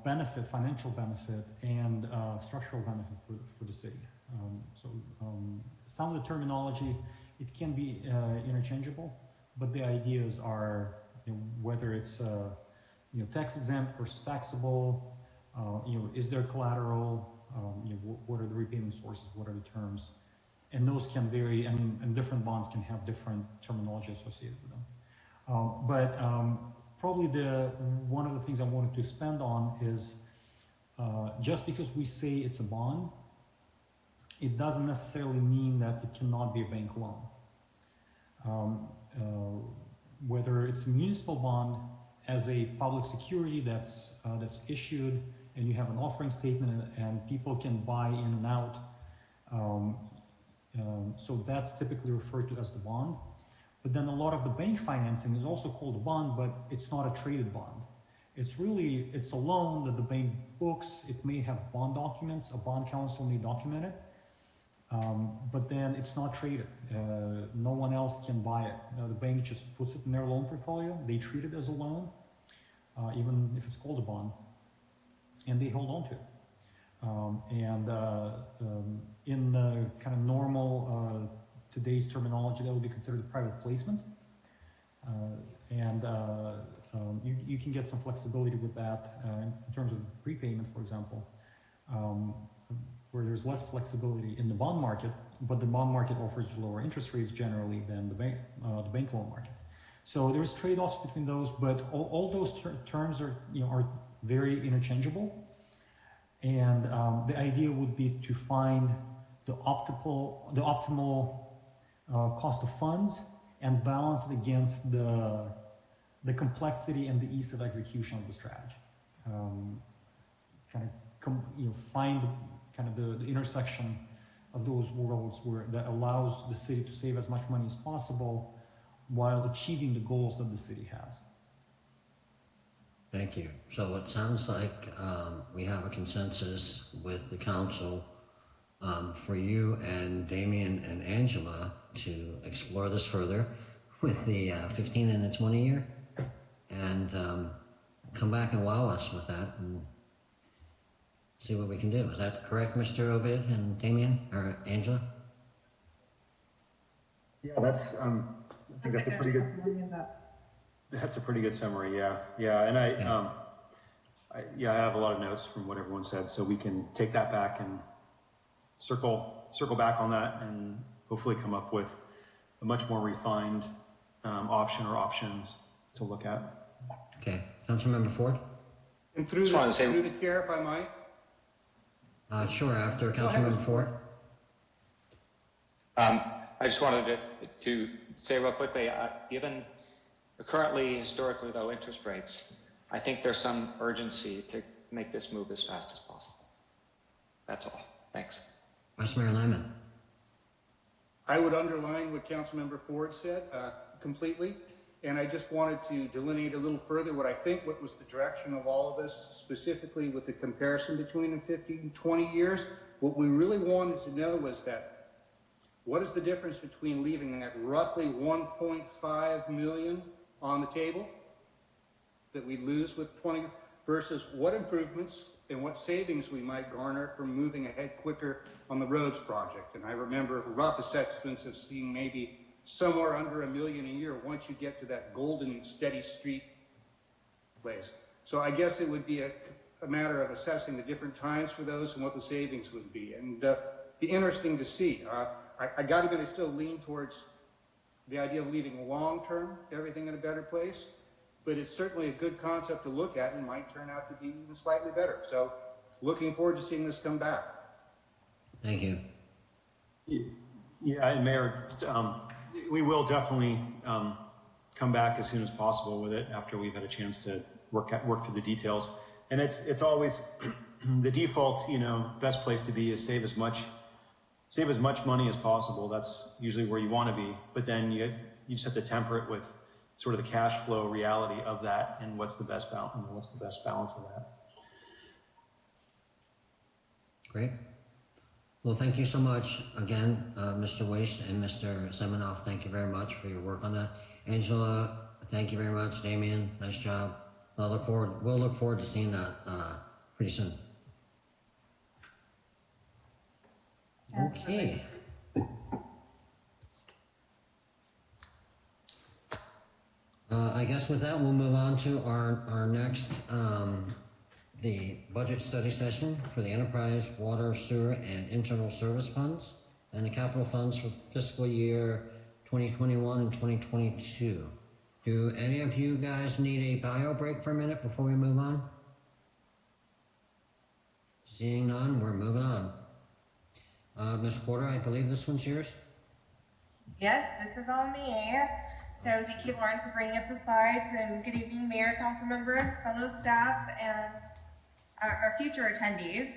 benefit, financial benefit, and structural benefit for the city. Some of the terminology, it can be interchangeable, but the ideas are, whether it's tax exempt versus taxable, is there collateral, what are the repayment sources, what are the terms, and those can vary, and different bonds can have different terminology associated with them. Probably one of the things I wanted to expand on is just because we say it's a bond, it doesn't necessarily mean that it cannot be a bank loan. Whether it's a municipal bond as a public security that's issued, and you have an offering statement and people can buy in and out, so that's typically referred to as the bond. But then a lot of the bank financing is also called a bond, but it's not a traded bond. It's a loan that the bank books. It may have bond documents, a bond counsel may document it, but then it's not traded. No one else can buy it. The bank just puts it in their loan portfolio. They treat it as a loan, even if it's called a bond, and they hold on to it. In the kind of normal today's terminology, that would be considered a private placement, you can get some flexibility with that in terms of prepayment, for example, where there's less flexibility in the bond market, but the bond market offers lower interest rates generally than the bank loan market. So there's trade-offs between those, but all those terms are very interchangeable, and the idea would be to find the optimal cost of funds and balance it against the complexity and the ease of execution of the strategy. Find kind of the intersection of those worlds that allows the city to save as much money as possible while achieving the goals that the city has. Thank you. So it sounds like we have a consensus with the council for you and Damien and Angela to explore this further with the 15 and the 20 year, and come back and wow us with that and see what we can do. Is that correct, Mr. Obid and Damien, or Angela? Yeah, that's, I think that's a pretty good, that's a pretty good summary, yeah. Yeah, and I have a lot of notes from what everyone said, so we can take that back and circle back on that and hopefully come up with a much more refined option or options to look at. Okay, Councilmember Ford? And through the chair, if I might. Sure, after Councilmember Ford. I just wanted to say real quickly, given the currently historically low interest rates, I think there's some urgency to make this move as fast as possible. That's all. Thanks. Vice Mayor Lyman. I would underline what Councilmember Ford said completely, and I just wanted to delineate a little further what was the direction of all of us, specifically with the comparison between the 50 and 20 years. What we really wanted to know was that what is the difference between leaving that roughly 1.5 million on the table that we lose with 20 versus what improvements and what savings we might garner from moving ahead quicker on the roads project. And I remember rough assessments of seeing maybe somewhere under $1 million a year once you get to that golden steady street place. So I guess it would be a matter of assessing the different times for those and what the savings would be. And be interesting to see. I got to still lean towards the idea of leaving long-term everything in a better place, but it's certainly a good concept to look at and might turn out to be even slightly better. So looking forward to seeing this come back. Thank you. Yeah, and Mayor, we will definitely come back as soon as possible with it after we've had a chance to work through the details. And it's always the default, best place to be is save as much money as possible. That's usually where you want to be. But then you just have to temper it with sort of the cash flow reality of that and what's the best balance of that. Great. Well, thank you so much again, Mr. Waste and Mr. Semenoff. Thank you very much for your work on that. Angela, thank you very much. Damien, nice job. We'll look forward to seeing that pretty soon. Okay. I guess with that, we'll move on to our next, the budget study session for the enterprise, water, sewer, and internal service funds, and the capital funds for fiscal year 2021 and 2022. Do any of you guys need a bio break for a minute before we move on? Seeing none, we're moving on. Ms. Porter, I believe this one's yours. Yes, this is on me. So thank you, Lauren, for bringing up the slides, and good evening, Mayor, council members, fellow staff, and our future attendees.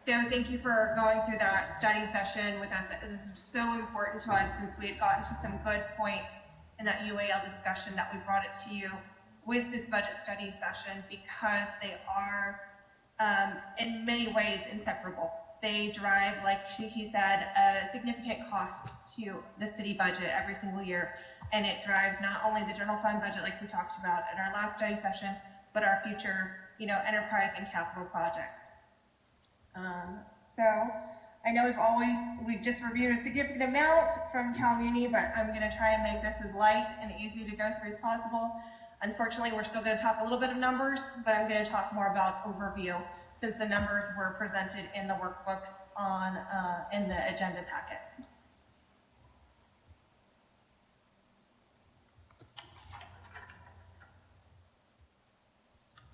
So thank you for going through that study session with us. This is so important to us since we had gotten to some good points in that UAL discussion that we brought it to you with this budget study session because they are in many ways inseparable. They drive, like he said, a significant cost to the city budget every single year, and it drives not only the general fund budget like we talked about in our last study session, but our future, enterprise and capital projects. So I know we've just reviewed a significant amount from Cal Muni, but I'm going to try and make this as light and easy to go through as possible. Unfortunately, we're still going to talk a little bit of numbers, but I'm going to talk more about overview since the numbers were presented in the workbooks in the agenda packet.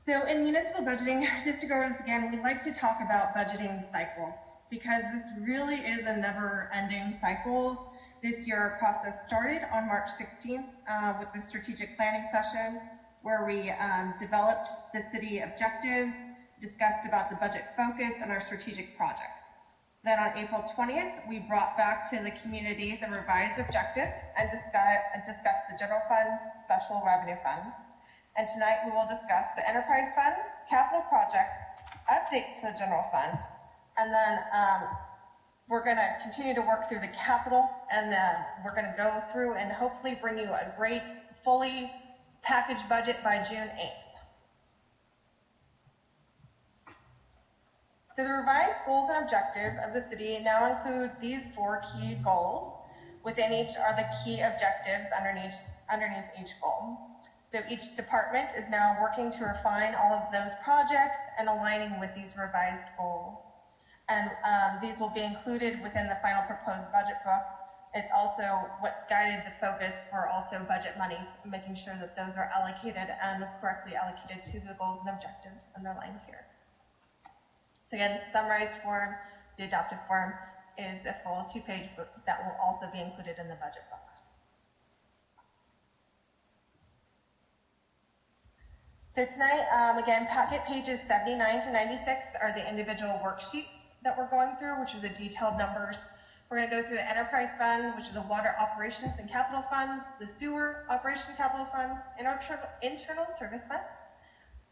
So in municipal budgeting, just to go over this again, we like to talk about budgeting cycles because this really is a never-ending cycle. This year, our process started on March 16th with the strategic planning session where we developed the city objectives, discussed about the budget focus and our strategic projects. Then on April 20th, we brought back to the community the revised objectives and discussed the general funds, special revenue funds. And tonight we will discuss the enterprise funds, capital projects, updates to the general fund, and then we're going to continue to work through the capital, and then we're going to go through and hopefully bring you a great, fully packaged budget by June 8th. So the revised goals and objective of the city now include these 4 key goals. Within each are the key objectives underneath each goal. So each department is now working to refine all of those projects and aligning with these revised goals. And these will be included within the final proposed budget book. It's also what's guided the focus for also budget monies, making sure that those are allocated and correctly allocated to the goals and objectives underlined here. So again, the summarized form, the adopted form, is a full 2-page book that will also be included in the budget book. So tonight, again, packet pages 79 to 96 are the individual worksheets that we're going through, which are the detailed numbers. We're going to go through the enterprise fund, which are the water operations and capital funds, the sewer operation capital funds, internal service funds,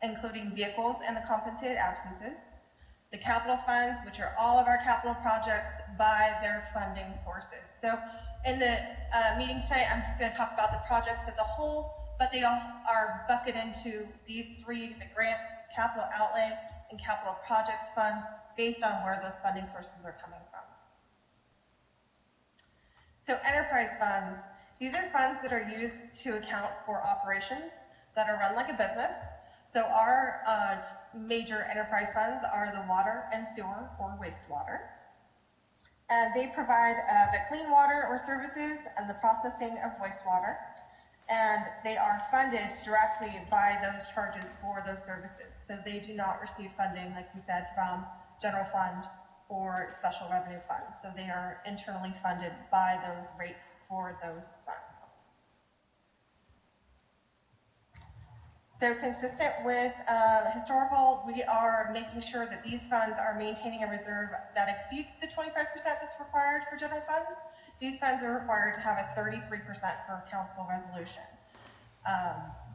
including vehicles and the compensated absences, the capital funds, which are all of our capital projects by their funding sources. So in the meeting tonight, I'm just going to talk about the projects as a whole, but they all are bucketed into these 3, the grants, capital outlay, and capital projects funds, based on where those funding sources are coming from. So enterprise funds, these are funds that are used to account for operations that are run like a business. So our major enterprise funds are the water and sewer or wastewater. And they provide the clean water or services and the processing of wastewater. And they are funded directly by those charges for those services. So they do not receive funding, like we said, from general fund or special revenue funds. So they are internally funded by those rates for those funds. So consistent with historical, we are making sure that these funds are maintaining a reserve that exceeds the 25% that's required for general funds. These funds are required to have a 33% per council resolution.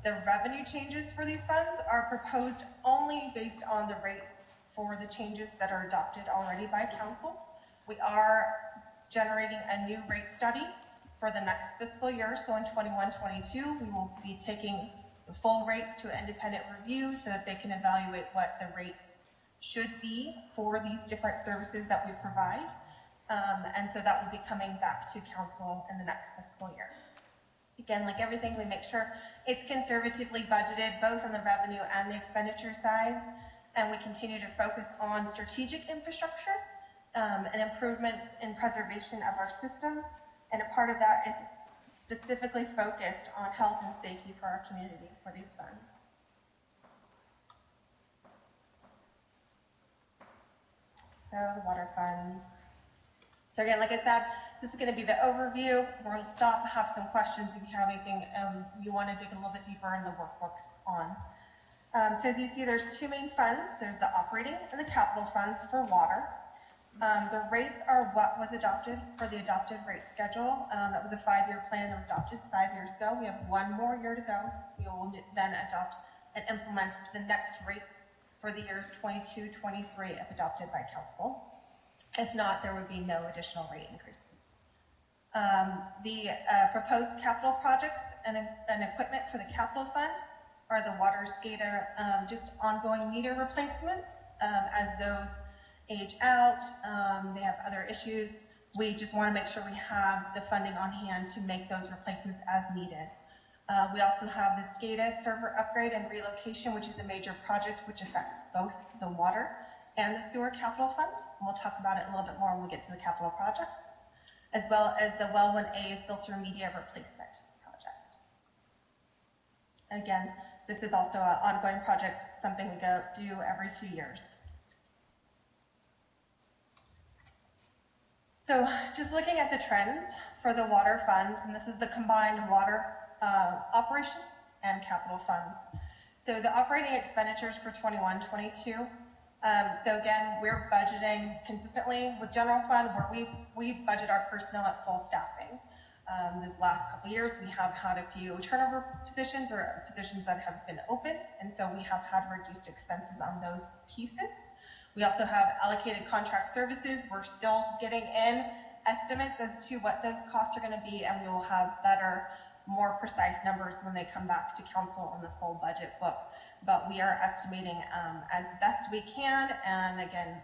The revenue changes for these funds are proposed only based on the rates for the changes that are adopted already by council. We are generating a new rate study for the next fiscal year. So in 21-22, we will be taking the full rates to an independent review so that they can evaluate what the rates should be for these different services that we provide. And so that will be coming back to council in the next fiscal year. Again, like everything, we make sure it's conservatively budgeted, both on the revenue and the expenditure side. And we continue to focus on strategic infrastructure and improvements in preservation of our systems. And a part of that is specifically focused on health and safety for our community for these funds. So the water funds. So again, like I said, this is going to be the overview. We'll stop to have some questions if you have anything you want to dig a little bit deeper in the workbooks on. So as you see, there's 2 main funds. There's the operating and the capital funds for water. The rates are what was adopted for the adopted rate schedule. That was a 5-year plan that was adopted 5 years ago. We have 1 more year to go. We will then adopt and implement the next rates for the years 22-23 if adopted by council. If not, there would be no additional rate increases. The proposed capital projects and equipment for the capital fund are the water SCADA, just ongoing meter replacements as those age out. They have other issues. We just want to make sure we have the funding on hand to make those replacements as needed. We also have the SCADA server upgrade and relocation, which is a major project which affects both the water and the sewer capital fund. And we'll talk about it a little bit more when we get to the capital projects, as well as the well 1A filter media replacement project. And again, this is also an ongoing project, something we do every few years. So just looking at the trends for the water funds, and this is the combined water operations and capital funds. So the operating expenditures for 21-22. So again, we're budgeting consistently with general fund where we budget our personnel at full staffing. This last couple of years, we have had a few turnover positions or positions that have been open, and so we have had reduced expenses on those pieces. We also have allocated contract services. We're still getting in estimates as to what those costs are going to be, and we will have better, more precise numbers when they come back to council on the full budget book. But we are estimating as best we can, and again,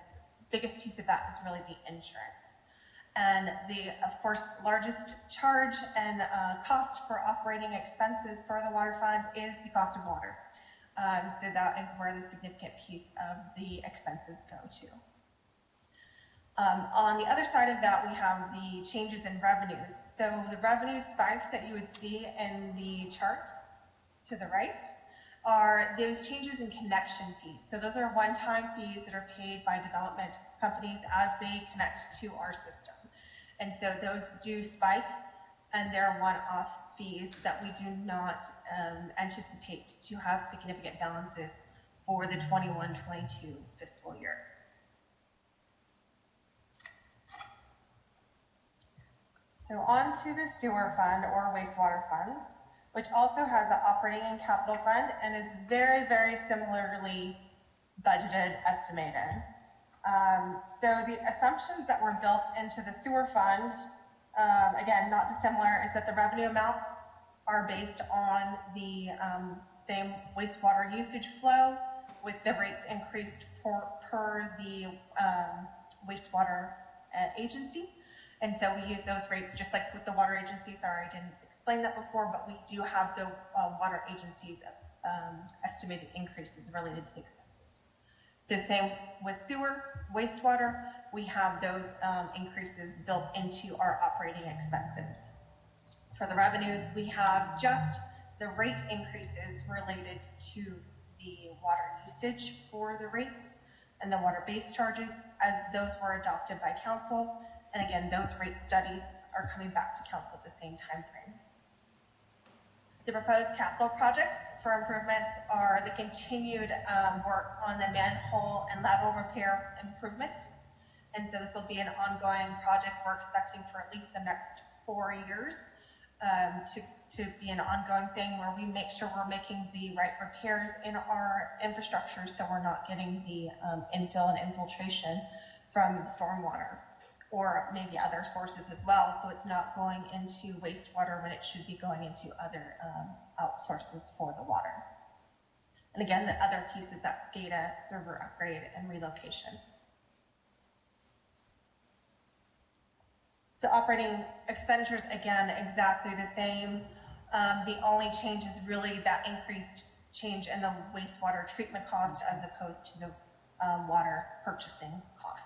biggest piece of that is really the insurance. And the, of course, largest charge and cost for operating expenses for the water fund is the cost of water. So that is where the significant piece of the expenses go to. On the other side of that, we have the changes in revenues. So the revenue spikes that you would see in the chart to the right are those changes in connection fees. So those are one-time fees that are paid by development companies as they connect to our system. And so those do spike, and they're one-off fees that we do not anticipate to have significant balances for the 21-22 fiscal year. So on to the sewer fund or wastewater funds, which also has an operating and capital fund and is very, very similarly budgeted, estimated. So the assumptions that were built into the sewer fund, again, not dissimilar, is that the revenue amounts are based on the same wastewater usage flow with the rates increased per the wastewater agency. And so we use those rates just like with the water agency. Sorry, I didn't explain that before, but we do have the water agency's estimated increases related to the expenses. So same with sewer, wastewater, we have those increases built into our operating expenses. For the revenues, we have just the rate increases related to the water usage for the rates and the water base charges as those were adopted by council. And again, those rate studies are coming back to council at the same time frame. The proposed capital projects for improvements are the continued work on the manhole and lateral repair improvements. And so this will be an ongoing project we're expecting for at least the next 4 years to be an ongoing thing where we make sure we're making the right repairs in our infrastructure so we're not getting the infill and infiltration from stormwater or maybe other sources as well, so it's not going into wastewater when it should be going into other outsources for the water. And again, the other piece is that SCADA server upgrade and relocation. So operating expenditures, again, exactly the same. The only change is really that increased change in the wastewater treatment cost as opposed to the water purchasing cost.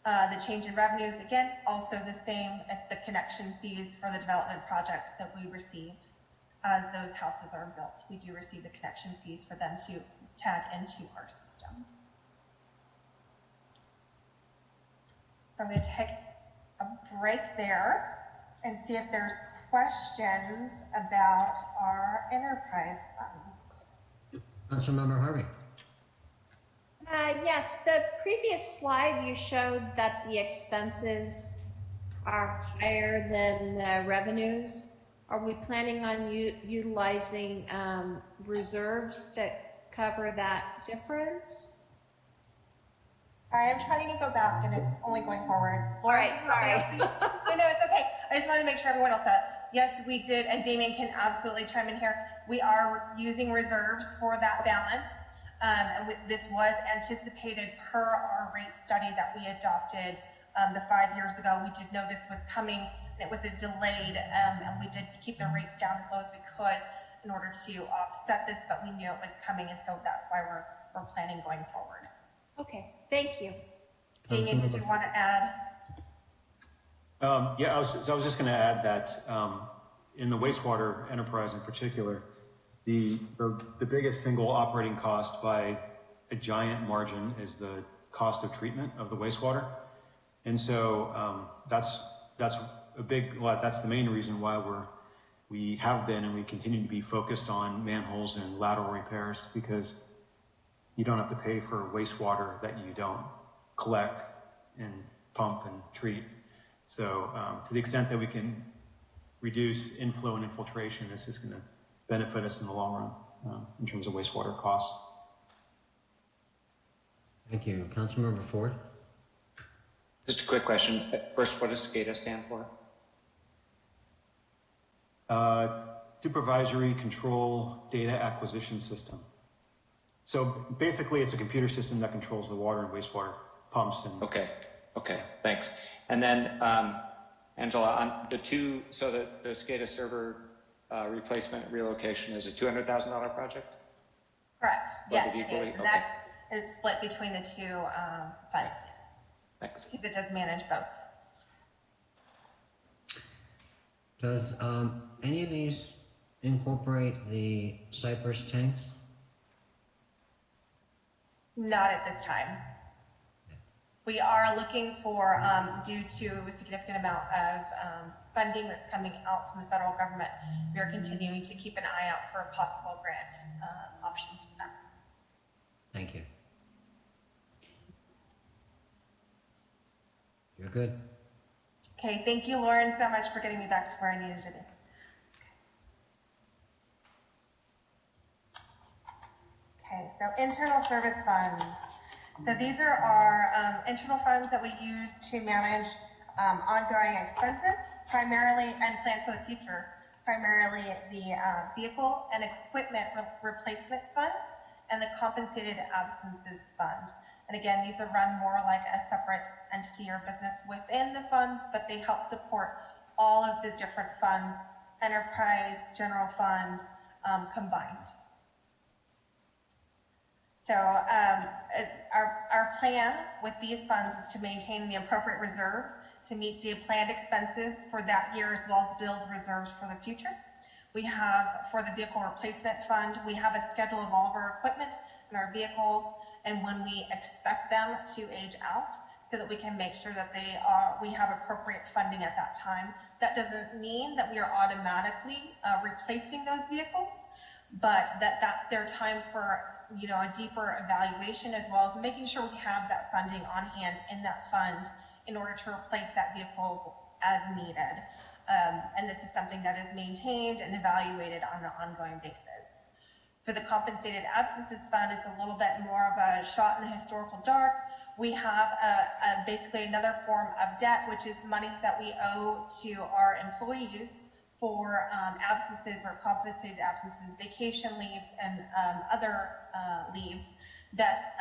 The change in revenues, again, also the same. It's the connection fees for the development projects that we receive as those houses are built. We do receive the connection fees for them to tag into our system. So I'm going to take a break there and see if there's questions about our enterprise funds. Councilmember Harvey. Yes, the previous slide you showed that the expenses are higher than the revenues. Are we planning on utilizing reserves to cover that difference? Sorry, I'm trying to go back and it's only going forward. All right, sorry. No, it's okay. I just wanted to make sure everyone else said, yes, we did, and Damien can absolutely chime in here. We are using reserves for that balance. And this was anticipated per our rate study that we adopted the 5 years ago. We did know this was coming, and it was a delayed, and we did keep the rates down as low as we could in order to offset this, but we knew it was coming, and so that's why we're planning going forward. Okay, thank you. Damien, did you want to add? Yeah, I was just going to add that in the wastewater enterprise in particular, the biggest single operating cost by a giant margin is the cost of treatment of the wastewater. And so that's the main reason why we have been and we continue to be focused on manholes and lateral repairs, because you don't have to pay for wastewater that you don't collect and pump and treat. So to the extent that we can reduce inflow and infiltration, this is going to benefit us in the long run in terms of wastewater costs. Thank you. Councilmember Ford. Just a quick question. First, what does SCADA stand for? Supervisory Control Data Acquisition System. So basically, it's a computer system that controls the water and wastewater pumps. And Okay, thanks. And then, Angela, on the two, so the SCADA server replacement relocation is a $200,000 project? Correct. Split Yes, it it equally? is. And Okay. it's split between the two funds, yes. Thanks. Because it does manage both. Does any of these incorporate the Cypress tanks? Not at this time. We are looking for, due to a significant amount of funding that's coming out from the federal government, we are continuing to keep an eye out for possible grant options for that. Thank you. You're good. Okay, thank you, Lauren, so much for getting me back to where I needed to be. Okay, so internal service funds. So these are our internal funds that we use to manage ongoing expenses, primarily, and plan for the future, primarily the vehicle and equipment replacement fund and the compensated absences fund. And again, these are run more like a separate entity or business within the funds, but they help support all of the different funds, enterprise, general fund, combined. So our plan with these funds is to maintain the appropriate reserve to meet the planned expenses for that year, as well as build reserves for the future. We have, for the vehicle replacement fund, we have a schedule of all of our equipment and our vehicles and when we expect them to age out, so that we can make sure that we have appropriate funding at that time. That doesn't mean that we are automatically replacing those vehicles, but that's their time for a deeper evaluation, as well as making sure we have that funding on hand in that fund in order to replace that vehicle as needed. And this is something that is maintained and evaluated on an ongoing basis. For the compensated absences fund, it's a little bit more of a shot in the historical dark. We have basically another form of debt, which is monies that we owe to our employees for absences or compensated absences, vacation leaves, and other leaves that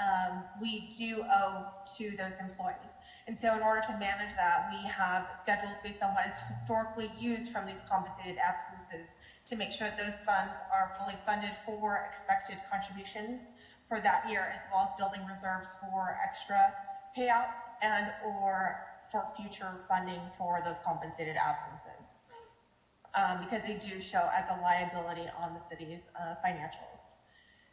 we do owe to those employees. And so in order to manage that, we have schedules based on what is historically used from these compensated absences to make sure that those funds are fully funded for expected contributions for that year, as well as building reserves for extra payouts and or for future funding for those compensated absences. Because they do show as a liability on the city's financials.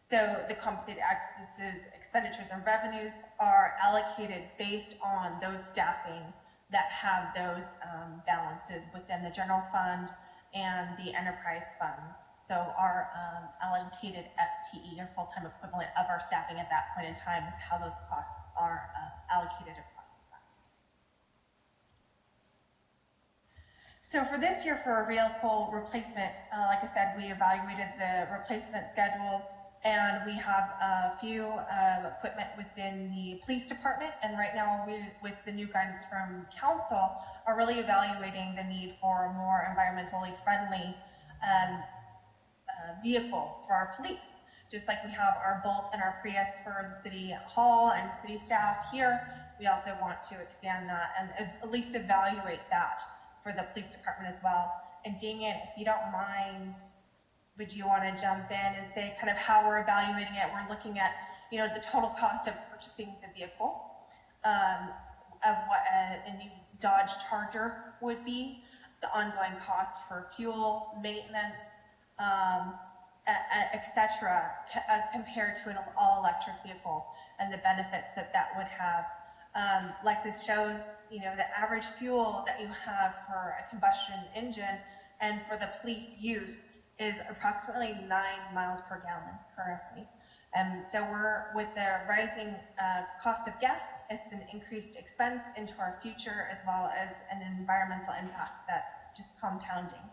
So the compensated absences, expenditures, and revenues are allocated based on those staffing that have those balances within the general fund and the enterprise funds. So our allocated FTE, or full-time equivalent of our staffing at that point in time, is how those costs are allocated across the funds. So for this year, for a vehicle replacement, like I said, we evaluated the replacement schedule, and we have a few equipment within the police department, and right now we, with the new guidance from council, are really evaluating the need for a more environmentally friendly vehicle for our police. Just like we have our Bolt and our Prius for the city hall and city staff here, we also want to expand that and at least evaluate that for the police department as well. And Damien, if you don't mind, would you want to jump in and say kind of how we're evaluating it? We're looking at, the total cost of purchasing the vehicle, of what a new Dodge Charger would be, the ongoing cost for fuel, maintenance, etc., as compared to an all-electric vehicle and the benefits that would have. Like this shows, the average fuel that you have for a combustion engine and for the police use is approximately 9 miles per gallon currently. So with the rising cost of gas, it's an increased expense into our future, as well as an environmental impact that's just compounding.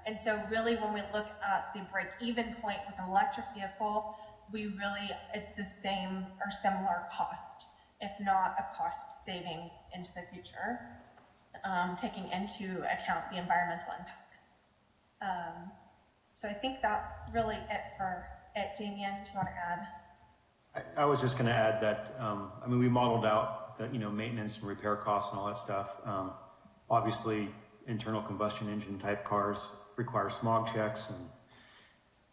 And so really when we look at the break-even point with an electric vehicle, it's the same or similar cost, if not a cost savings into the future, taking into account the environmental impacts. So I think that's really it for Jamie, did you want to add? I was just going to add that, I mean, we modeled out the, maintenance and repair costs and all that stuff. Obviously, internal combustion engine type cars require smog checks and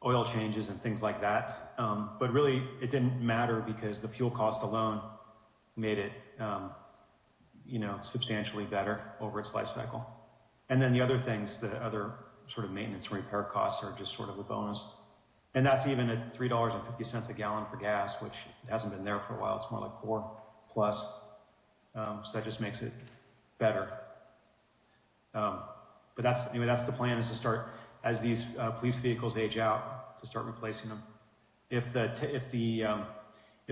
oil changes and things like that. But really, it didn't matter because the fuel cost alone made it, substantially better over its life cycle. And then the other things, the other sort of maintenance and repair costs are just sort of a bonus. And that's even at $3.50 a gallon for gas, which hasn't been there for a while. It's more like $4 plus. So that just makes it better. But that's the plan, is to start, as these police vehicles age out, to start replacing them. If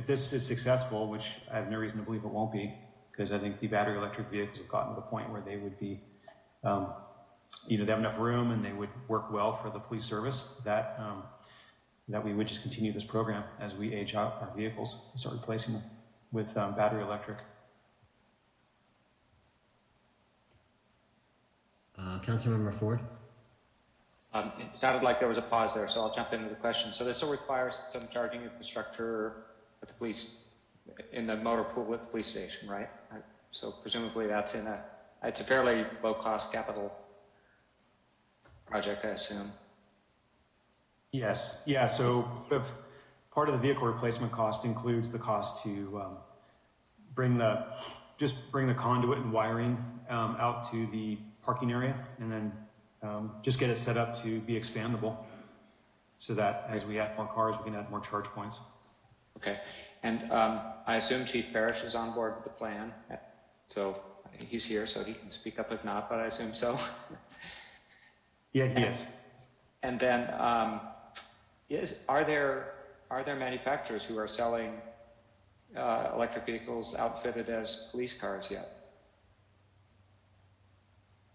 this is successful, which I have no reason to believe it won't be, because I think the battery electric vehicles have gotten to the point where they would be, they have enough room and they would work well for the police service, that we would just continue this program as we age out our vehicles and start replacing them with battery electric. Councilmember Ford? It sounded like there was a pause there, so I'll jump into the question. So this will require some charging infrastructure at the police, in the motor pool at the police station, right? So presumably that's it's a fairly low-cost capital project, I assume. Yes. Yeah. So part of the vehicle replacement cost includes the cost to bring the conduit and wiring out to the parking area, and then just get it set up to be expandable, so that as we add more cars, we can add more charge points. Okay. And I assume Chief Parrish is on board with the plan. So he's here, so he can speak up if not, but I assume so. Yeah, he is. And then, are there manufacturers who are selling electric vehicles outfitted as police cars yet?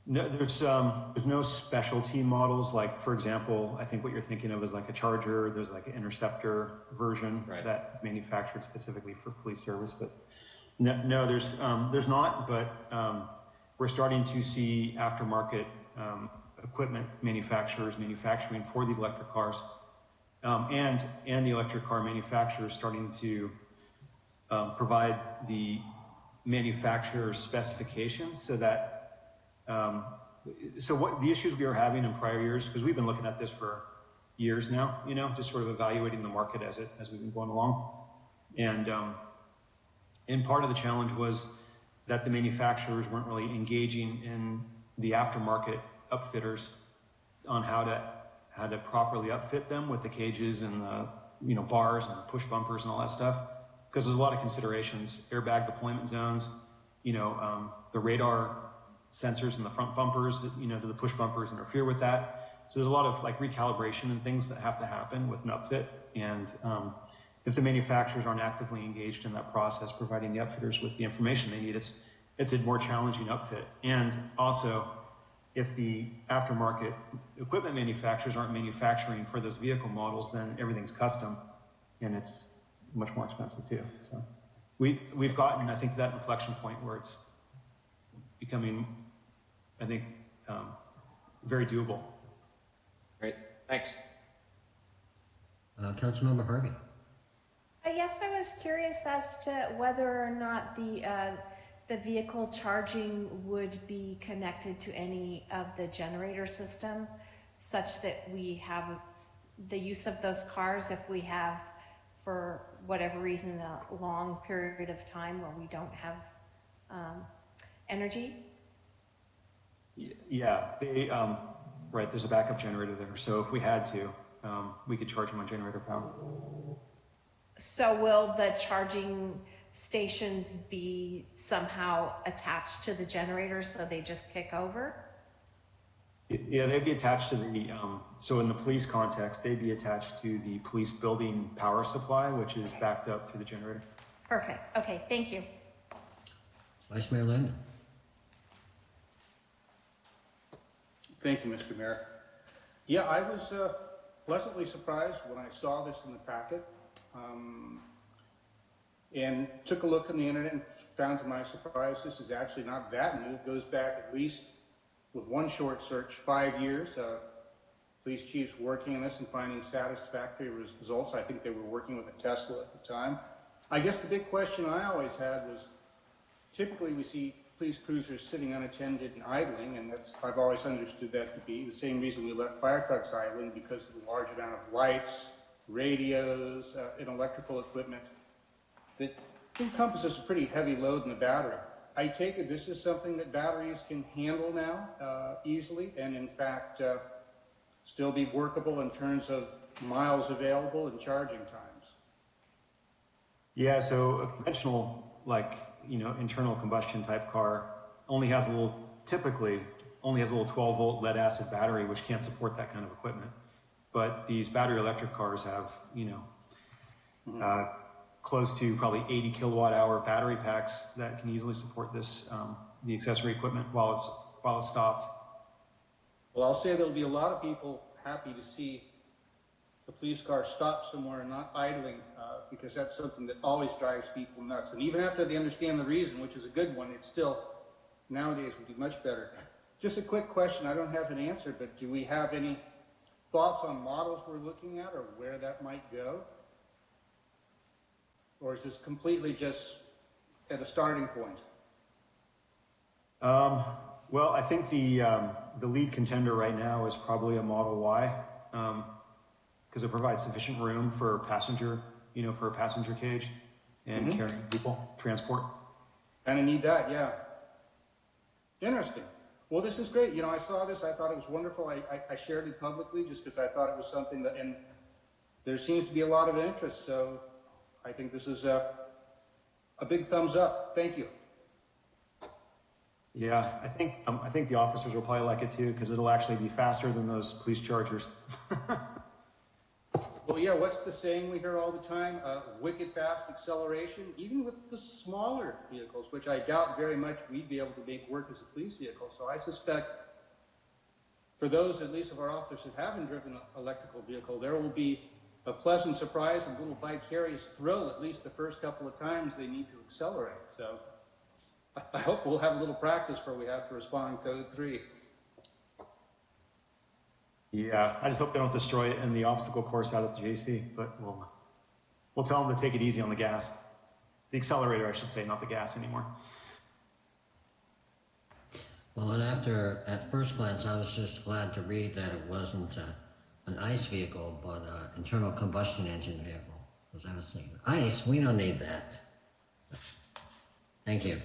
No, there's no specialty models. Like, for example, I think what you're thinking of is like a Charger. There's like an Interceptor version that's manufactured specifically for police service. But no, there's not. But we're starting to see aftermarket equipment manufacturers manufacturing for these electric cars, and the electric car manufacturers starting to provide the manufacturer's specifications, so that so what the issues we were having in prior years, because we've been looking at this for years now, just sort of evaluating the market as we've been going along, and part of the challenge was that the manufacturers weren't really engaging in the aftermarket upfitters on how to properly upfit them with the cages and the bars and push bumpers and all that stuff, because there's a lot of considerations: airbag deployment zones, the radar sensors in the front bumpers, do the push bumpers interfere with that? So there's a lot of like recalibration and things that have to happen with an upfit, and if the manufacturers aren't actively engaged in that process, providing the upfitters with the information they need, it's a more challenging upfit. And also, if the aftermarket equipment manufacturers aren't manufacturing for those vehicle models, then everything's custom, and it's much more expensive too. So we've gotten, I think, to that inflection point where it's becoming, I think, very doable. Great, thanks. Councilmember Harvey? Yes, I was curious as to whether or not the vehicle charging would be connected to any of the generator system, such that we have the use of those cars if we have, for whatever reason, a long period of time where we don't have energy. Yeah, there's a backup generator there, so if we had to, we could charge them on generator power. So will the charging stations be somehow attached to the generator, so they just kick over? Yeah, they'd be attached to the, so in the police context, they'd be attached to the police building power supply, which is backed up through the generator. Perfect. Okay, thank you. Vice Mayor Landon? Thank you, Mr. Mayor. Yeah, I was pleasantly surprised when I saw this in the packet, and took a look on the internet and found, to my surprise, this is actually not that new. It goes back at least, with one short search, 5 years. police chiefs working on this and finding satisfactory results. I think they were working with a Tesla at the time. I guess the big question I always had was, typically we see police cruisers sitting unattended and idling, and I've always understood that to be the same reason we left fire trucks idling, because of the large amount of lights, radios, and electrical equipment that encompasses a pretty heavy load in the battery. I take it this is something that batteries can handle now easily, and in fact still be workable in terms of miles available and charging times. Yeah, so a conventional, like, internal combustion type car typically only has a little 12-volt lead acid battery, which can't support that kind of equipment. But these battery electric cars have, close to probably 80 kilowatt hour battery packs that can easily support this, the accessory equipment while it's stopped. Well, I'll say there'll be a lot of people happy to see a police car stop somewhere and not idling, because that's something that always drives people nuts. And even after they understand the reason, which is a good one, it's still, nowadays, would be much better. Just a quick question, I don't have an answer, but do we have any thoughts on models we're looking at or where that might go? Or is this completely just at a starting point? Well, I think the lead contender right now is probably a Model Y, because it provides sufficient room for passenger, for a passenger cage and carrying people, transport. Kind of need that, yeah. Interesting. Well, this is great. I saw this, I thought it was wonderful. I shared it publicly just because I thought it was something that, and there seems to be a lot of interest, so I think this is a big thumbs up. Thank you. Yeah, I think the officers will probably like it too, because it'll actually be faster than those police chargers. Well, yeah, what's the saying we hear all the time? Wicked fast acceleration, even with the smaller vehicles, which I doubt very much we'd be able to make work as a police vehicle. So I suspect for those, at least of our officers that haven't driven an electrical vehicle, there will be a pleasant surprise and a little vicarious thrill, at least the first couple of times they need to accelerate. So I hope we'll have a little practice before we have to respond code 3. Yeah, I just hope they don't destroy it in the obstacle course out at the JC, but we'll tell them to take it easy on the gas. The accelerator, I should say, not the gas anymore. Well, and at first glance, I was just glad to read that it wasn't an ICE vehicle, but an internal combustion engine vehicle. Because I was thinking, ICE, we don't need that. Thank you.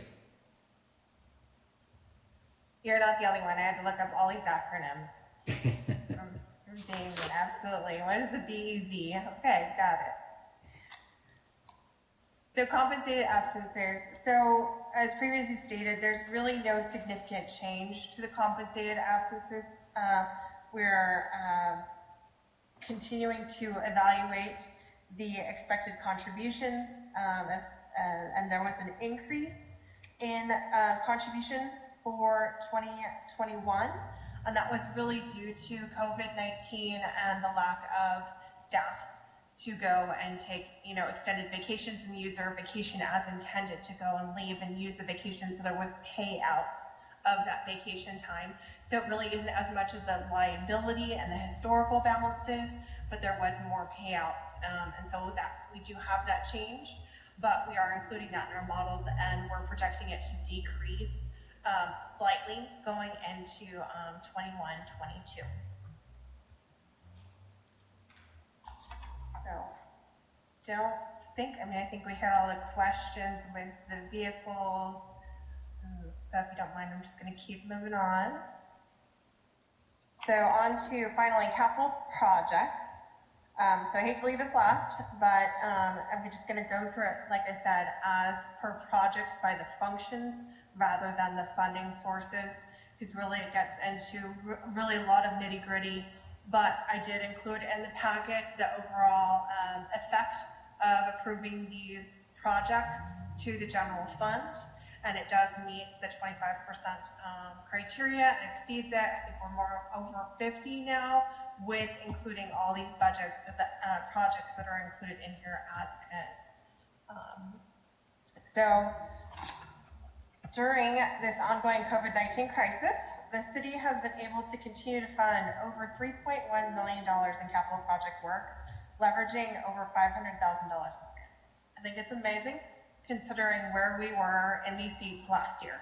You're not the only one. I had to look up all these acronyms. David, absolutely. What is a BEV? Okay, got it. So compensated absences. So as previously stated, there's really no significant change to the compensated absences. We're continuing to evaluate the expected contributions, and there was an increase in contributions for 2021. And that was really due to COVID-19 and the lack of staff to go and take, extended vacations and use their vacation as intended to go and leave and use the vacation. So there was payouts of that vacation time. So it really isn't as much of the liability and the historical balances, but there was more payouts. And so that we do have that change, but we are including that in our models, and we're projecting it to decrease slightly going into 21-22. So I think we had all the questions with the vehicles. So if you don't mind, I'm just going to keep moving on. So on to finally capital projects. So I hate to leave this last, but I'm just going to go through it, like I said, as per projects by the functions rather than the funding sources, because really it gets into really a lot of nitty gritty. But I did include in the packet the overall effect of approving these projects to the general fund, and it does meet the 25% criteria. It exceeds it. I think we're more over 50 now, with including all these budgets, projects that are included in here as is. So during this ongoing COVID-19 crisis, the city has been able to continue to fund over $3.1 million in capital project work, leveraging over $500,000 in grants. I think it's amazing considering where we were in these seats last year,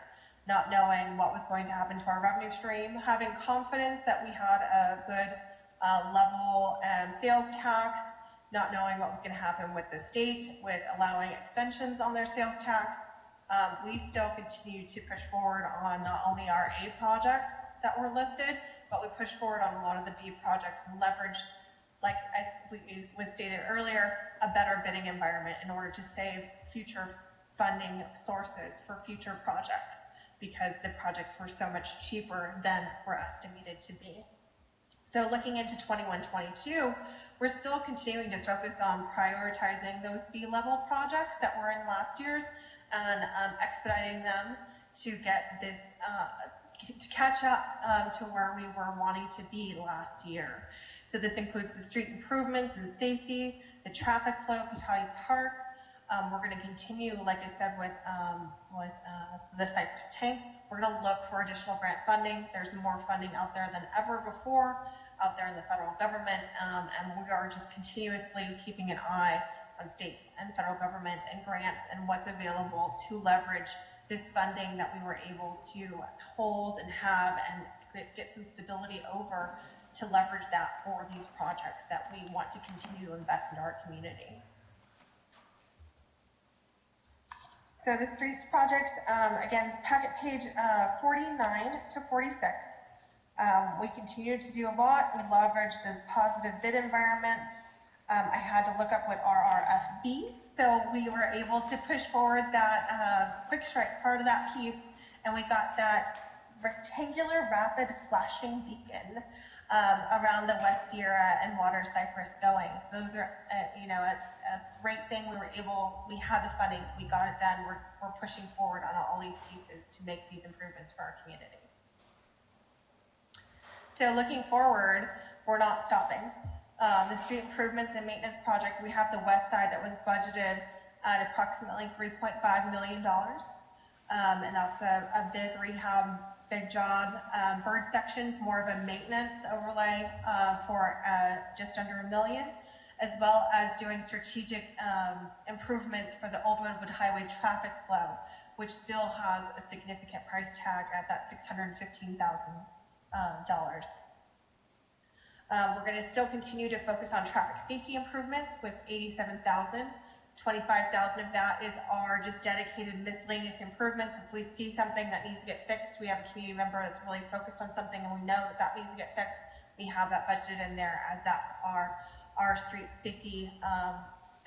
not knowing what was going to happen to our revenue stream, having confidence that we had a good level sales tax, not knowing what was going to happen with the state, with allowing extensions on their sales tax. We still continue to push forward on not only our A projects that were listed, but we push forward on a lot of the B projects and leverage, like was stated earlier, a better bidding environment in order to save future funding sources for future projects, because the projects were so much cheaper than were estimated to be. So looking into 21-22, we're still continuing to focus on prioritizing those B-level projects that were in last year's and expediting them to get this, to catch up to where we were wanting to be last year. So this includes the street improvements and safety, the traffic flow, Cotati Park. We're going to continue, like I said, with the Cypress Tank. We're going to look for additional grant funding. There's more funding out there than ever before, out there in the federal government, and we are just continuously keeping an eye on state and federal government and grants and what's available to leverage this funding that we were able to hold and have and get some stability over to leverage that for these projects that we want to continue to invest in our community. So the streets projects, again, it's packet page 49 to 46. We continue to do a lot. We leverage those positive bid environments. I had to look up what RRFB, so we were able to push forward that quick strike part of that piece, and we got that rectangular rapid flashing beacon around the West Sierra and Water Cypress going. Those are, you know, a great thing. We had the funding, we got it done. We're pushing forward on all these pieces to make these improvements for our community. So looking forward, we're not stopping. The street improvements and maintenance project, we have the west side that was budgeted at approximately $3.5 million. And that's a big rehab, big job. Bird sections, more of a maintenance overlay for just under $1 million, as well as doing strategic improvements for the Old Woodwood Highway traffic flow, which still has a significant price tag at that $615,000. We're going to still continue to focus on traffic safety improvements with $87,000. $25,000 of that is our just dedicated miscellaneous improvements. If we see something that needs to get fixed, we have a community member that's really focused on something and we know that that needs to get fixed, we have that budgeted in there as that's our street safety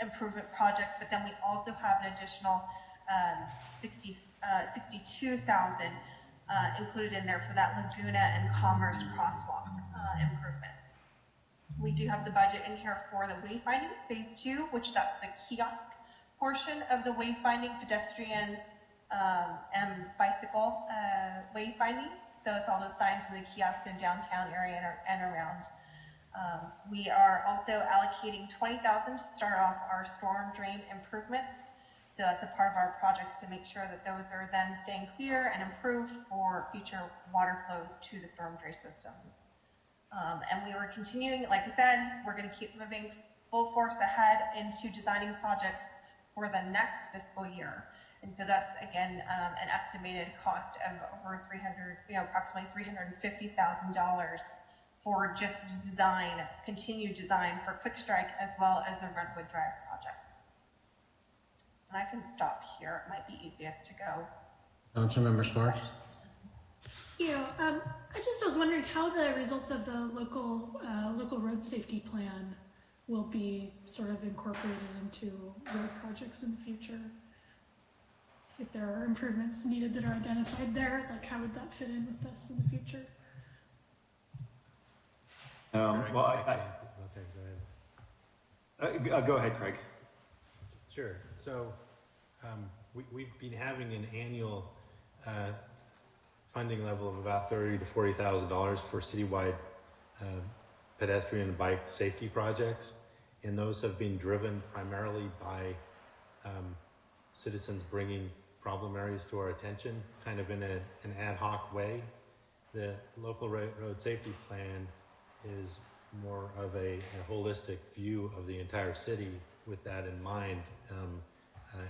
improvement project. But then we also have an additional $62,000 included in there for that Laguna and Commerce crosswalk improvements. We do have the budget in here for the wayfinding phase 2, which that's the kiosk portion of the wayfinding, pedestrian and bicycle wayfinding. So it's all the signs in the kiosks in downtown area and around. We are also allocating $20,000 to start off our storm drain improvements. So that's a part of our projects to make sure that those are then staying clear and improved for future water flows to the storm drain systems. And we were continuing, like I said, we're going to keep moving full force ahead into designing projects for the next fiscal year. And so that's, again, an estimated cost of over approximately $350,000 for just design, continued design for Quick Strike as well as the Redwood Drive projects. And I can stop here. It might be easiest to go. Councilmember Sparks? Yeah, I just was wondering how the results of the local road safety plan will be sort of incorporated into road projects in the future. If there are improvements needed that are identified there, like how would that fit in with this in the future? Go ahead, Craig. Sure. So we've been having an annual funding level of about $30,000 to $40,000 for citywide pedestrian and bike safety projects, and those have been driven primarily by citizens bringing problem areas to our attention, kind of in an ad hoc way. the local road safety plan is more of a holistic view of the entire city with that in mind,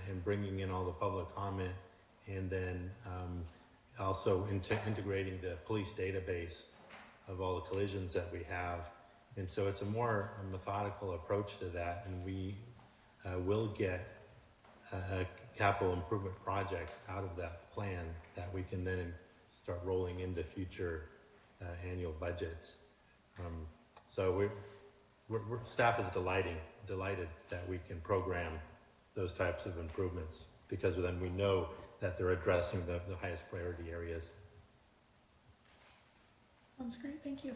and bringing in all the public comment, and then also integrating the police database of all the collisions that we have. And so it's a more methodical approach to that, and we will get capital improvement projects out of that plan that we can then start rolling into future annual budgets. So staff is delighted that we can program those types of improvements, because then we know that they're addressing the highest priority areas. Sounds great, thank you.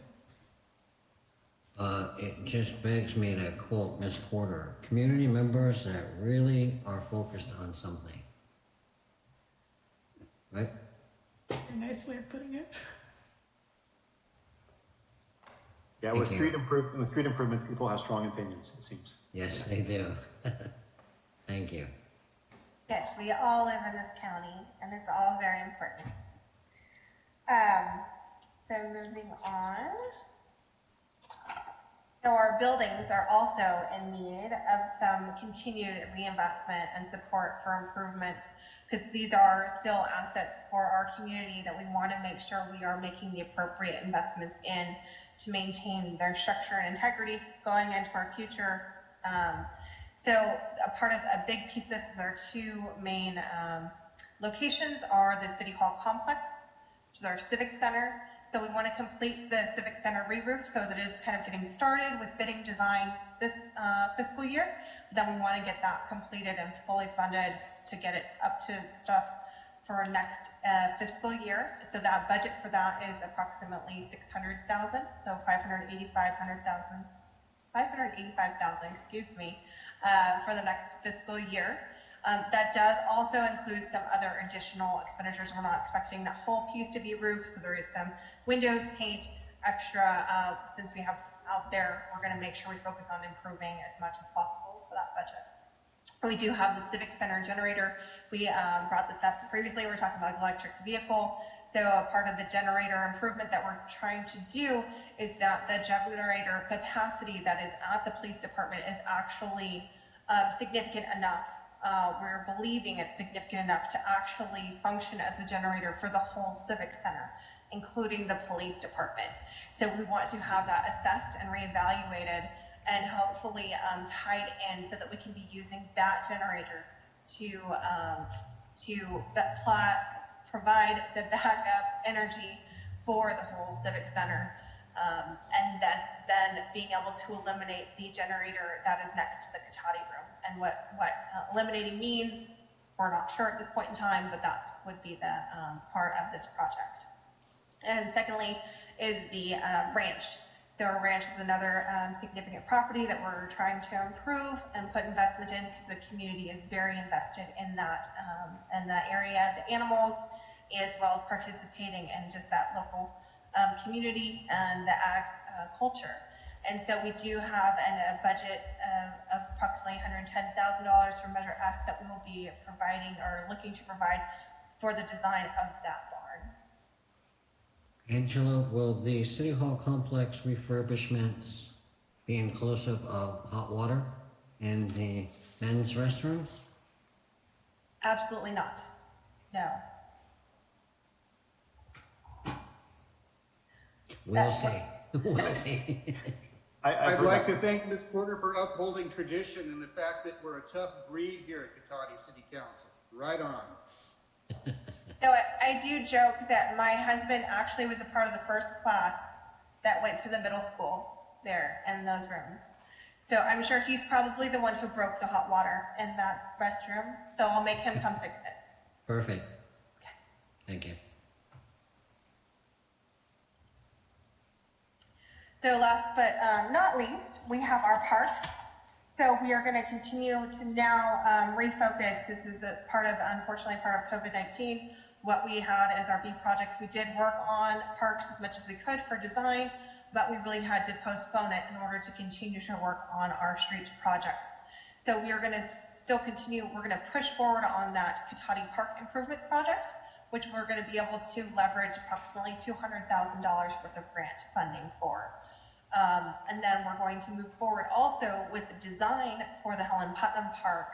It just begs me to quote Ms. Porter, community members that really are focused on something. Right? A nice way of putting it. Yeah, with street improvements, people have strong opinions, it seems. Yes, they do. Thank you. Yes, we all live in this county, and it's all very important. So moving on. So our buildings are also in need of some continued reinvestment and support for improvements, because these are still assets for our community that we want to make sure we are making the appropriate investments in to maintain their structure and integrity going into our future. So a big piece of this is our two main locations are the City Hall complex, which is our Civic Center. So we want to complete the Civic Center re-roof so that it's kind of getting started with bidding design this fiscal year. But then we want to get that completed and fully funded to get it up to stuff for next fiscal year. So that budget for that is approximately $600,000, so $585,000, excuse me, for the next fiscal year. That does also include some other additional expenditures. We're not expecting that whole piece to be roofed, so there is some windows, paint, extra. Since we have out there, we're going to make sure we focus on improving as much as possible for that budget. We do have the Civic Center generator. We brought this up previously. We were talking about electric vehicle. So a part of the generator improvement that we're trying to do is that the generator capacity that is at the police department is actually significant enough. We're believing it's significant enough to actually function as a generator for the whole Civic Center, including the police department. So we want to have that assessed and reevaluated and hopefully tied in so that we can be using that generator to provide the backup energy for the whole Civic Center. And thus then being able to eliminate the generator that is next to the Cotati room. And what eliminating means, we're not sure at this point in time, but that would be the part of this project. And secondly is the ranch. So our ranch is another significant property that we're trying to improve and put investment in, because the community is very invested in that area, the animals, as well as participating in just that local community and the ag culture. And so we do have a budget of approximately $110,000 for Measure S that we will be providing or looking to provide for the design of that barn. Angela, will the City Hall complex refurbishments be inclusive of hot water in the men's restrooms? Absolutely not. No. We'll see. We'll see. I'd like to thank Ms. Porter for upholding tradition and the fact that we're a tough breed here at Cotati City Council. Right on. So I do joke that my husband actually was a part of the first class that went to the middle school there in those rooms. So I'm sure he's probably the one who broke the hot water in that restroom. So I'll make him come fix it. Perfect. Okay. Thank you. So last but not least, we have our parks. So we are going to continue to now refocus. This is unfortunately part of COVID-19. What we had as our B projects, we did work on parks as much as we could for design, but we really had to postpone it in order to continue to work on our streets projects. So we are going to still continue. We're going to push forward on that Cotati Park improvement project. which we're going to be able to leverage approximately $200,000 worth of grant funding for. And then we're going to move forward also with the design for the Helen Putnam Park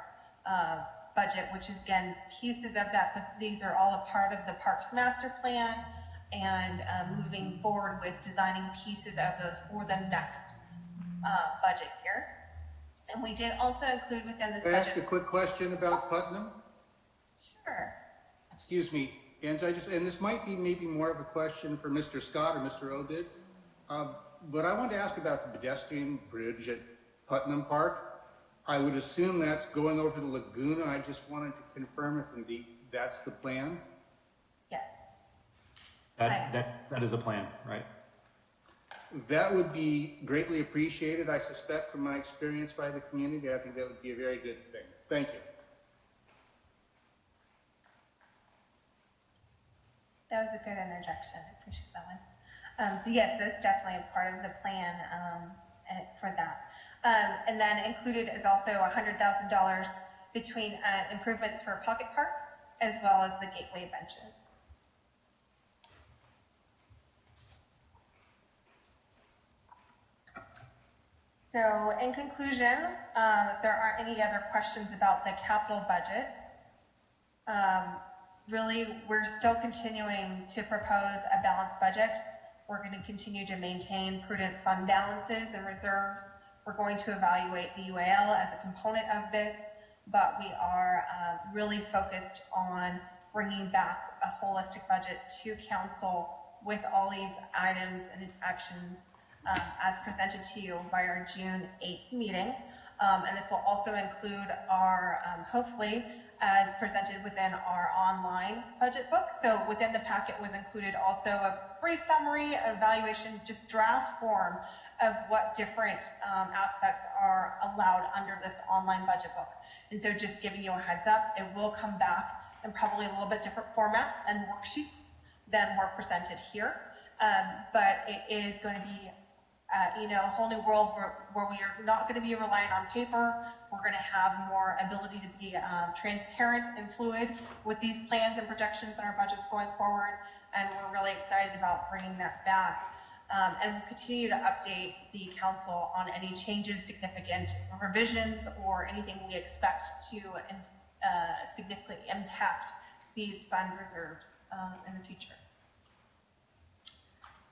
budget, which is again pieces of that. These are all a part of the Parks Master Plan, and moving forward with designing pieces of those for the next budget year. And we did also include within this Can I ask a budget. quick question about Putnam? Sure. Excuse me, and this might be maybe more of a question for Mr. Scott or Mr. Obid, but I wanted to ask about the pedestrian bridge at Putnam Park. I would assume that's going over the lagoon. I just wanted to confirm if indeed that's the plan. Yes. That is a plan, right? That would be greatly appreciated. I suspect from my experience by the community, I think that would be a very good thing. Thank you. That was a good interjection. I appreciate that one. So yes, that's definitely a part of the plan for that. And then included is also $100,000 between improvements for Pocket Park as well as the gateway benches. So in conclusion, if there aren't any other questions about the capital budgets, really we're still continuing to propose a balanced budget. We're going to continue to maintain prudent fund balances and reserves. We're going to evaluate the UAL as a component of this, but we are really focused on bringing back a holistic budget to council with all these items and actions as presented to you by our June 8th meeting. And this will also include our, hopefully, as presented within our online budget book. So within the packet was included also a brief summary, evaluation, just draft form of what different aspects are allowed under this online budget book. And so just giving you a heads up, it will come back in probably a little bit different format and worksheets than were presented here. But it is going to be a whole new world where we are not going to be relying on paper. We're going to have more ability to be transparent and fluid with these plans and projections in our budgets going forward. And we're really excited about bringing that back. And we'll continue to update the council on any changes, significant revisions, or anything we expect to significantly impact these fund reserves in the future.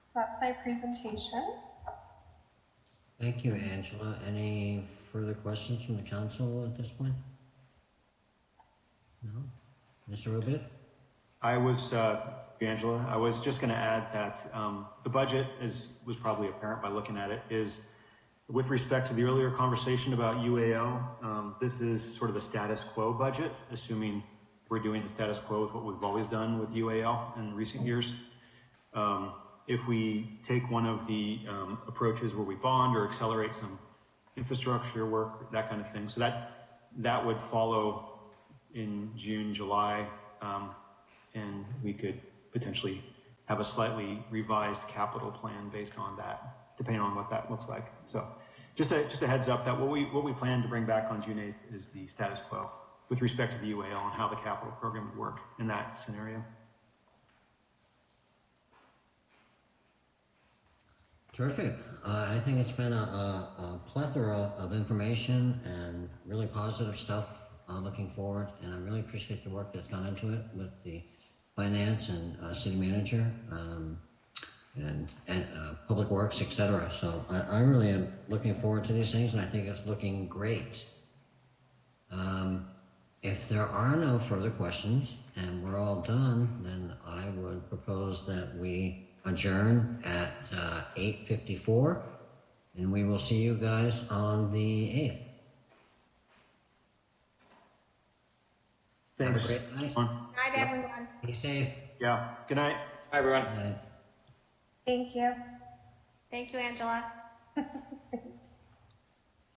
So that's my presentation. Thank you, Angela. Any further questions from the council at this point? No? Mr. Obid? I was, Angela, I was just going to add that the budget, as was probably apparent by looking at it, is with respect to the earlier conversation about UAL, this is sort of a status quo budget, assuming we're doing the status quo with what we've always done with UAL in recent years. If we take one of the approaches where we bond or accelerate some infrastructure work, that kind of thing, so that would follow in June, July, and we could potentially have a slightly revised capital plan based on that, depending on what that looks like. So just a heads up that what we plan to bring back on June 8th is the status quo with respect to the UAL and how the capital program would work in that scenario. Terrific. I think it's been a plethora of information and really positive stuff looking forward, and I really appreciate the work that's gone into it with the finance and city manager and public works, etc. So I really am looking forward to these things, and I think it's looking great. If there are no further questions and we're all done, then I would propose that we adjourn at 8:54, and we will see you guys on the 8th. Thanks. Have a great night. Night, everyone. Be safe. Yeah. Good night. Hi, everyone. Good night. Thank you. Thank you, Angela.